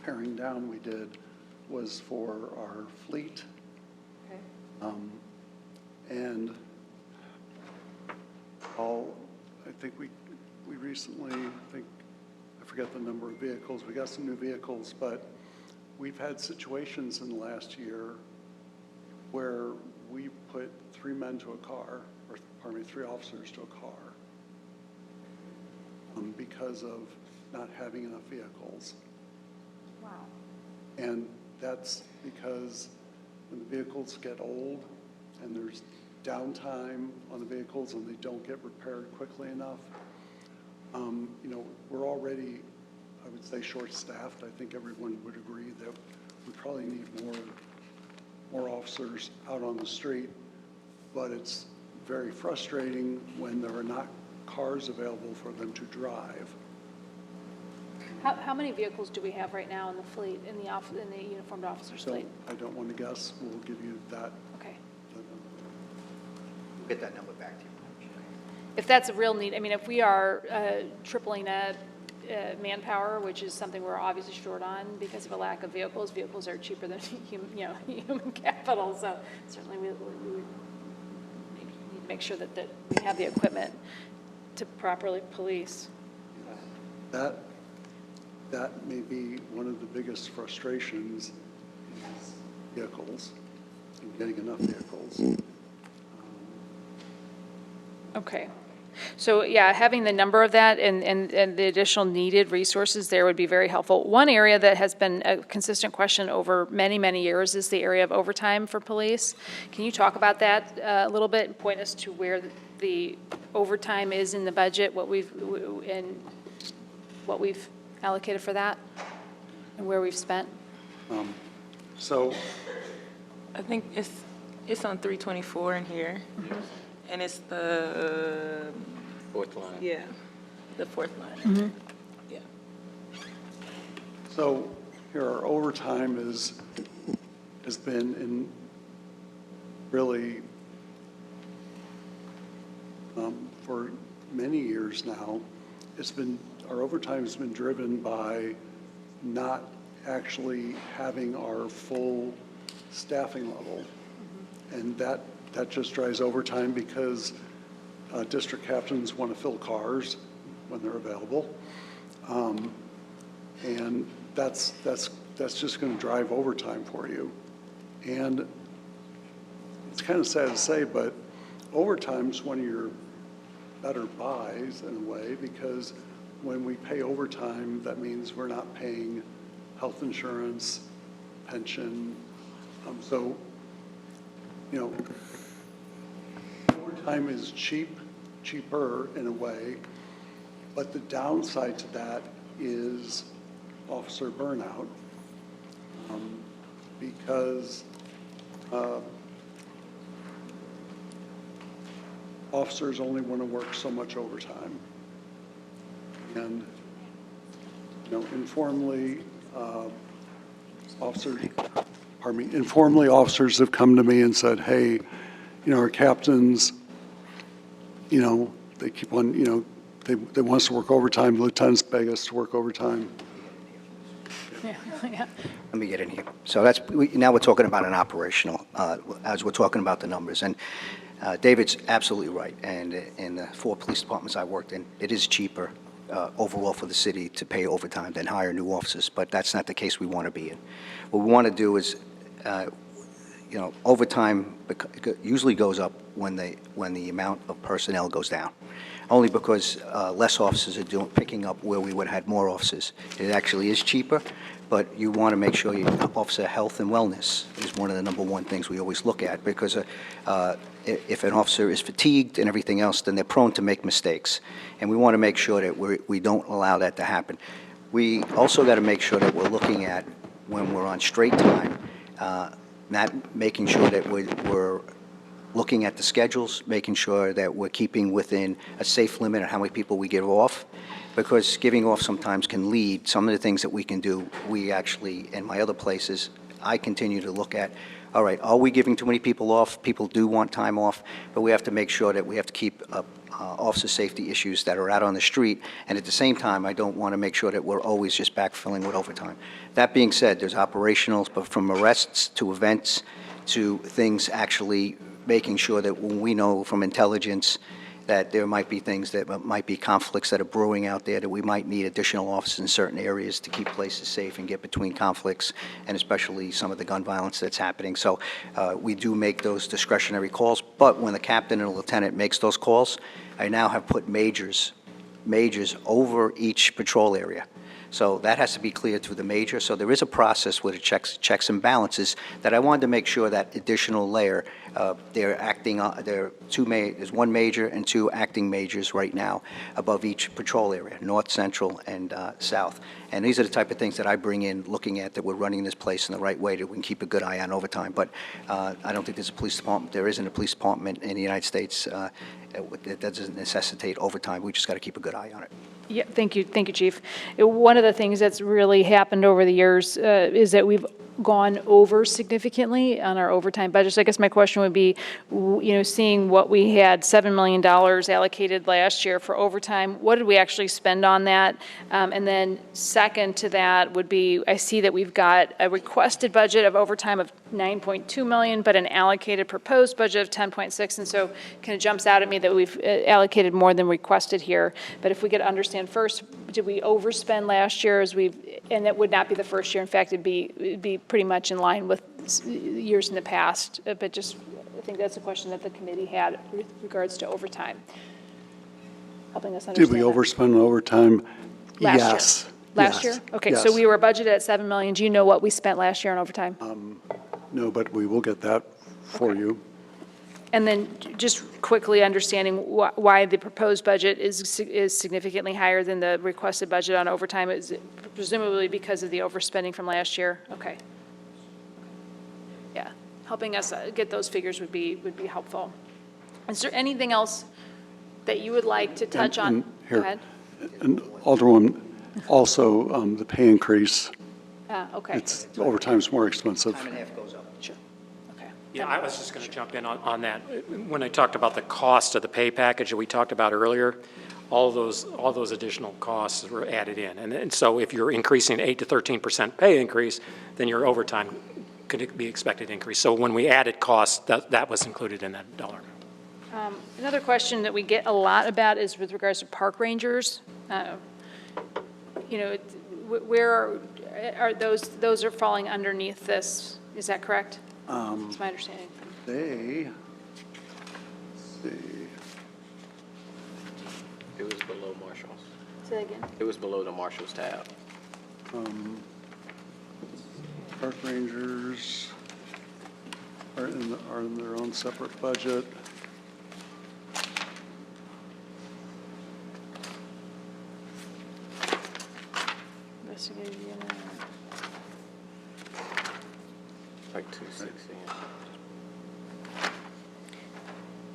paring down we did was for our fleet. Okay. And I think we recently, I forget the number of vehicles, we got some new vehicles, but we've had situations in the last year where we put 3 men to a car, or pardon me, 3 officers to a car because of not having enough vehicles. Wow. And that's because when the vehicles get old and there's downtime on the vehicles and they don't get repaired quickly enough, we're already, I would say, short-staffed. I think everyone would agree that we probably need more officers out on the street, but it's very frustrating when there are not cars available for them to drive. How many vehicles do we have right now in the fleet, in the uniformed officers So fleet? I don't want to guess. We'll give you that. Okay. We'll get that number back to you. If that's a real need, I mean, if we are tripling manpower, which is something we're obviously short on because of a lack of vehicles, vehicles are cheaper than human capital. So certainly we would need to make sure that we have the equipment to properly police. That may be one of the biggest frustrations is vehicles and getting enough vehicles. Okay. So, yeah, having the number of that and the additional needed resources there would be very helpful. One area that has been a consistent question over many, many years is the area of overtime for police. Can you talk about that a little bit and point us to where the overtime is in the budget, what we've allocated for that, and where we've spent? So I think it's on 324 in here, and it's the Fourth line. yeah, the 4th line. Mm-hmm. Yeah. So here our overtime has been in really for many years now. Our overtime has been driven by not actually having our full staffing level. And that just drives overtime because district captains want to fill cars when they're available. And that's just going to drive overtime for you. And it's kind of sad to say, but overtime's one of your better buys in a way, because when we pay overtime, that means we're not paying health insurance, pension. So, overtime is cheaper in a way, but the downside to that is officer burnout, because officers only want to work so much overtime. And, informally, officers have come to me and said, hey, our captains, they keep on, they want us to work overtime. The lieutenants beg us to work overtime. Yeah. Let me get in here. So now we're talking about an operational, as we're talking about the numbers. And David's absolutely right. And in the 4 police departments I worked in, it is cheaper overall for the city to pay overtime than hire new officers. But that's not the case we want to be in. What we want to do is, overtime usually goes up when the amount of personnel goes down. Only because less officers are picking up where we would have had more officers. It actually is cheaper, but you want to make sure officer health and wellness is one of the #1 things we always look at, because if an officer is fatigued and everything else, then they're prone to make mistakes. And we want to make sure that we don't allow that to happen. We also got to make sure that we're looking at, when we're on straight time, not making sure that we're looking at the schedules, making sure that we're keeping within a safe limit of how many people we give off, because giving off sometimes can lead, some of the things that we can do, we actually, in my other places, I continue to look at, all right, are we giving too many people off? People do want time off, but we have to make sure that we have to keep up officer safety issues that are out on the street, and at the same time, I don't want to make sure that we're always just backfilling with overtime. That being said, there's operationals, but from arrests to events to things actually making sure that when we know from intelligence that there might be things that might be conflicts that are brewing out there, that we might need additional officers in certain areas to keep places safe and get between conflicts, and especially some of the gun violence that's happening. So we do make those discretionary calls, but when the captain and the lieutenant makes those calls, I now have put majors over each patrol area. So that has to be cleared through the major. So there is a process with checks and balances that I wanted to make sure that additional layer, there's 1 major and 2 acting majors right now above each patrol area, north, central, and south. And these are the type of things that I bring in, looking at that we're running this place in the right way, that we can keep a good eye on overtime. But I don't think there's a police department, there isn't a police department in the United States that doesn't necessitate overtime. We just got to keep a good eye on it. Yeah, thank you, Chief. One of the things that's really happened over the years is that we've gone over significantly on our overtime budget. So I guess my question would be, seeing what we had $7 million allocated last year for overtime, what did we actually spend on that? And then second to that would be, I see that we've got a requested budget of overtime of $9.2 million, but an allocated proposed budget of $10.6, and so kind of jumps out at me that we've allocated more than requested here. But if we could understand first, did we overspend last year and that would not be the first year. In fact, it'd be pretty much in line with years in the past. But just, I think that's a question that the committee had with regards to overtime. Helping us understand. Did we overspend on overtime? Yes. Last year? Okay, yes. so we were budgeted at $7 million. Do you know what we spent last year on overtime? No, but we will get that for you. And then just quickly understanding why the proposed budget is significantly higher than the requested budget on overtime, is it presumably because of the overspending from last year? Okay. Yeah, helping us get those figures would be helpful. Is there anything else that you would like to touch on? Go ahead. And Alderwoman, also the pay increase. Okay. Overtime's more expensive. Time and a half goes up. Sure. Okay. Yeah, I was just going to jump in on that. When I talked about the cost of the pay package that we talked about earlier, all those additional costs were added in. And so if you're increasing 8 to 13% pay increase, then your overtime could be expected to increase. So when we added costs, that was included in that dollar amount. Another question that we get a lot about is with regards to park rangers. Where are those are falling underneath this? Is that correct? That's my understanding. Let's see. It was below Marshall's. Say that again. It was below the Marshall's tab. Park rangers are in their own separate budget. investigative unit. Like 260.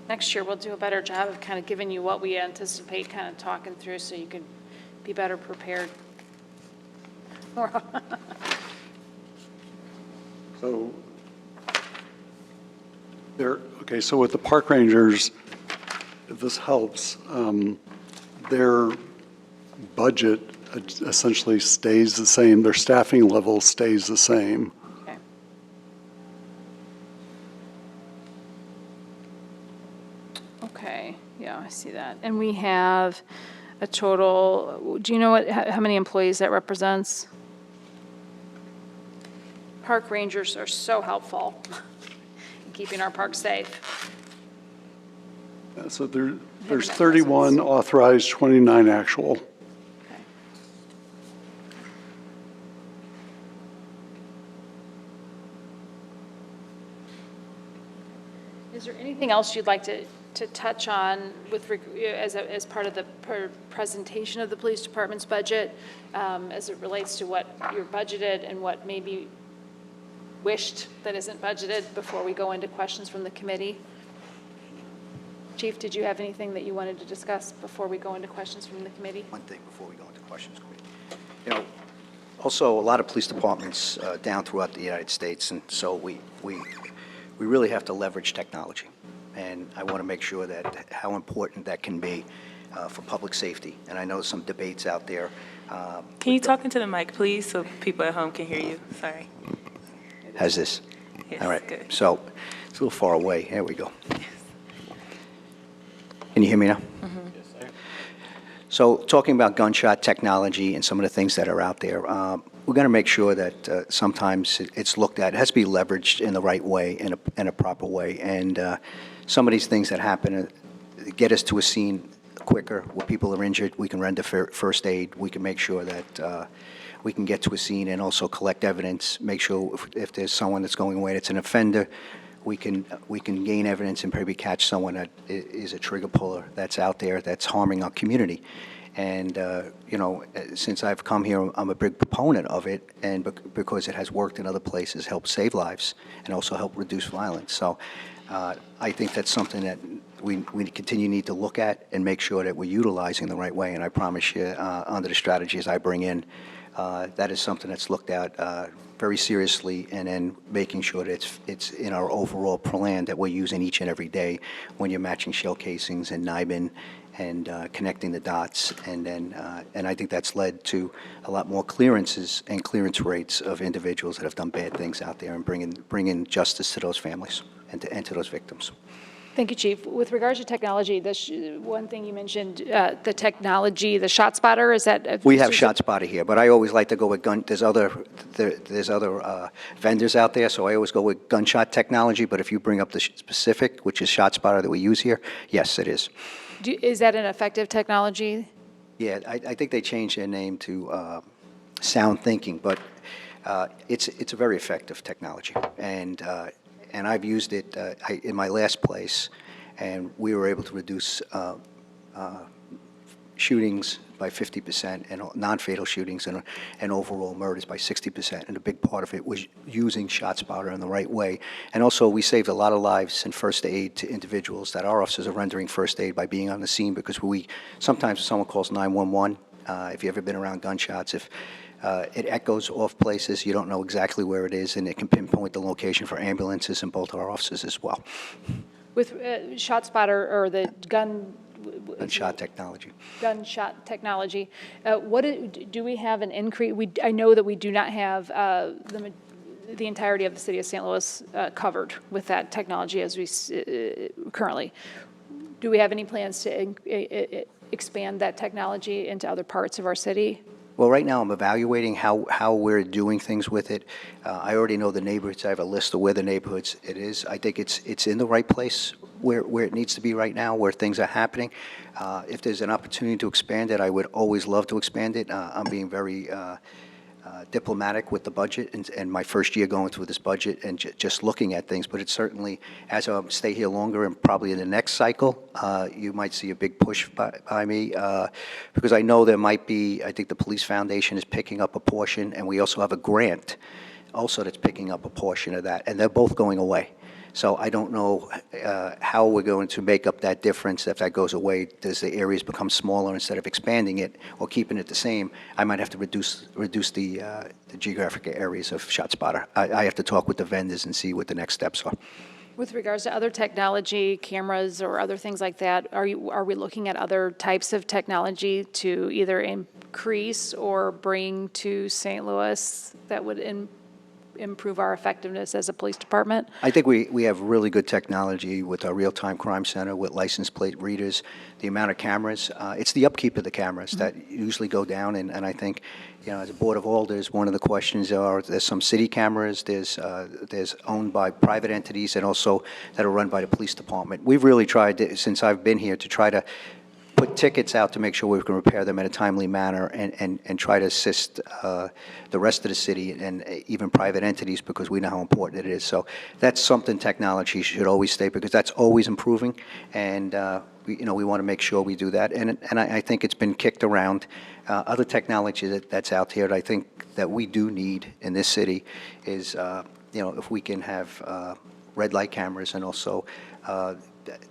Next year, we'll do a better job of kind of giving you what we anticipate, kind of talking through so you can be better prepared. So okay, so with the park rangers, if this helps, their budget essentially stays the same, their staffing level stays the same. Okay. Okay, yeah, I see that. And we have a total, do you know how many employees that represents? Park rangers are so helpful in keeping our parks safe. So there's 31 authorized, 29 actual. Okay. Is there anything else you'd like to touch on with, as part of the presentation of the police department's budget, as it relates to what you're budgeted and what may be wished that isn't budgeted before we go into questions from the committee? Chief, did you have anything that you wanted to discuss before we go into questions from the committee? One thing before we go into questions, committee. You know, also, a lot of police departments down throughout the United States, and so we really have to leverage technology. And I want to make sure that how important that can be for public safety. And I know some debates out there. Can you talk into the mic, please, so people at home can hear you? Sorry. How's this? Yes, All right. good. So it's a little far away. There we go. Can you hear me now? Yes, sir. So talking about gunshot technology and some of the things that are out there, we're going to make sure that sometimes it's looked at. It has to be leveraged in the right way, in a proper way. And some of these things that happen get us to a scene quicker. Where people are injured, we can render first aid. We can make sure that we can get to a scene and also collect evidence, make sure if there's someone that's going away that's an offender, we can gain evidence and probably catch someone that is a trigger puller that's out there that's harming our community. And, you know, since I've come here, I'm a big proponent of it, and because it has worked in other places, helped save lives, and also helped reduce violence. So I think that's something that we need to look at and make sure that we're utilizing the right way. And I promise you, under the strategies I bring in, that is something that's looked at very seriously, and then making sure that it's in our overall plan that we're using each and every day when you're matching shell casings and NIBIN and connecting the dots. And then, and I think that's led to a lot more clearances and clearance rates of individuals that have done bad things out there, and bringing justice to those families and to those victims. Thank you, Chief. With regards to technology, one thing you mentioned, the technology, the shot spotter, is that? We have shot spotter here, but I always like to go with there's other vendors out there, so I always go with gunshot technology. But if you bring up the specific, which is shot spotter that we use here, yes, it is. Is that an effective technology? Yeah, I think they changed their name to Sound Thinking, but it's a very effective technology. And I've used it in my last place, and we were able to reduce shootings by 50% and non-fatal shootings and overall murders by 60%. And a big part of it was using shot spotter in the right way. And also, we saved a lot of lives in first aid to individuals that our officers are rendering first aid by being on the scene, because sometimes someone calls 911, if you've ever been around gunshots, if it echoes off places, you don't know exactly where it is, and it can pinpoint the location for ambulances and both our officers as well. With shot spotter or the Gunshot technology. Gunshot technology, do we have an increase? I know that we do not have the entirety of the city of St. Louis covered with that technology as we currently. Do we have any plans to expand that technology into other parts of our city? Well, right now I'm evaluating how we're doing things with it. I already know the neighborhoods. I have a list of where the neighborhoods it is. I think it's in the right place where it needs to be right now, where things are happening. If there's an opportunity to expand it, I would always love to expand it. I'm being very diplomatic with the budget and my first year going through this budget and just looking at things, but it's certainly, as I stay here longer and probably in the next cycle, you might see a big push by me, because I know there might be, I think the Police Foundation is picking up a portion, and we also have a grant also that's picking up a portion of that, and they're both going away. So I don't know how we're going to make up that difference. If that goes away, does the areas become smaller instead of expanding it or keeping it the same? I might have to reduce the geographic areas of ShotSpotter. I have to talk with the vendors and see what the next steps are. With regards to other technology, cameras or other things like that, are we looking at other types of technology to either increase or bring to St. Louis that would improve our effectiveness as a police department? I think we have really good technology with our real-time crime center, with license plate readers, the amount of cameras. It's the upkeep of the cameras that usually go down, and I think, you know, as a Board of Alders, one of the questions are, there's some city cameras, there's owned by private entities, and also that are run by the police department. We've really tried, since I've been here, to try to put tickets out to make sure we can repair them in a timely manner and try to assist the rest of the city and even private entities, because we know how important it is. So that's something technology should always stay, because that's always improving, and we want to make sure we do that. And I think it's been kicked around. Other technology that's out here that I think that we do need in this city is, if we can have red light cameras and also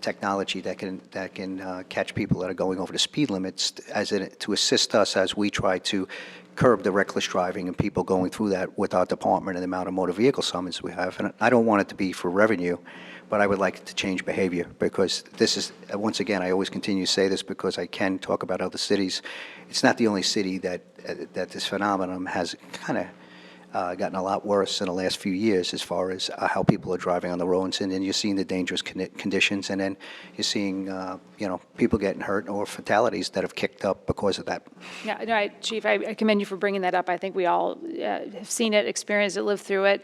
technology that can catch people that are going over the speed limits to assist us as we try to curb the reckless driving and people going through that with our department and the amount of motor vehicle summons we have. And I don't want it to be for revenue, but I would like it to change behavior, because this is, once again, I always continue to say this because I can talk about other cities. It's not the only city that this phenomenon has kind of gotten a lot worse in the last few years as far as how people are driving on the roads, and then you're seeing the dangerous conditions, and then you're seeing people getting hurt or fatalities that have kicked up because of that. Yeah, no, Chief, I commend you for bringing that up. I think we all have seen it, experienced it, lived through it.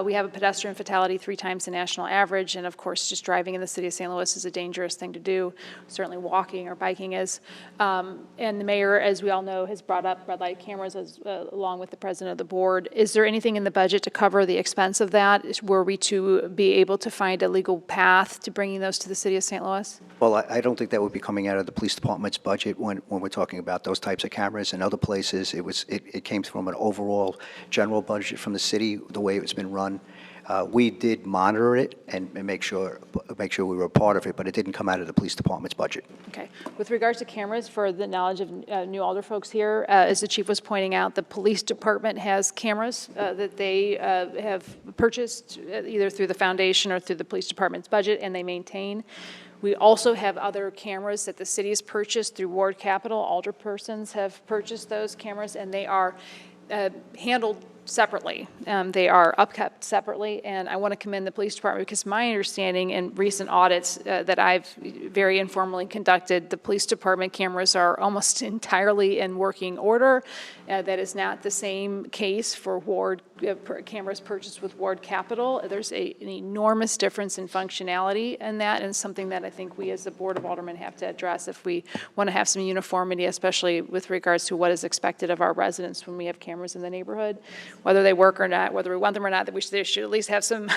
We have a pedestrian fatality 3 times the national average, and of course, just driving in the city of St. Louis is a dangerous thing to do. Certainly walking or biking is. And the mayor, as we all know, has brought up red light cameras along with the president of the board. Is there anything in the budget to cover the expense of that? Were we to be able to find a legal path to bringing those to the city of St. Louis? Well, I don't think that would be coming out of the police department's budget when we're talking about those types of cameras. In other places, it came from an overall general budget from the city, the way it's been run. We did monitor it and make sure we were a part of it, but it didn't come out of the police department's budget. Okay. With regards to cameras, for the knowledge of new Alder folks here, as the chief was pointing out, the police department has cameras that they have purchased either through the foundation or through the police department's budget, and they maintain. We also have other cameras that the city has purchased through Ward Capital. Alderpersons have purchased those cameras, and they are handled separately. They are upkept separately, and I want to commend the police department, because my understanding in recent audits that I've very informally conducted, the police department cameras are almost entirely in working order. That is not the same case for Ward cameras purchased with Ward Capital. There's an enormous difference in functionality in that, and something that I think we as the Board of Aldermen have to address if we want to have some uniformity, especially with regards to what is expected of our residents when we have cameras in the neighborhood. Whether they work or not, whether we want them or not, that there should at least have some,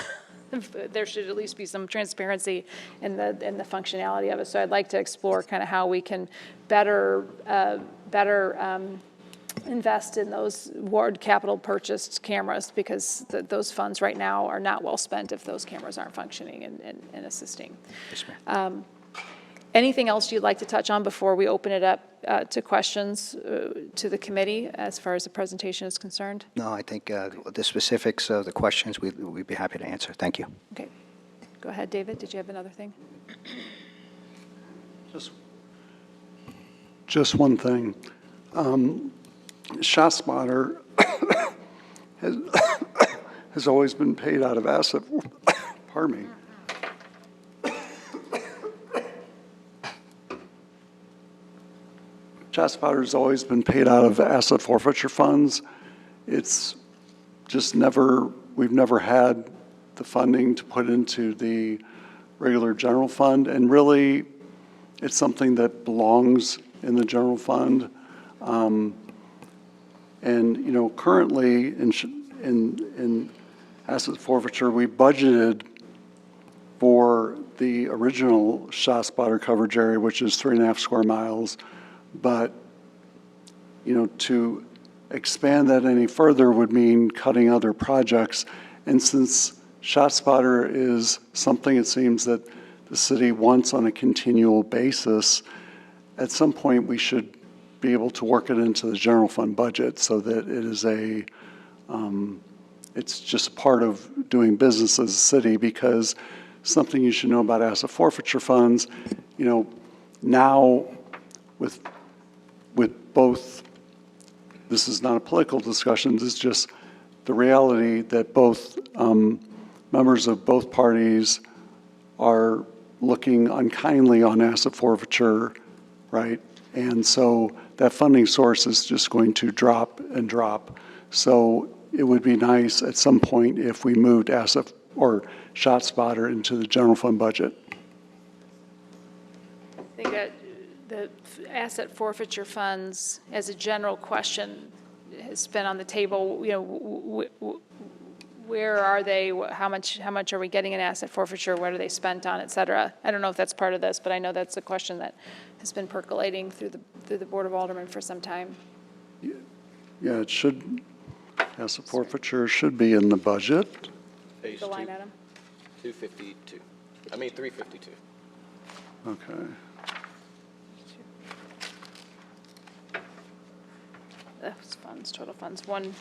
there should at least be some transparency in the functionality of it. So I'd like to explore kind of how we can better invest in those Ward Capital purchased cameras, because those funds right now are not well spent if those cameras aren't functioning and assisting. Yes, ma'am. Anything else you'd like to touch on before we open it up to questions to the committee as far as the presentation is concerned? No, I think the specifics of the questions we'd be happy to answer. Thank you. Okay. Go ahead, David. Did you have another thing? Just one thing. ShotSpotter has always been paid out of asset, pardon me. ShotSpotter has always been paid out of asset forfeiture funds. It's just we've never had the funding to put into the regular general fund, and really it's something that belongs in the general fund. And, you know, currently in asset forfeiture, we budgeted for the original shot spotter coverage area, which is 3.5 square miles. But, you know, to expand that any further would mean cutting other projects. And since shot spotter is something it seems that the city wants on a continual basis, at some point we should be able to work it into the general fund budget so that it is it's just part of doing business as a city. Because something you should know about asset forfeiture funds, you know, now with both, this is not a political discussion, this is just the reality that both members of both parties are looking unkindly on asset forfeiture, right? And so that funding source is just going to drop and drop. So it would be nice at some point if we moved asset or shot spotter into the general fund budget. I think that the asset forfeiture funds, as a general question, has been on the table. You know, where are they? How much are we getting in asset forfeiture? What are they spent on, et cetera? I don't know if that's part of this, but I know that's a question that has been percolating through the Board of Aldermen for some time. Yeah, it should, asset forfeiture should be in the budget. Page The line item. 252. I mean 352. Okay. Those funds, total funds, one,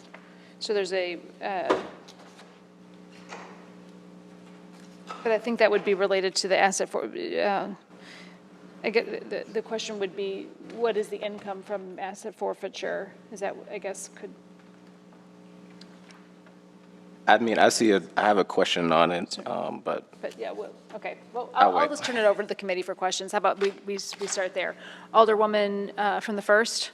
so there's a, but I think that would be related to the asset for, I get, the question would be, what is the income from asset forfeiture? Is that, I guess, could, I mean, I have a question on it, but yeah, well, okay. Well, I'll I'll wait. just turn it over to the committee for questions. How about we start there? Alderwoman from the first?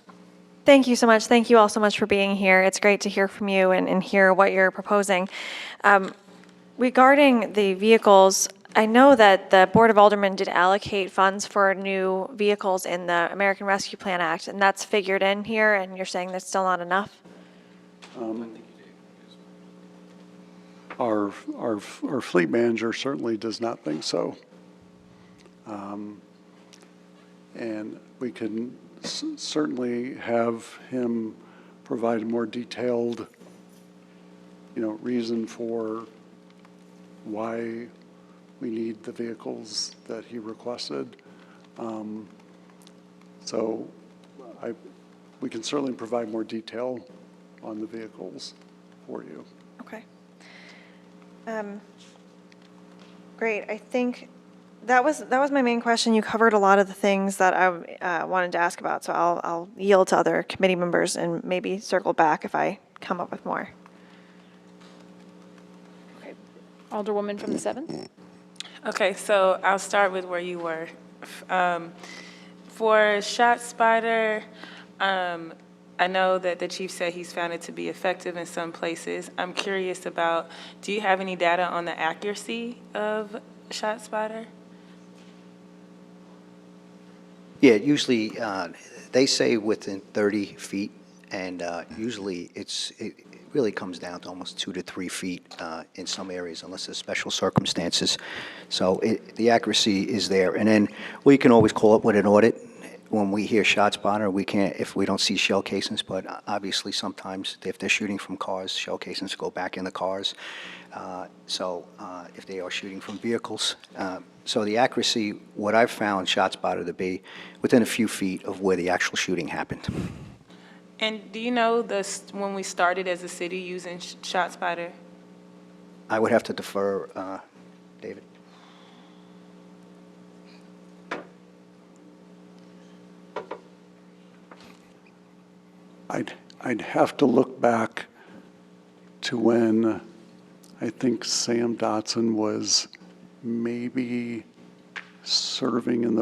Thank you so much. Thank you all so much for being here. It's great to hear from you and hear what you're proposing. Regarding the vehicles, I know that the Board of Aldermen did allocate funds for new vehicles in the American Rescue Plan Act, and that's figured in here, and you're saying that's still not enough? Our fleet manager certainly does not think so. And we can certainly have him provide a more detailed, you know, reason for why we need the vehicles that he requested. So we can certainly provide more detail on the vehicles for you. Okay. Great. I think that was my main question. You covered a lot of the things that I wanted to ask about, so I'll yield to other committee members and maybe circle back if I come up with more. Okay. Alderwoman from the 7th? Okay, so I'll start with where you were. For shot spotter, I know that the chief said he's found it to be effective in some places. I'm curious about, do you have any data on the accuracy of shot spotter? Yeah, usually they say within 30 feet, and usually it really comes down to almost 2 to 3 feet in some areas, unless there's special circumstances. So the accuracy is there. And then we can always call up with an audit when we hear shot spotter. We can't, if we don't see shell casings, but obviously sometimes if they're shooting from cars, shell casings go back in the cars. If they are shooting from vehicles. So the accuracy, what I've found shot spotter to be within a few feet of where the actual shooting happened. And do you know when we started as a city using shot spotter? I would have to defer, David. I'd have to look back to when I think Sam Dotson was maybe serving in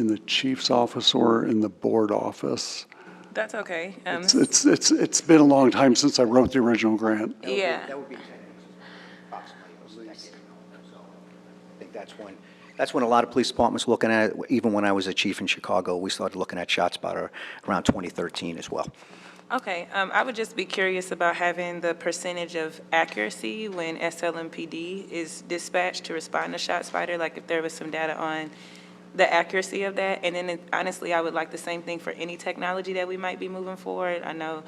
the chief's office or in the board office. That's okay. It's been a long time since I wrote the original grant. Yeah. That would be 10 years, approximately. So I think that's when a lot of police departments were looking at it. Even when I was a chief in Chicago, we started looking at shot spotter around 2013 as well. Okay, I would just be curious about having the percentage of accuracy when SLMPD is dispatched to respond to ShotSpotter, like if there was some data on the accuracy of that. And then honestly, I would like the same thing for any technology that we might be moving forward. I know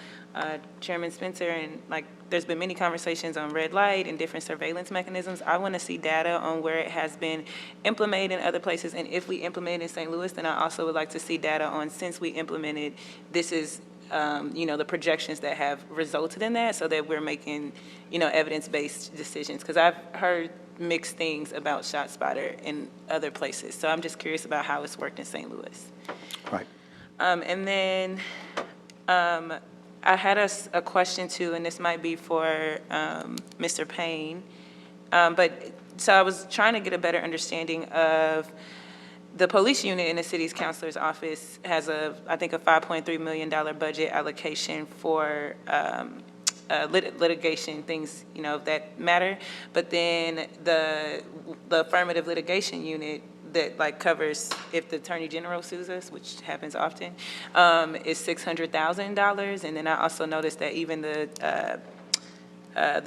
Chairman Spencer and there's been many conversations on red light and different surveillance mechanisms. I want to see data on where it has been implemented in other places. And if we implement it in St. Louis, then I also would like to see data on since we implemented, this is the projections that have resulted in that so that we're making, evidence-based decisions. Because I've heard mixed things about ShotSpotter in other places. So I'm just curious about how it's worked in St. Louis. Right. And then I had a question too, and this might be for Mr. Payne. So I was trying to get a better understanding of the police unit in the city's counselor's office has I think a $5.3 million budget allocation for litigation things, that matter. But then the affirmative litigation unit that covers if the Attorney General sues us, which happens often, is $600,000. And then I also noticed that even the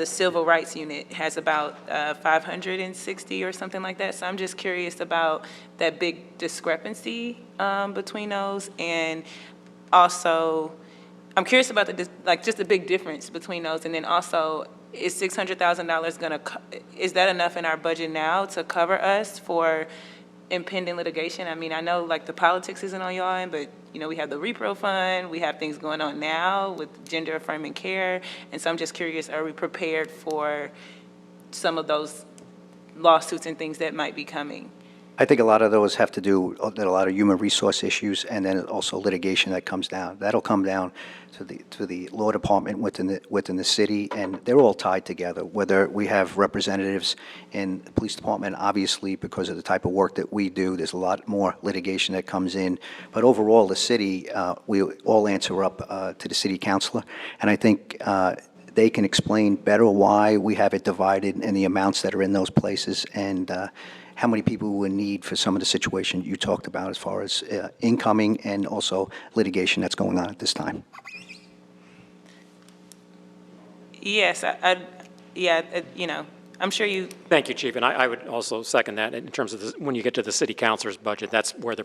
Civil Rights Unit has about 560 or something like that. So I'm just curious about that big discrepancy between those. And also, I'm curious about just the big difference between those. And then also, is $600,000 is that enough in our budget now to cover us for impending litigation? I mean, I know the politics isn't on y'all end, but we have the repro fund, we have things going on now with gender affirming care. And so I'm just curious, are we prepared for some of those lawsuits and things that might be coming? I think a lot of those have to do with a lot of human resource issues and then also litigation that comes down. That'll come down to the law department within the city, and they're all tied together. Whether we have representatives in the police department, obviously because of the type of work that we do, there's a lot more litigation that comes in. But overall, the city, we all answer up to the city councilor, and I think they can explain better why we have it divided and the amounts that are in those places and how many people we would need for some of the situations you talked about as far as incoming and also litigation that's going on at this time. Yes, I'm sure you. Thank you, Chief. And I would also second that in terms of when you get to the city councilor's budget, that's where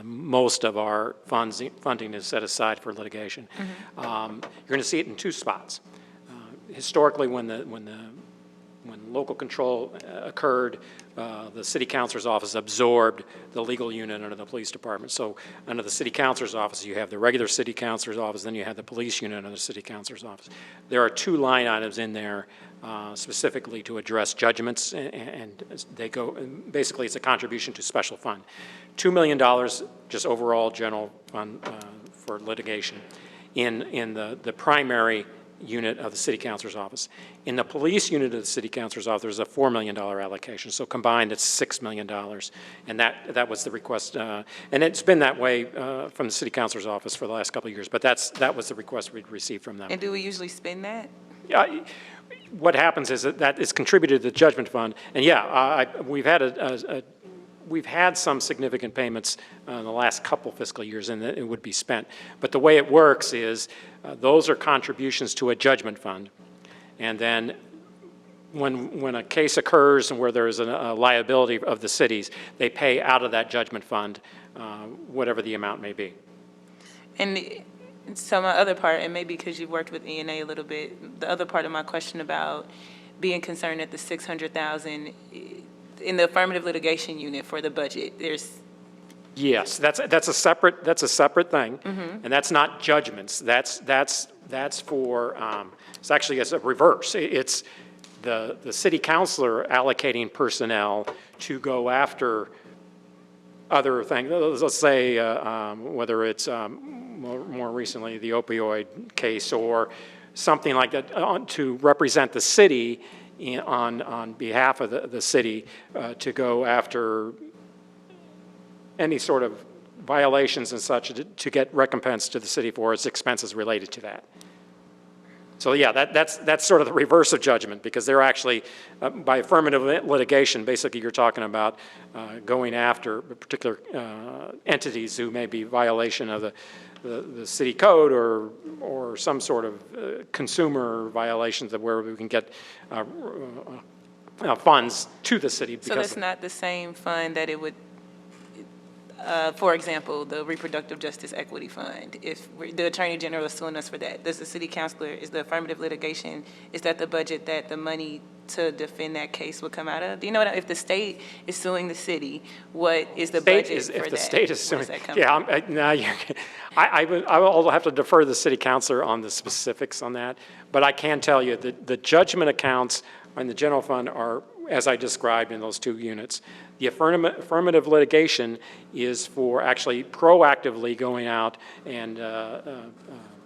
most of our funding is set aside for litigation. Mm-hmm. You're going to see it in two spots. Historically, when local control occurred, the city councilor's office absorbed the legal unit under the police department. So under the city councilor's office, you have the regular city councilor's office, then you have the police unit under the city councilor's office. There are two line items in there specifically to address judgments, and they go, basically it's a contribution to special fund. $2 million just overall general fund for litigation in the primary unit of the city councilor's office. In the police unit of the city councilor's office, there's a $4 million allocation. So combined, it's $6 million. And that was the request. And it's been that way from the city councilor's office for the last couple of years. But that was the request we'd received from them. And do we usually spend that? What happens is that is contributed to the judgment fund. And we've had some significant payments in the last couple fiscal years, and it would be spent. But the way it works is those are contributions to a judgment fund. And then when a case occurs and where there is a liability of the cities, they pay out of that judgment fund whatever the amount may be. And so my other part, and maybe because you've worked with ENA a little bit, the other part of my question about being concerned at the $600,000 in the affirmative litigation unit for the budget, there's. Yes, that's a separate thing, Mm-hmm. and that's not judgments. That's for it's actually as a reverse. It's the city councilor allocating personnel to go after other things. Let's say whether it's more recently the opioid case or something like that to represent the city on behalf of the city to go after any sort of violations and such to get recompense to the city for its expenses related to that. So yeah, that's sort of the reverse of judgment, because they're actually, by affirmative litigation, basically you're talking about going after particular entities who may be violation of the city code or some sort of consumer violations of where we can get funds to the city. So that's not the same fund that it would, for example, the Reproductive Justice Equity Fund. If the Attorney General is suing us for that, does the city councilor, is the affirmative litigation, is that the budget that the money to defend that case would come out of? Do you know what, if the state is suing the city, what is the budget for that? If the state is Where suing, does that come yeah, from? now I will have to defer to the city councilor on the specifics on that, but I can tell you that the judgment accounts and the general fund are, as I described in those two units. The affirmative litigation is for actually proactively going out and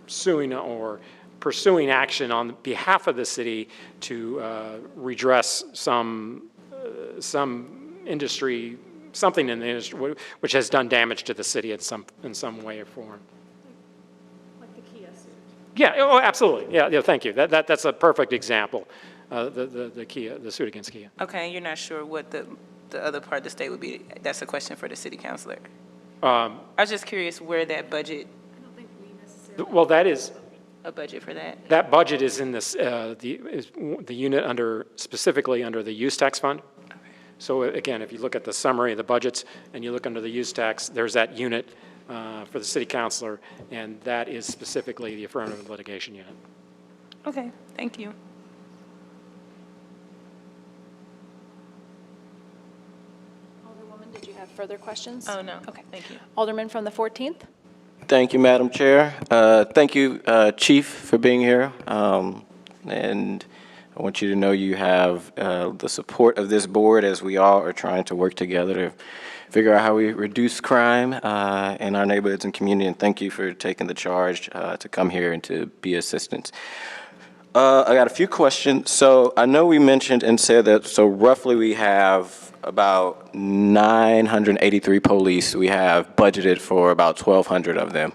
suing or pursuing action on behalf of the city to redress some industry, something in the industry which has done damage to the city in some way or form. Like the Kia suit. Yeah, oh, absolutely. Yeah, thank you. That's a perfect example. The Kia, the suit against Kia. Okay, and you're not sure what the other part of the state would be? That's a question for the city councilor. I was just curious where that budget, Well, that is, a budget for that? that budget is in this, the unit under, specifically under the use tax fund. So again, if you look at the summary of the budgets and you look under the use tax, there's that unit for the city councilor, and that is specifically the affirmative litigation unit. Okay, thank you. Alderwoman, did you have further questions? Oh, no. Okay. Thank you. Alderman from the 14th? Thank you, Madam Chair. Thank you, Chief, for being here. And I want you to know you have the support of this board as we all are trying to work together to figure out how we reduce crime in our neighborhoods and community. And thank you for taking the charge to come here and to be assistance. I got a few questions. So I know we mentioned and said that, so roughly we have about 983 police. We have budgeted for about 1,200 of them.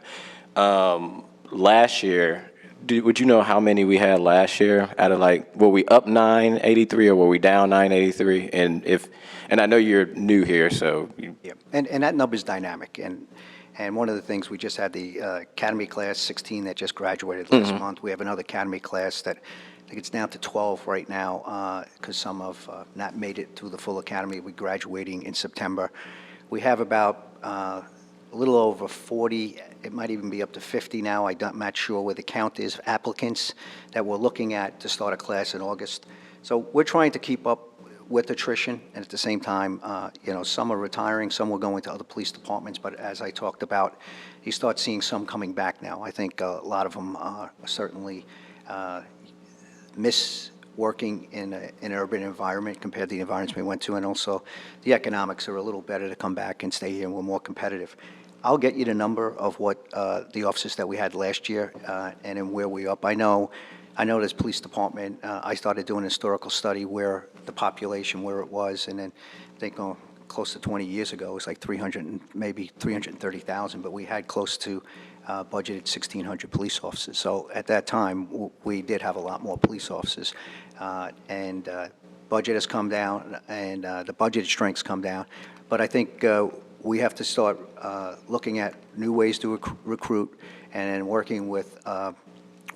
Last year, would you know how many we had last year? Out of like, were we up 983 or were we down 983? And I know you're new here, so. Yeah, and that number's dynamic, and one of the things, we just had the Academy Class 16 that just graduated last month. We have another Academy class that, I think it's down to 12 right now, because some have not made it through the full Academy. We're graduating in September. We have about a little over 40, it might even be up to 50 now, I'm not sure where the count is, applicants that we're looking at to start a class in August. So we're trying to keep up with attrition, and at the same time, some are retiring, some will go into other police departments, but as I talked about, you start seeing some coming back now. I think a lot of them certainly miss working in an urban environment compared to the environments we went to, and also the economics are a little better to come back and stay here, and we're more competitive. I'll get you the number of what the officers that we had last year and then where we're up. I know this police department, I started doing a historical study where the population, where it was, and then I think close to 20 years ago, it was like 330,000, but we had close to budgeted 1,600 police officers. So at that time, we did have a lot more police officers, and budget has come down, and the budget strengths come down. But I think we have to start looking at new ways to recruit, and then working with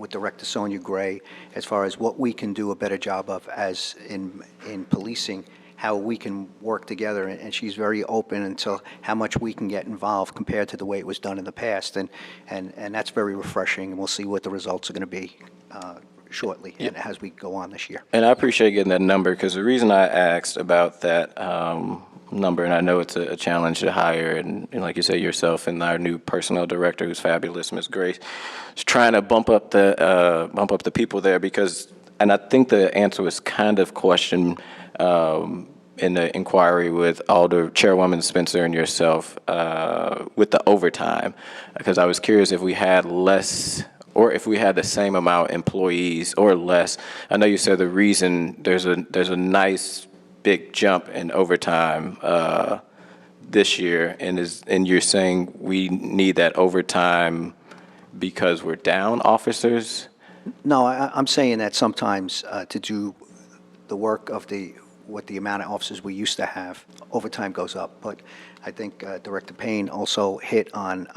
Director Sonia Gray as far as what we can do a better job of as in policing, how we can work together, and she's very open until how much we can get involved compared to the way it was done in the past, and that's very refreshing, and we'll see what the results are going to be shortly and as we go on this year. And I appreciate getting that number, because the reason I asked about that number, and I know it's a challenge to hire, and like you said yourself, and our new personnel director, who's fabulous, Ms. Grace, is trying to bump up the people there, because, and I think the answer was kind of questioned in the inquiry with Chairwoman Spencer and yourself with the overtime, because I was curious if we had less or if we had the same amount of employees or less. I know you said the reason there's a nice big jump in overtime this year, and you're saying we need that overtime because we're down officers? No, I'm saying that sometimes to do the work of with the amount of officers we used to have, overtime goes up. But I think Director Payne also hit on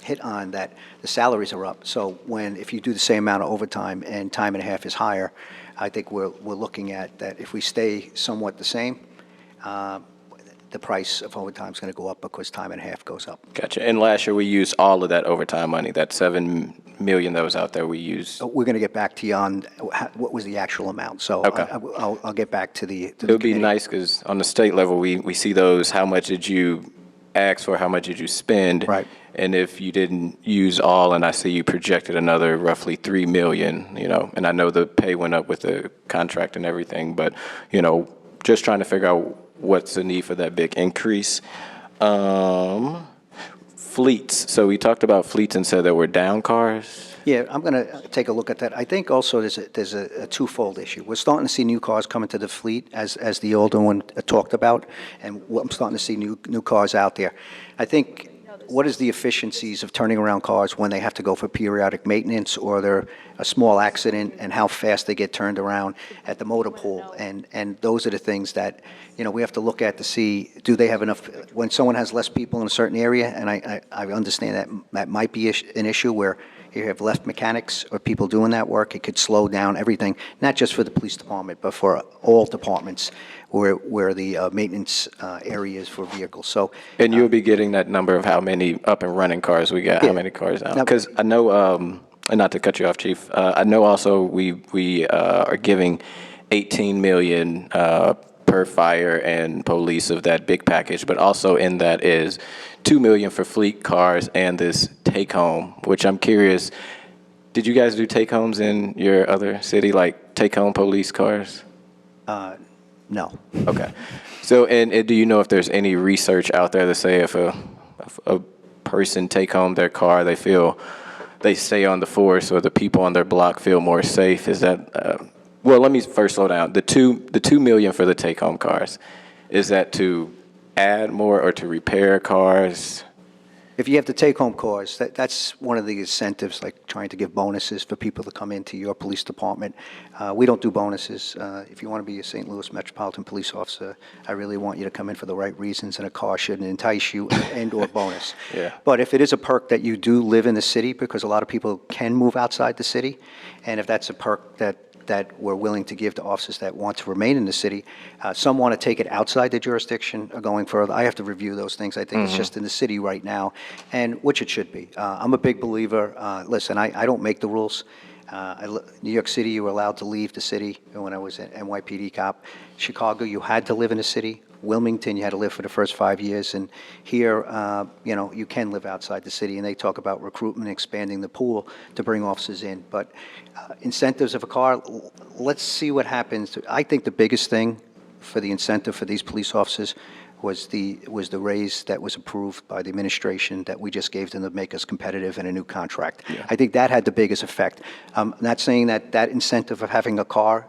hit on that the salaries are up. So if you do the same amount of overtime and time and a half is higher, I think we're looking at that if we stay somewhat the same, the price of overtime is going to go up because time and a half goes up. Gotcha. And last year, we used all of that overtime money, that $7 million that was out there, we used. We're going to get back to you on what was the actual amount. So Okay. I'll get back to the It would be committee. nice, because on the state level, we see those, how much did you ask for, how much did you spend? Right. And if you didn't use all, and I see you projected another roughly $3 million, and I know the pay went up with the contract and everything, but, just trying to figure out what's the need for that big increase. Fleets, so we talked about fleets and said that we're down cars. Yeah, I'm going to take a look at that. I think also there's a twofold issue. We're starting to see new cars come into the fleet, as the Alderwoman talked about, and I'm starting to see new cars out there. I think, what is the efficiencies of turning around cars when they have to go for periodic maintenance or they're a small accident, and how fast they get turned around at the motor pool? And those are the things that, we have to look at to see, do they have enough, when someone has less people in a certain area, and I understand that might be an issue where you have less mechanics or people doing that work, it could slow down everything, not just for the police department, but for all departments where the maintenance area is for vehicles. So, And you'll be getting that number of how many up and running cars we got, Yeah. how many cars out? Now- Because I know, and not to cut you off, Chief, I know also we are giving 18 million per fire and police of that big package, but also in that is 2 million for fleet cars and this take home, which I'm curious, did you guys do take homes in your other city, like take home police cars? no. Okay. So, and do you know if there's any research out there to say if a person take home their car, they stay on the force, or the people on their block feel more safe? Is that, well, let me first slow down. The 2 million for the take home cars, is that to add more or to repair cars? If you have to take home cars, that's one of the incentives, like trying to give bonuses for people to come into your police department. We don't do bonuses. If you want to be a St. Louis Metropolitan Police officer, I really want you to come in for the right reasons, and a car shouldn't entice you and/or bonus. Yeah. But if it is a perk that you do live in the city, because a lot of people can move outside the city, and if that's a perk that we're willing to give to officers that want to remain in the city. Some want to take it outside the jurisdiction or going further. I have to review those things. I think it's just in the city right now, and which it should be. I'm a big believer. Listen, I don't make the rules. New York City, you were allowed to leave the city when I was an NYPD cop. Chicago, you had to live in the city. Wilmington, you had to live for the first 5 years. And here, you can live outside the city. And they talk about recruitment, expanding the pool to bring officers in. But incentives of a car, let's see what happens. I think the biggest thing for the incentive for these police officers was the raise that was approved by the administration that we just gave them to make us competitive in a new contract. Yeah. I think that had the biggest effect. I'm not saying that incentive of having a car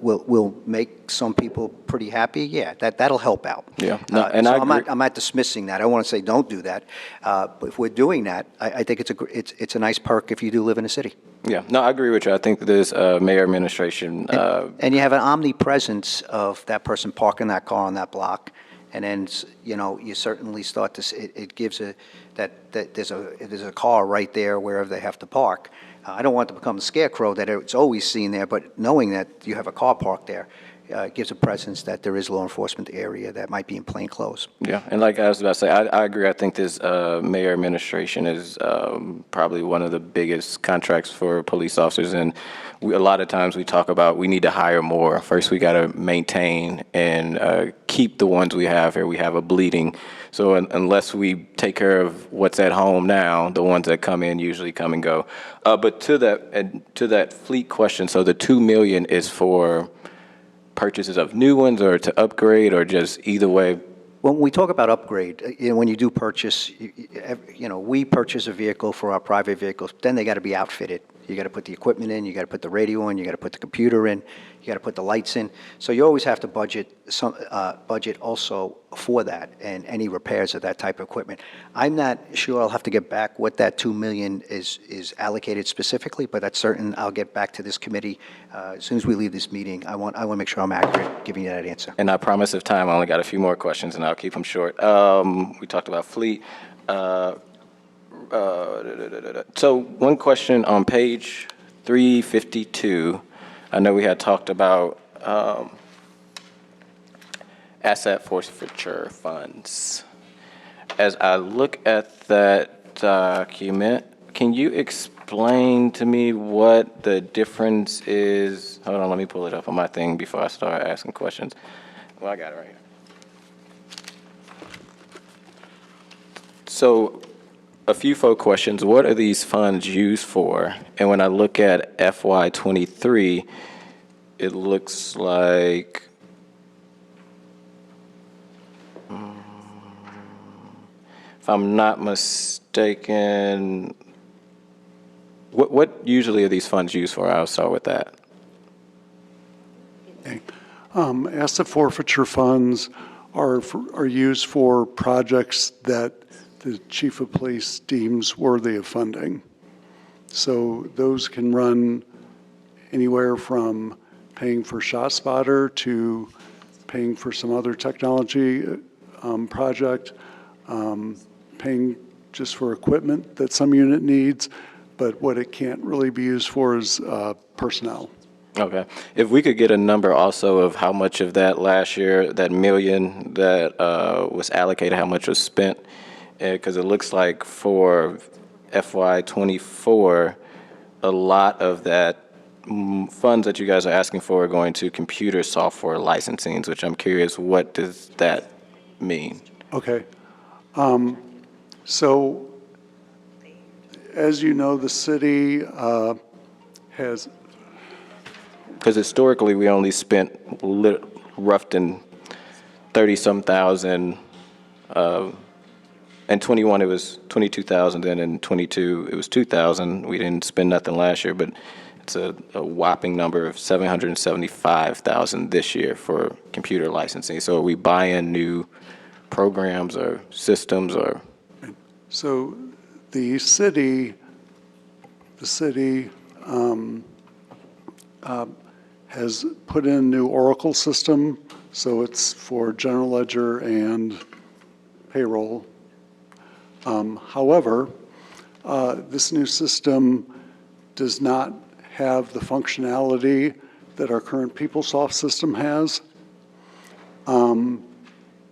will make some people pretty happy. Yeah, that'll help out. Yeah. No, and so I agree. I'm not dismissing that. I want to say don't do that. But if we're doing that, I think it's a nice perk if you do live in a city. Yeah, no, I agree with you. I think this mayor administration, And you have an omnipresence of that person parking that car on that block. And then, you certainly start to, it gives that there's a car right there wherever they have to park. I don't want it to become a scarecrow that it's always seen there, but knowing that you have a car parked there gives a presence that there is law enforcement area that might be in plain clothes. yeah, and like I was about to say, I agree. I think this mayor administration is probably one of the biggest contracts for police officers, and a lot of times we talk about we need to hire more. First, we got to maintain and keep the ones we have here. We have a bleeding. So unless we take care of what's at home now, the ones that come in usually come and go. But to that fleet question, so the $2 million is for purchases of new ones or to upgrade, or just either way? When we talk about upgrade, when you do purchase, we purchase a vehicle for our private vehicles, then they got to be outfitted. You got to put the equipment in, you got to put the radio in, you got to put the computer in, you got to put the lights in. So you always have to budget also for that and any repairs of that type of equipment. I'm not sure. I'll have to get back what that $2 million is allocated specifically, but that's certain. I'll get back to this committee as soon as we leave this meeting. I want to make sure I'm accurate giving you that answer. And I promise of time, I only got a few more questions, and I'll keep them short. We talked about fleet. So one question on page 352, I know we had talked about asset forfeiture funds. As I look at that document, can you explain to me what the difference is? Hold on, let me pull it up on my thing before I start asking questions. Well, I got it right here. So, a few folk questions. What are these funds used for? And when I look at FY23, it looks like if I'm not mistaken, what usually are these funds used for? I'll start with that. Asset forfeiture funds are used for projects that the chief of police deems worthy of funding. So those can run anywhere from paying for ShotSpotter to paying for some other technology project, paying just for equipment that some unit needs, but what it can't really be used for is personnel. Okay. If we could get a number also of how much of that last year, that million that was allocated, how much was spent, because it looks like for FY24, a lot of that funds that you guys are asking for are going to computer software licensings, which I'm curious, what does that mean? Okay. So, as you know, the city has... Because historically, we only spent rough in 30-some thousand. In 21, it was 22,000. Then in 22, it was 2,000. We didn't spend nothing last year, but it's a whopping number of 775,000 this year for computer licensing. So are we buying new programs or systems or? So the city has put in a new Oracle system, so it's for general ledger and payroll. However, this new system does not have the functionality that our current PeopleSoft system has.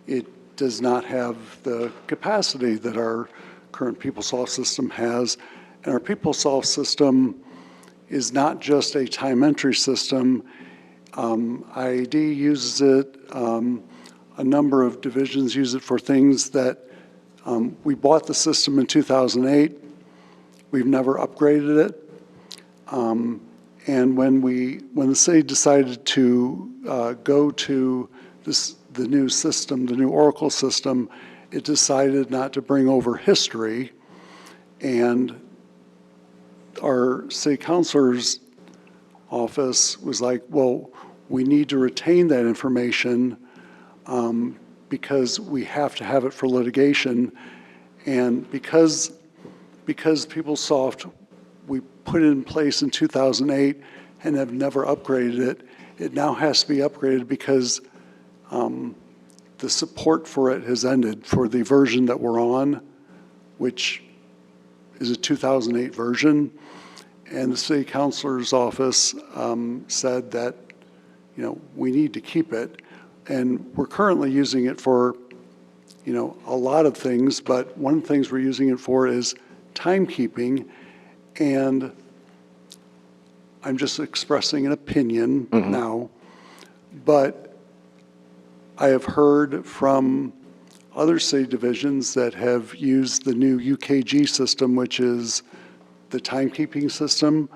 It does not have the capacity that our current PeopleSoft system has. And our PeopleSoft system is not just a time entry system. IAD uses it. A number of divisions use it for things that we bought the system in 2008. We've never upgraded it. And when the city decided to go to the new system, the new Oracle system, it decided not to bring over history. And our city councilor's office was like, well, we need to retain that information because we have to have it for litigation. And because PeopleSoft, we put it in place in 2008 and have never upgraded it, it now has to be upgraded because the support for it has ended for the version that we're on, which is a 2008 version. And the city councilor's office said that, you know, we need to keep it. And we're currently using it for, you know, a lot of things, but one of the things we're using it for is timekeeping. And I'm just expressing an opinion now, but I have heard from other city divisions that have used the new UKG system, which is the timekeeping system,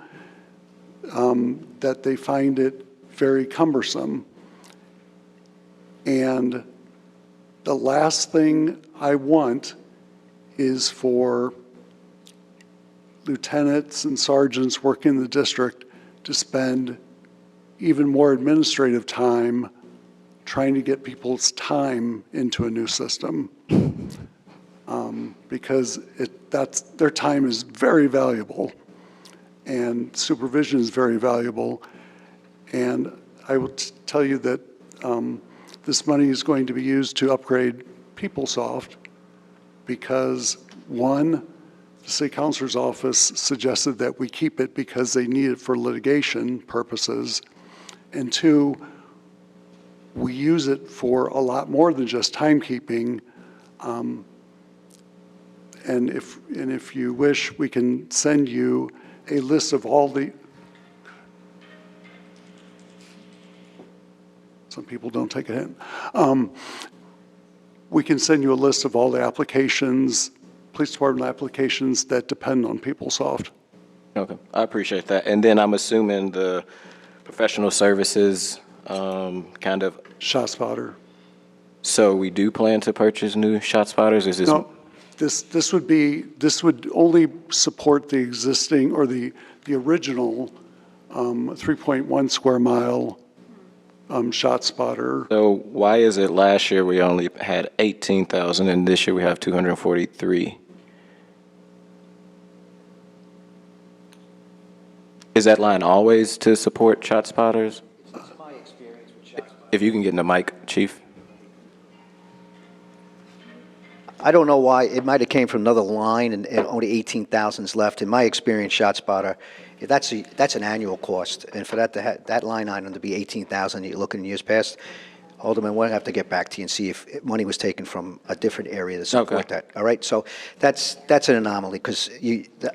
that they find it very cumbersome. And the last thing I want is for lieutenants and sergeants working in the district to spend even more administrative time trying to get people's time into a new system, because their time is very valuable and supervision is very valuable. And I will tell you that this money is going to be used to upgrade PeopleSoft because, one, the city councilor's office suggested that we keep it because they need it for litigation purposes. And two, we use it for a lot more than just timekeeping. And if you wish, we can send you a list of all the, some people don't take a hint. We can send you a list of all the applications, police department applications that depend on PeopleSoft. Okay, I appreciate that. And then I'm assuming the professional services kind of. ShotSpotter. So we do plan to purchase new shot spotters? Is this? No, this would only support the existing or the original 3.1 square mile shot spotter. So why is it last year we only had 18,000 and this year we have 243? Is that line always to support shot spotters? If you can get in the mic, Chief. I don't know why, it might have came from another line and only 18,000 is left. In my experience, ShotSpotter, that's an annual cost. And for that line item to be 18,000, you look in years past, Alderman, we'll have to get back to you and see if money was taken from a different area to support that. All right, so that's an anomaly because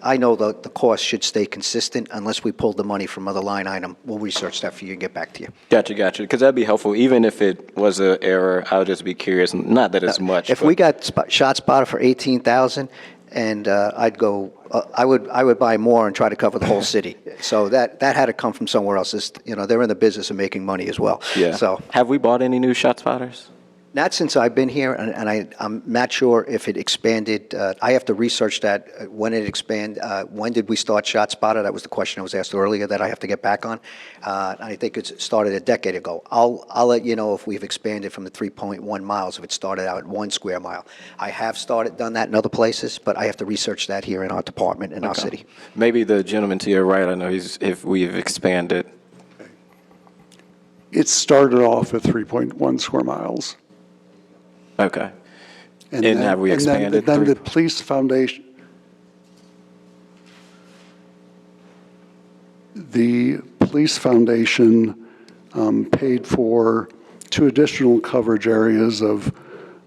I know the cost should stay consistent unless we pull the money from other line item. We'll research that for you and get back to you. Gotcha. Because that'd be helpful. Even if it was an error, I would just be curious. Not that it's much. If we got ShotSpotter for 18,000, and I'd go, I would buy more and try to cover the whole city. So that had to come from somewhere else. They're in the business of making money as well. Yeah. So have we bought any new shot spotters? not since I've been here, and I'm not sure if it expanded. I have to research that, when it expanded. When did we start ShotSpotter? That was the question I was asked earlier that I have to get back on. I think it started a decade ago. I'll let you know if we've expanded from the 3.1 miles, if it started out at 1 square mile. I have done that in other places, but I have to research that here in our department, in our city. Maybe the gentleman to your right, I know if we've expanded. It started off at 3.1 square miles. Okay. And have we expanded? Then the police foundation, paid for 2 additional coverage areas of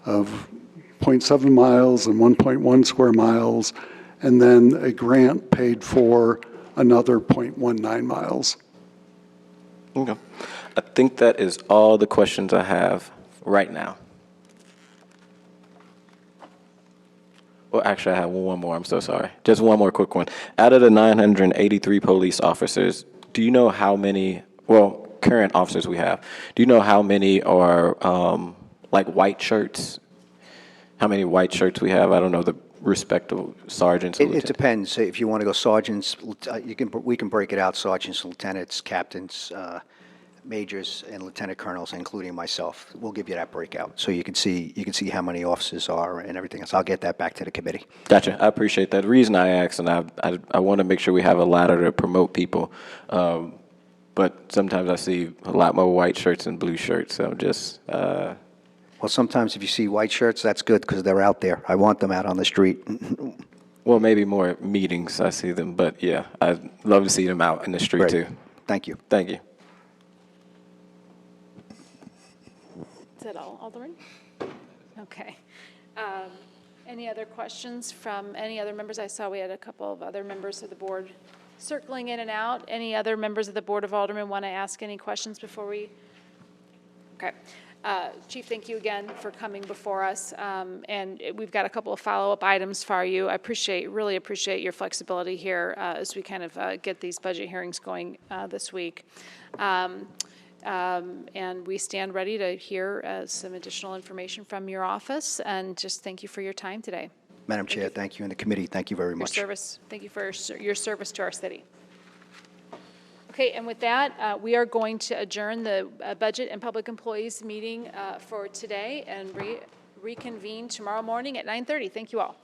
0.7 miles and 1.1 square miles, and then a grant paid for another 0.19 miles. Okay. I think that is all the questions I have right now. Well, actually, I have one more. I'm so sorry. Just one more quick one. Out of the 983 police officers, do you know how many, well, current officers we have, do you know how many are like white shirts? How many white shirts we have? I don't know the respective sergeants. It depends. If you want to go sergeants, we can break it out, sergeants, lieutenants, captains, majors, and lieutenant colonels, including myself. We'll give you that breakout, so you can see how many officers are and everything else. I'll get that back to the committee. Gotcha. I appreciate that. The reason I asked, and I want to make sure we have a ladder to promote people, but sometimes I see a lot more white shirts than blue shirts, so just... Well, sometimes if you see white shirts, that's good because they're out there. I want them out on the street. Well, maybe more meetings I see them, but yeah, I'd love to see them out in the street too. Thank you. Thank you. Is that all, Alderman? Okay. Any other questions from any other members? I saw we had a couple of other members of the board circling in and out. Any other members of the Board of Aldermen want to ask any questions before we? Okay. Chief, thank you again for coming before us. And we've got a couple of follow-up items for you. I really appreciate your flexibility here as we kind of get these budget hearings going this week. And we stand ready to hear some additional information from your office. And just thank you for your time today. Madam Chair, thank you, and the committee, thank you very much. Your service. Thank you for your service to our city. Okay, and with that, we are going to adjourn the Budget and Public Employees meeting for today and reconvene tomorrow morning at 9:30. Thank you all.